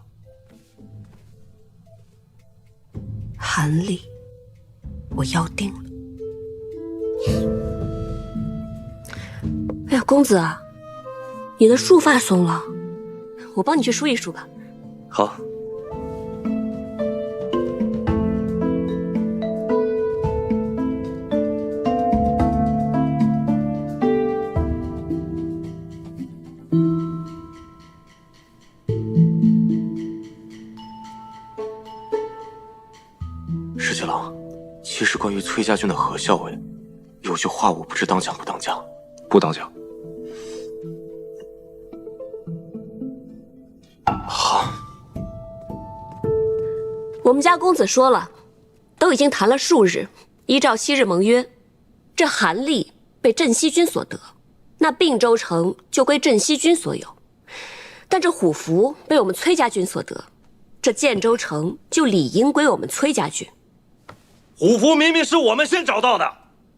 韩立，我要定了。哎呀，公子啊，你的束发松了，我帮你去梳一梳吧。好。石七郎，其实关于崔家军的何校尉，有句话我不知当讲不当讲。不当讲。好。我们家公子说了，都已经谈了数日，依照昔日盟约，这韩立被镇西军所得，那并州城就归镇西军所有；但这虎符被我们崔家军所得，这建州城就理应归我们崔家军。虎符明明是我们先找到的，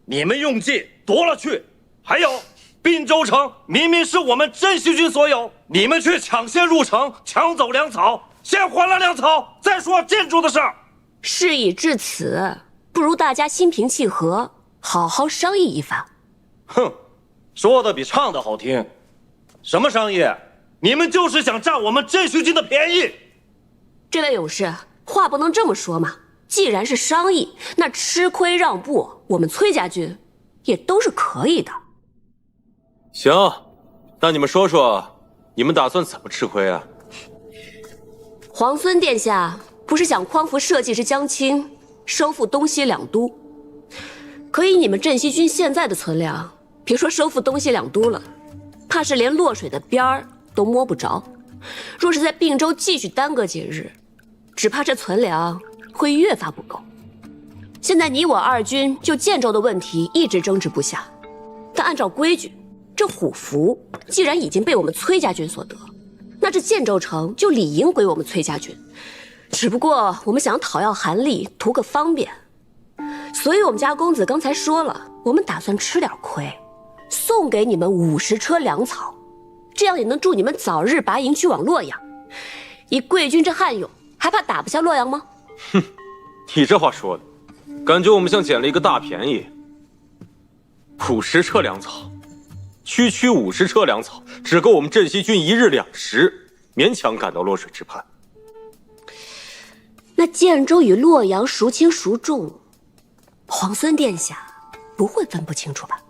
你们用计夺了去。还有，并州城明明是我们镇西军所有，你们却抢先入城，抢走粮草，先还了粮草，再说建筑的事儿。事已至此，不如大家心平气和，好好商议一番。哼，说的比唱的好听。什么商议？你们就是想占我们镇西军的便宜。这位勇士，话不能这么说嘛。既然是商议，那吃亏让步，我们崔家军也都是可以的。行，那你们说说，你们打算怎么吃亏啊？皇孙殿下不是想匡扶社稷之将倾，收复东西两都？可以你们镇西军现在的存粮，别说收复东西两都了，怕是连落水的边儿都摸不着。若是在并州继续耽搁几日，只怕这存粮会越发不够。现在你我二军就建州的问题一直争执不下，但按照规矩，这虎符既然已经被我们崔家军所得，那这建州城就理应归我们崔家军。只不过我们想讨要韩立，图个方便，所以我们家公子刚才说了，我们打算吃点亏，送给你们50车粮草，这样也能助你们早日拔营去往洛阳。以贵军这悍勇，还怕打不下洛阳吗？哼，你这话说的，感觉我们像捡了一个大便宜。50车粮草，区50车粮草，只够我们镇西军1日2食，勉强赶到洛水之畔。那建州与洛阳孰轻孰重，皇孙殿下不会分不清楚吧？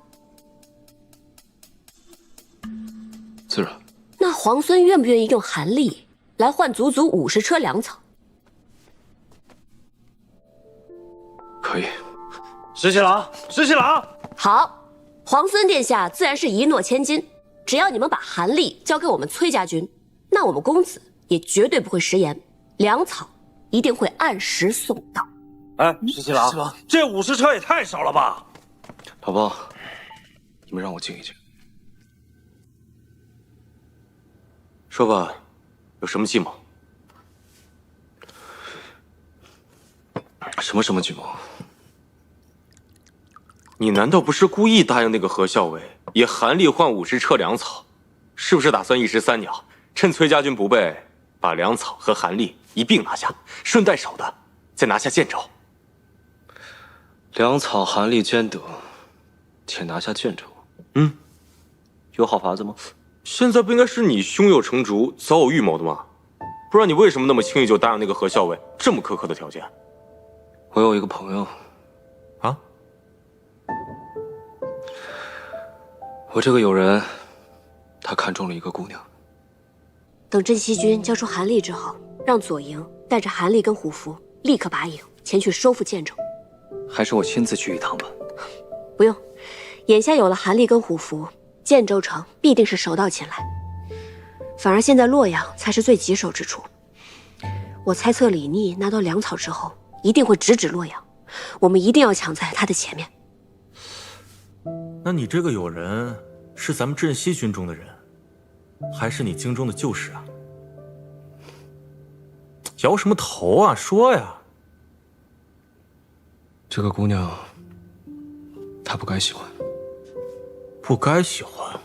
自然。那皇孙愿不愿意用韩立来换足足50车粮草？可以。石七郎，石七郎，好，皇孙殿下自然是一诺千金，只要你们把韩立交给我们崔家军，那我们公子也绝对不会食言，粮草一定会按时送到。哎，石七郎，这50车也太少了吧？老包，你们让我静一静。说吧，有什么计谋？什么计谋？你难道不是故意答应那个何校尉以韩立换50车粮草？是不是打算一石三鸟，趁崔家军不备，把粮草和韩立一并拿下，顺带手的再拿下建州？粮草韩立兼得，且拿下建州。有好法子吗？现在不应该是你胸有成竹、早有预谋的吗？不然你为什么那么轻易就答应那个何校尉这么苛刻的条件？我有一个朋友，啊？我这个友人，他看中了一个姑娘。等镇西军交出韩立之后，让左营带着韩立跟虎符立刻拔营前去收复建州。还是我亲自去一趟吧。不用，眼下有了韩立跟虎符，建州城必定是手到擒来。反而现在洛阳才是最棘手之处。我猜测李逆拿到粮草之后，一定会直指洛阳，我们一定要抢在他的前面。那你这个友人是咱们镇西军中的人，还是你京中的旧识啊？摇什么头啊？说呀！这个姑娘，她不该喜欢。不该喜欢？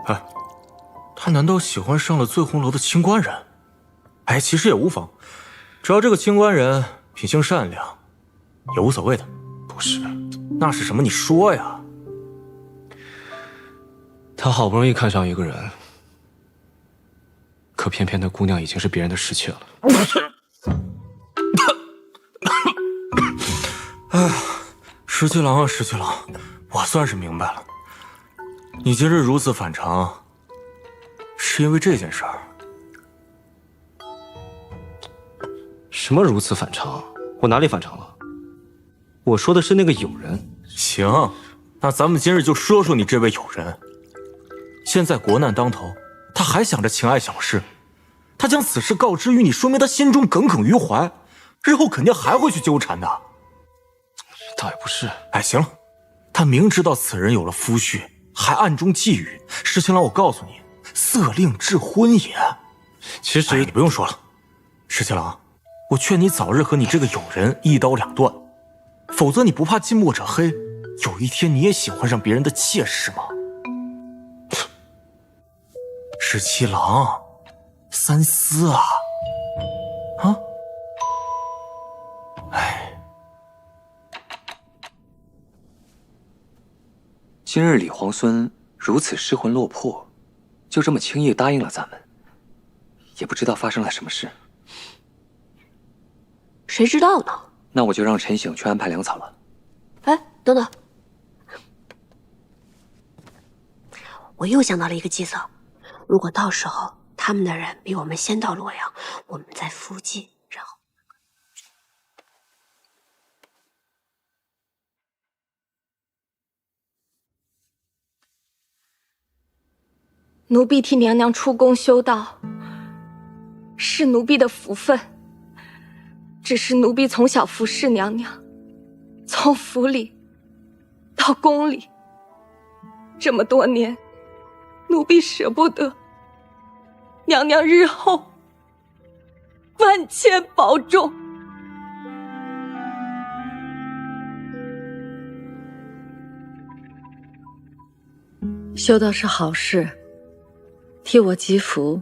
哎，她难道喜欢上了醉红楼的清官人？哎，其实也无妨，只要这个清官人品性善良，也无所谓的。不是，那是什么？你说呀！他好不容易看上一个人，可偏偏那姑娘已经是别人的侍妾了。哎，石七郎啊，石七郎，我算是明白了，你今日如此反常，是因为这件事儿。什么如此反常？我哪里反常了？我说的是那个友人。行，那咱们今日就说说你这位友人。现在国难当头，他还想着情爱小事，他将此事告知于你，说明他心中耿耿于怀，日后肯定还会去纠缠的。倒也不是。哎，行了，他明知道此人有了夫婿，还暗中觊觎。石青郎，我告诉你，色令智昏也。其实你不用说了，石青郎，我劝你早日和你这个友人一刀两断，否则你不怕近墨者黑，有一天你也喜欢上别人的妾室吗？石七郎，三思啊！啊！哎，今日李皇孙如此失魂落魄，就这么轻易答应了咱们，也不知道发生了什么事。谁知道呢？那我就让陈醒去安排粮草了。哎，等等，我又想到了一个计策。如果到时候他们的人比我们先到洛阳，我们在附近，然后……奴婢替娘娘出宫修道，是奴婢的福分。只是奴婢从小服侍娘娘，从府里到宫里，这么多年，奴婢舍不得。娘娘日后万千保重。修道是好事，替我积福，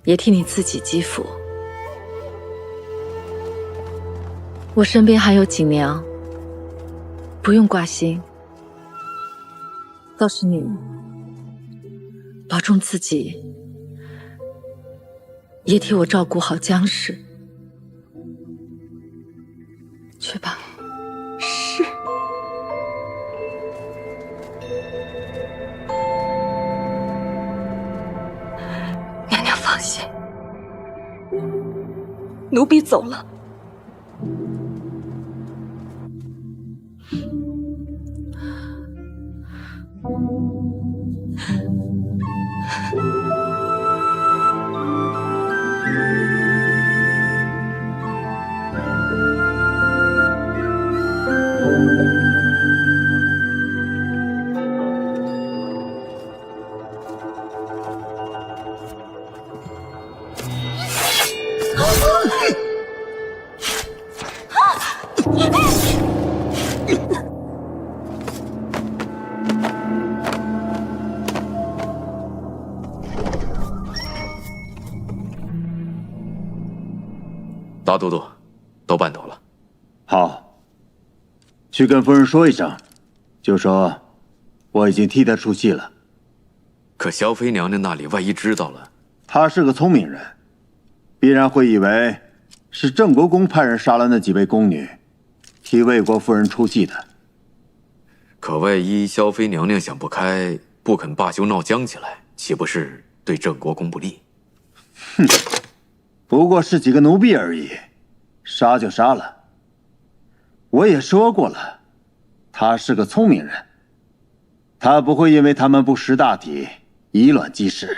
也替你自己积福。我身边还有锦娘，不用挂心。倒是你，保重自己，也替我照顾好江氏。去吧。是。娘娘放心，奴婢走了。大都督，都办妥了。好，去跟夫人说一声，就说我已经替她出气了。可萧妃娘娘那里万一知道了，他是个聪明人，必然会以为是郑国公派人杀了那几位宫女，替魏国夫人出气的。可万一萧妃娘娘想不开，不肯罢休闹僵起来，岂不是对郑国公不利？哼，不过是几个奴婢而已，杀就杀了。我也说过了，他是个聪明人，他不会因为他们不识大体，以卵击石。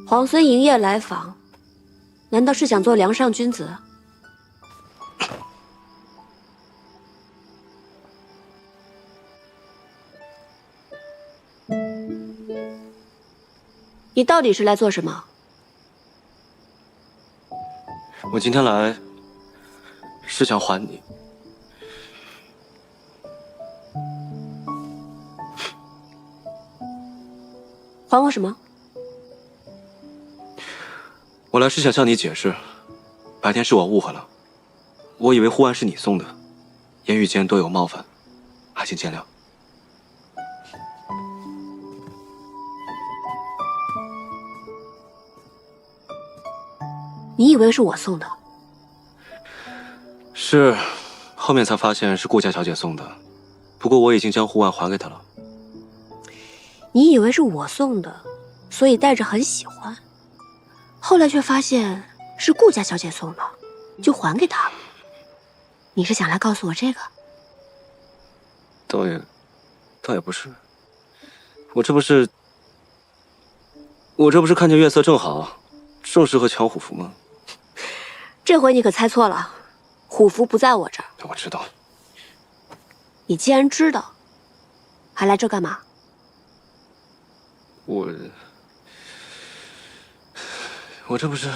皇孙营夜来访，难道是想做梁上君子？你到底是来做什么？我今天来是想还你。还我什么？我来是想向你解释，白天是我误会了，我以为护腕是你送的，言语间多有冒犯，还请见谅。你以为是我送的？是，后面才发现是顾家小姐送的，不过我已经将护腕还给她了。你以为是我送的，所以带着很喜欢。后来却发现是顾家小姐送的，就还给她了。你是想来告诉我这个？倒也不是，我这不是看见月色正好，正适合抢虎符吗？这回你可猜错了，虎符不在我这儿。我知道。你既然知道，还来这干嘛？我这不是……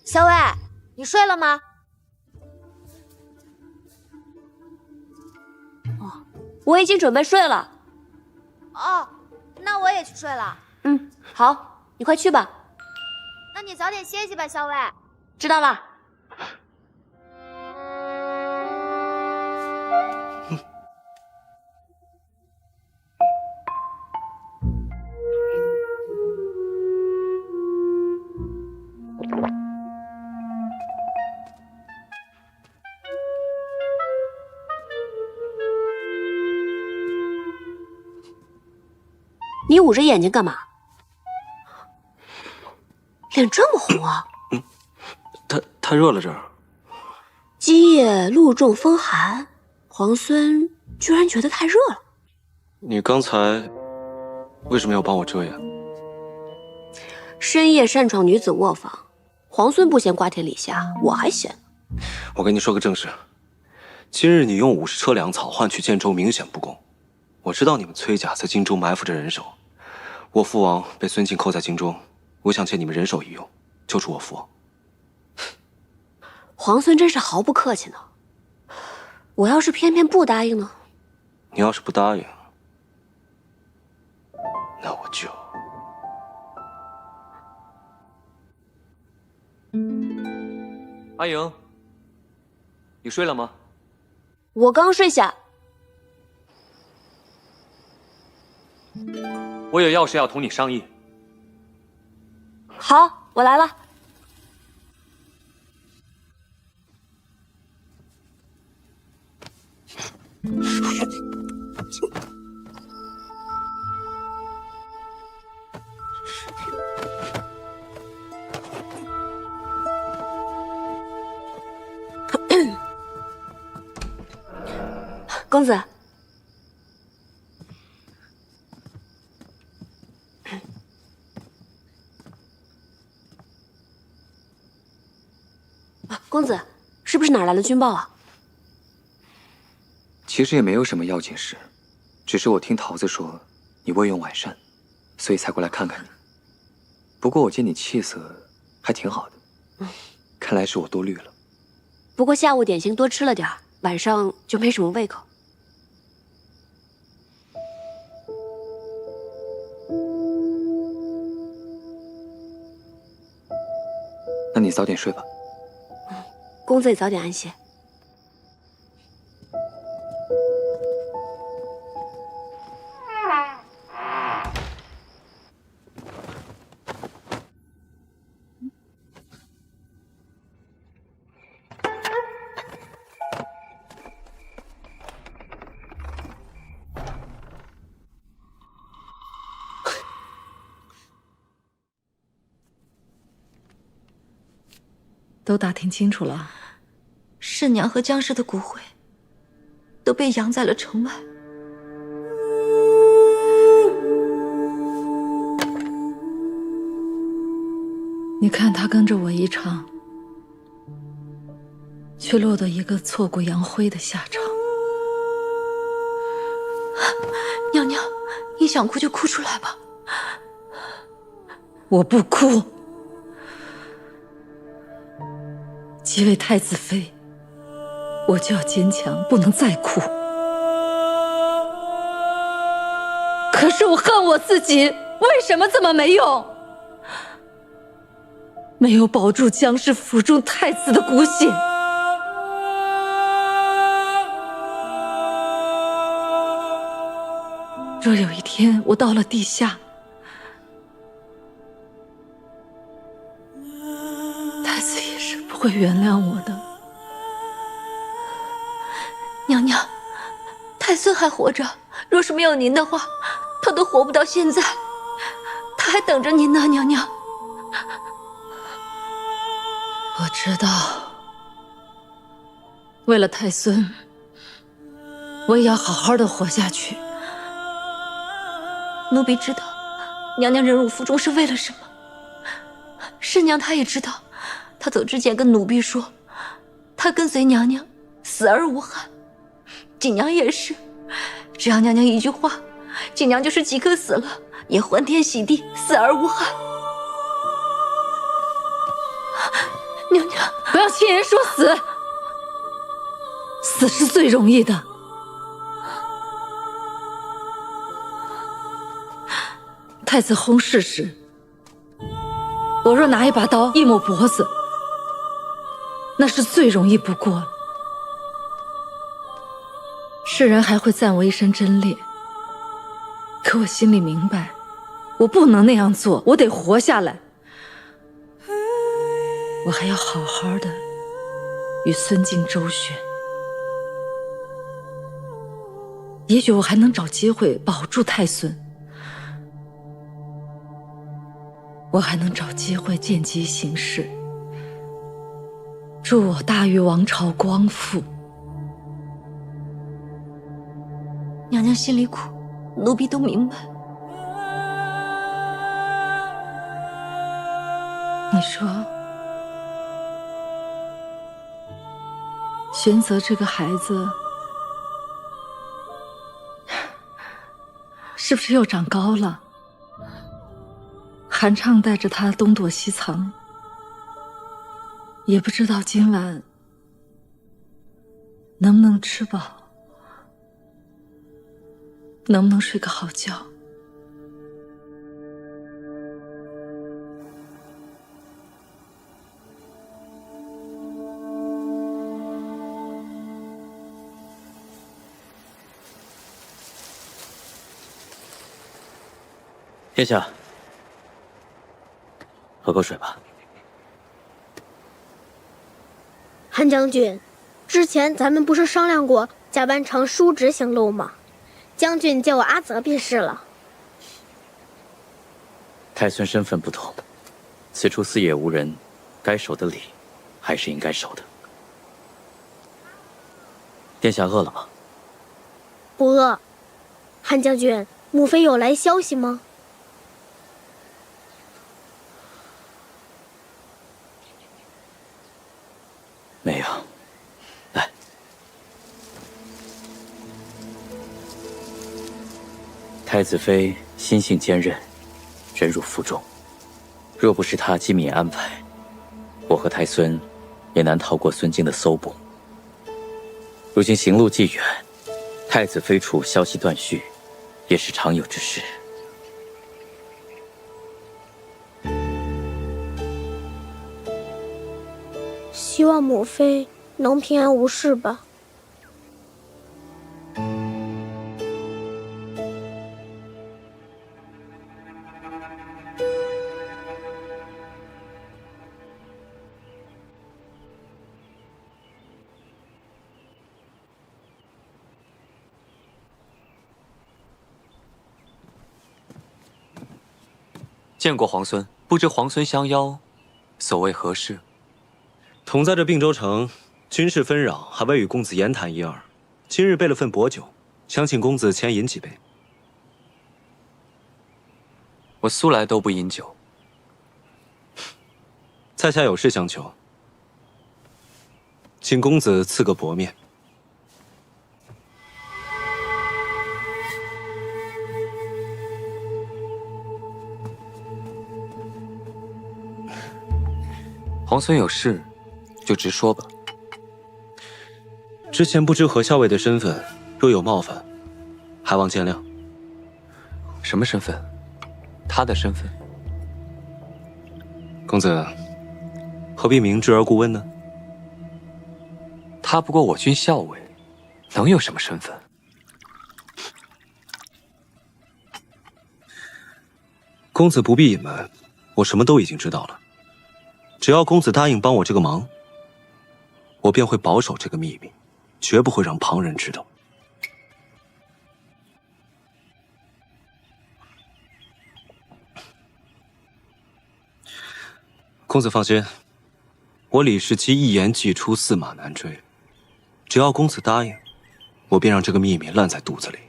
小伟，你睡了吗？我已经准备睡了。哦，那我也去睡了。嗯，好，你快去吧。那你早点歇息吧，小伟。知道了。你捂着眼睛干嘛？脸这么红啊！太热了这儿。今夜露重风寒，皇孙居然觉得太热了。你刚才为什么要帮我遮掩？深夜擅闯女子卧房，皇孙不嫌瓜田李下，我还嫌。我跟你说个正事，今日你用50车粮草换取建州，明显不公。我知道你们崔家在荆州埋伏着人手，我父王被孙敬扣在京中，我想借你们人手一用，救出我父王。皇孙真是毫不客气呢。我要是偏偏不答应呢？你要是不答应，那我就……阿莹，你睡了吗？我刚睡下。我有要事要同你商议。好，我来了。公子，公子，是不是哪儿来了军报啊？其实也没有什么要紧事，只是我听桃子说你未用晚膳，所以才过来看看你。不过我见你气色还挺好的，看来是我多虑了。不过下午点心多吃了点儿，晚上就没什么胃口。那你早点睡吧。公子也早点安歇。都打听清楚了，世娘和江氏的骨灰都被养在了城外。你看他跟着我一场，却落得一个挫骨扬灰的下场。娘娘，你想哭就哭出来吧。我不哭。即位太子妃，我就要坚强，不能再哭。可是我恨我自己，为什么这么没用？没有保住江氏府中太子的骨血。若有一天我到了地下，太子也是不会原谅我的。娘娘，太孙还活着，若是没有您的话，他都活不到现在。他还等着您呢，娘娘。我知道，为了太孙，我也要好好的活下去。奴婢知道，娘娘忍辱负重是为了什么。师娘她也知道，她走之前跟奴婢说，她跟随娘娘，死而无憾。锦娘也是，只要娘娘一句话，锦娘就是即刻死了，也欢天喜地，死而无憾。娘娘，不要轻言说死，死是最容易的。太子薨逝时，我若拿一把刀一抹脖子，那是最容易不过了。世人还会赞我一身贞烈，可我心里明白，我不能那样做，我得活下来。我还要好好的与孙敬周旋，也许我还能找机会保住太孙，我还能找机会见机行事，助我大禹王朝光复。娘娘心里苦，奴婢都明白。你说，玄泽这个孩子是不是又长高了？韩畅带着他东躲西藏，也不知道今晚能不能吃饱，能不能睡个好觉。殿下，喝口水吧。韩将军，之前咱们不是商量过假扮成叔侄行路吗？将军叫我阿泽便是了。太孙身份不同，此处四野无人，该守的礼还是应该守的。殿下饿了吗？不饿。韩将军，母妃有来消息吗？没有。太子妃心性坚韧，忍辱负重。若不是她机敏安排，我和太孙也难逃过孙敬的搜捕。如今行路既远，太子妃处消息断续，也是常有之事。希望母妃能平安无事吧。见过皇孙，不知皇孙相邀，所谓何事？同在这并州城，军事纷扰，还未与公子言谈一二。今日备了份薄酒，想请公子前饮几杯。我素来都不饮酒。在下有事相求，请公子赐个薄面。皇孙有事，就直说吧。之前不知何校尉的身份，若有冒犯，还望见谅。什么身份？他的身份？公子何必明知而故问呢？他不过我军校尉，能有什么身份？公子不必隐瞒，我什么都已经知道了。只要公子答应帮我这个忙，我便会保守这个秘密，绝不会让旁人知道。公子放心，我李世基一言既出，驷马难追。只要公子答应，我便让这个秘密烂在肚子里。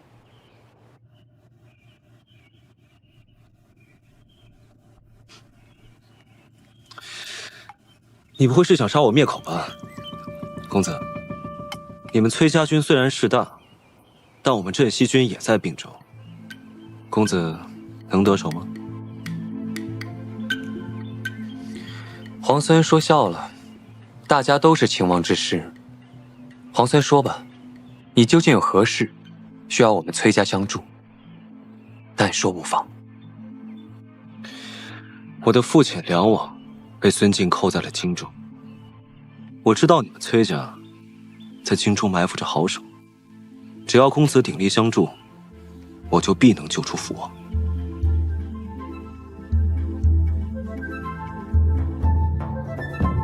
你不会是想杀我灭口吧，公子？你们崔家军虽然势大，但我们镇西军也在并州，公子能得手吗？皇孙说笑了，大家都是秦王之士。皇孙说吧，你究竟有何事，需要我们崔家相助？但说无妨。我的父亲梁王被孙敬扣在了荆州，我知道你们崔家在荆州埋伏着好手，只要公子鼎力相助，我就必能救出父王。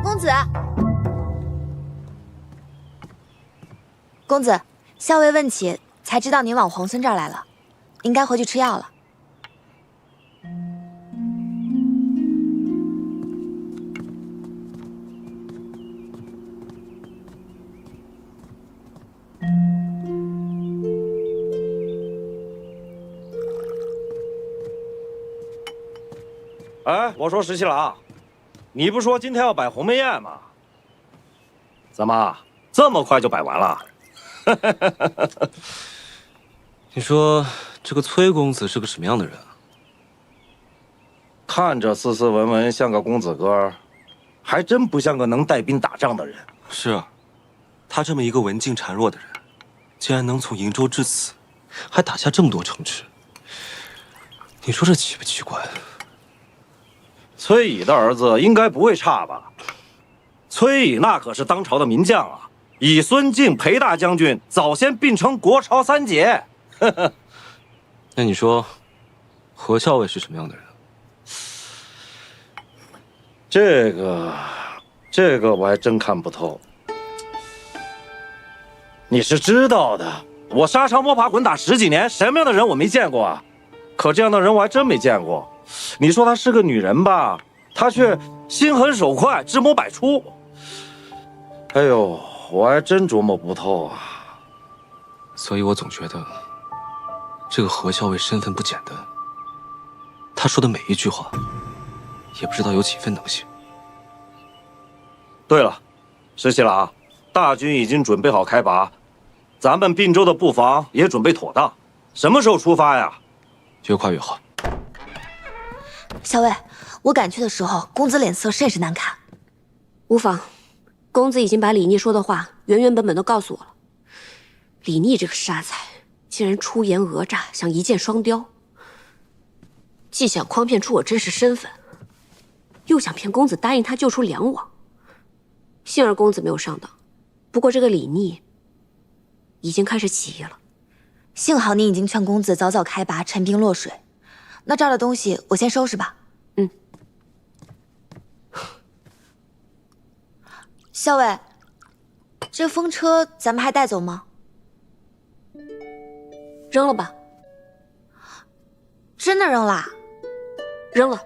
公子，公子，校尉问起，才知道您往皇孙这儿来了，应该回去吃药了。哎，我说石七郎，你不说今天要摆鸿门宴吗？怎么这么快就摆完了？你说这个崔公子是个什么样的人啊？看着斯斯文文，像个公子哥，还真不像个能带兵打仗的人。是啊，他这么一个文静孱弱的人，竟然能从瀛州至此，还打下这么多城池，你说这奇不奇怪？崔乙的儿子应该不会差吧？崔乙那可是当朝的名将啊，以孙敬、裴大将军早先并称国朝三杰。那你说，何校尉是什么样的人？这个我还真看不透。你是知道的，我沙场摸爬滚打10几年，什么样的人我没见过啊？可这样的人我还真没见过。你说她是个女人吧，她却心狠手快，智谋百出。哎呦，我还真琢磨不透啊。所以我总觉得，这个何校尉身份不简单。他说的每一句话，也不知道有几分能信。对了，石七郎，大军已经准备好开拔，咱们并州的布防也准备妥当，什么时候出发呀？越快越好。校尉，我赶去的时候，公子脸色甚是难看。无妨，公子已经把李逆说的话原本都告诉我了。李逆这个傻才，竟然出言讹诈，想一箭双雕，既想诓骗出我真实身份，又想骗公子答应他救出梁王。幸而公子没有上当，不过这个李逆已经开始起疑了。幸好你已经劝公子早早开拔，陈兵落水。那这儿的东西我先收拾吧。嗯。校尉，这风车咱们还带走吗？扔了吧。真的扔啦？扔了。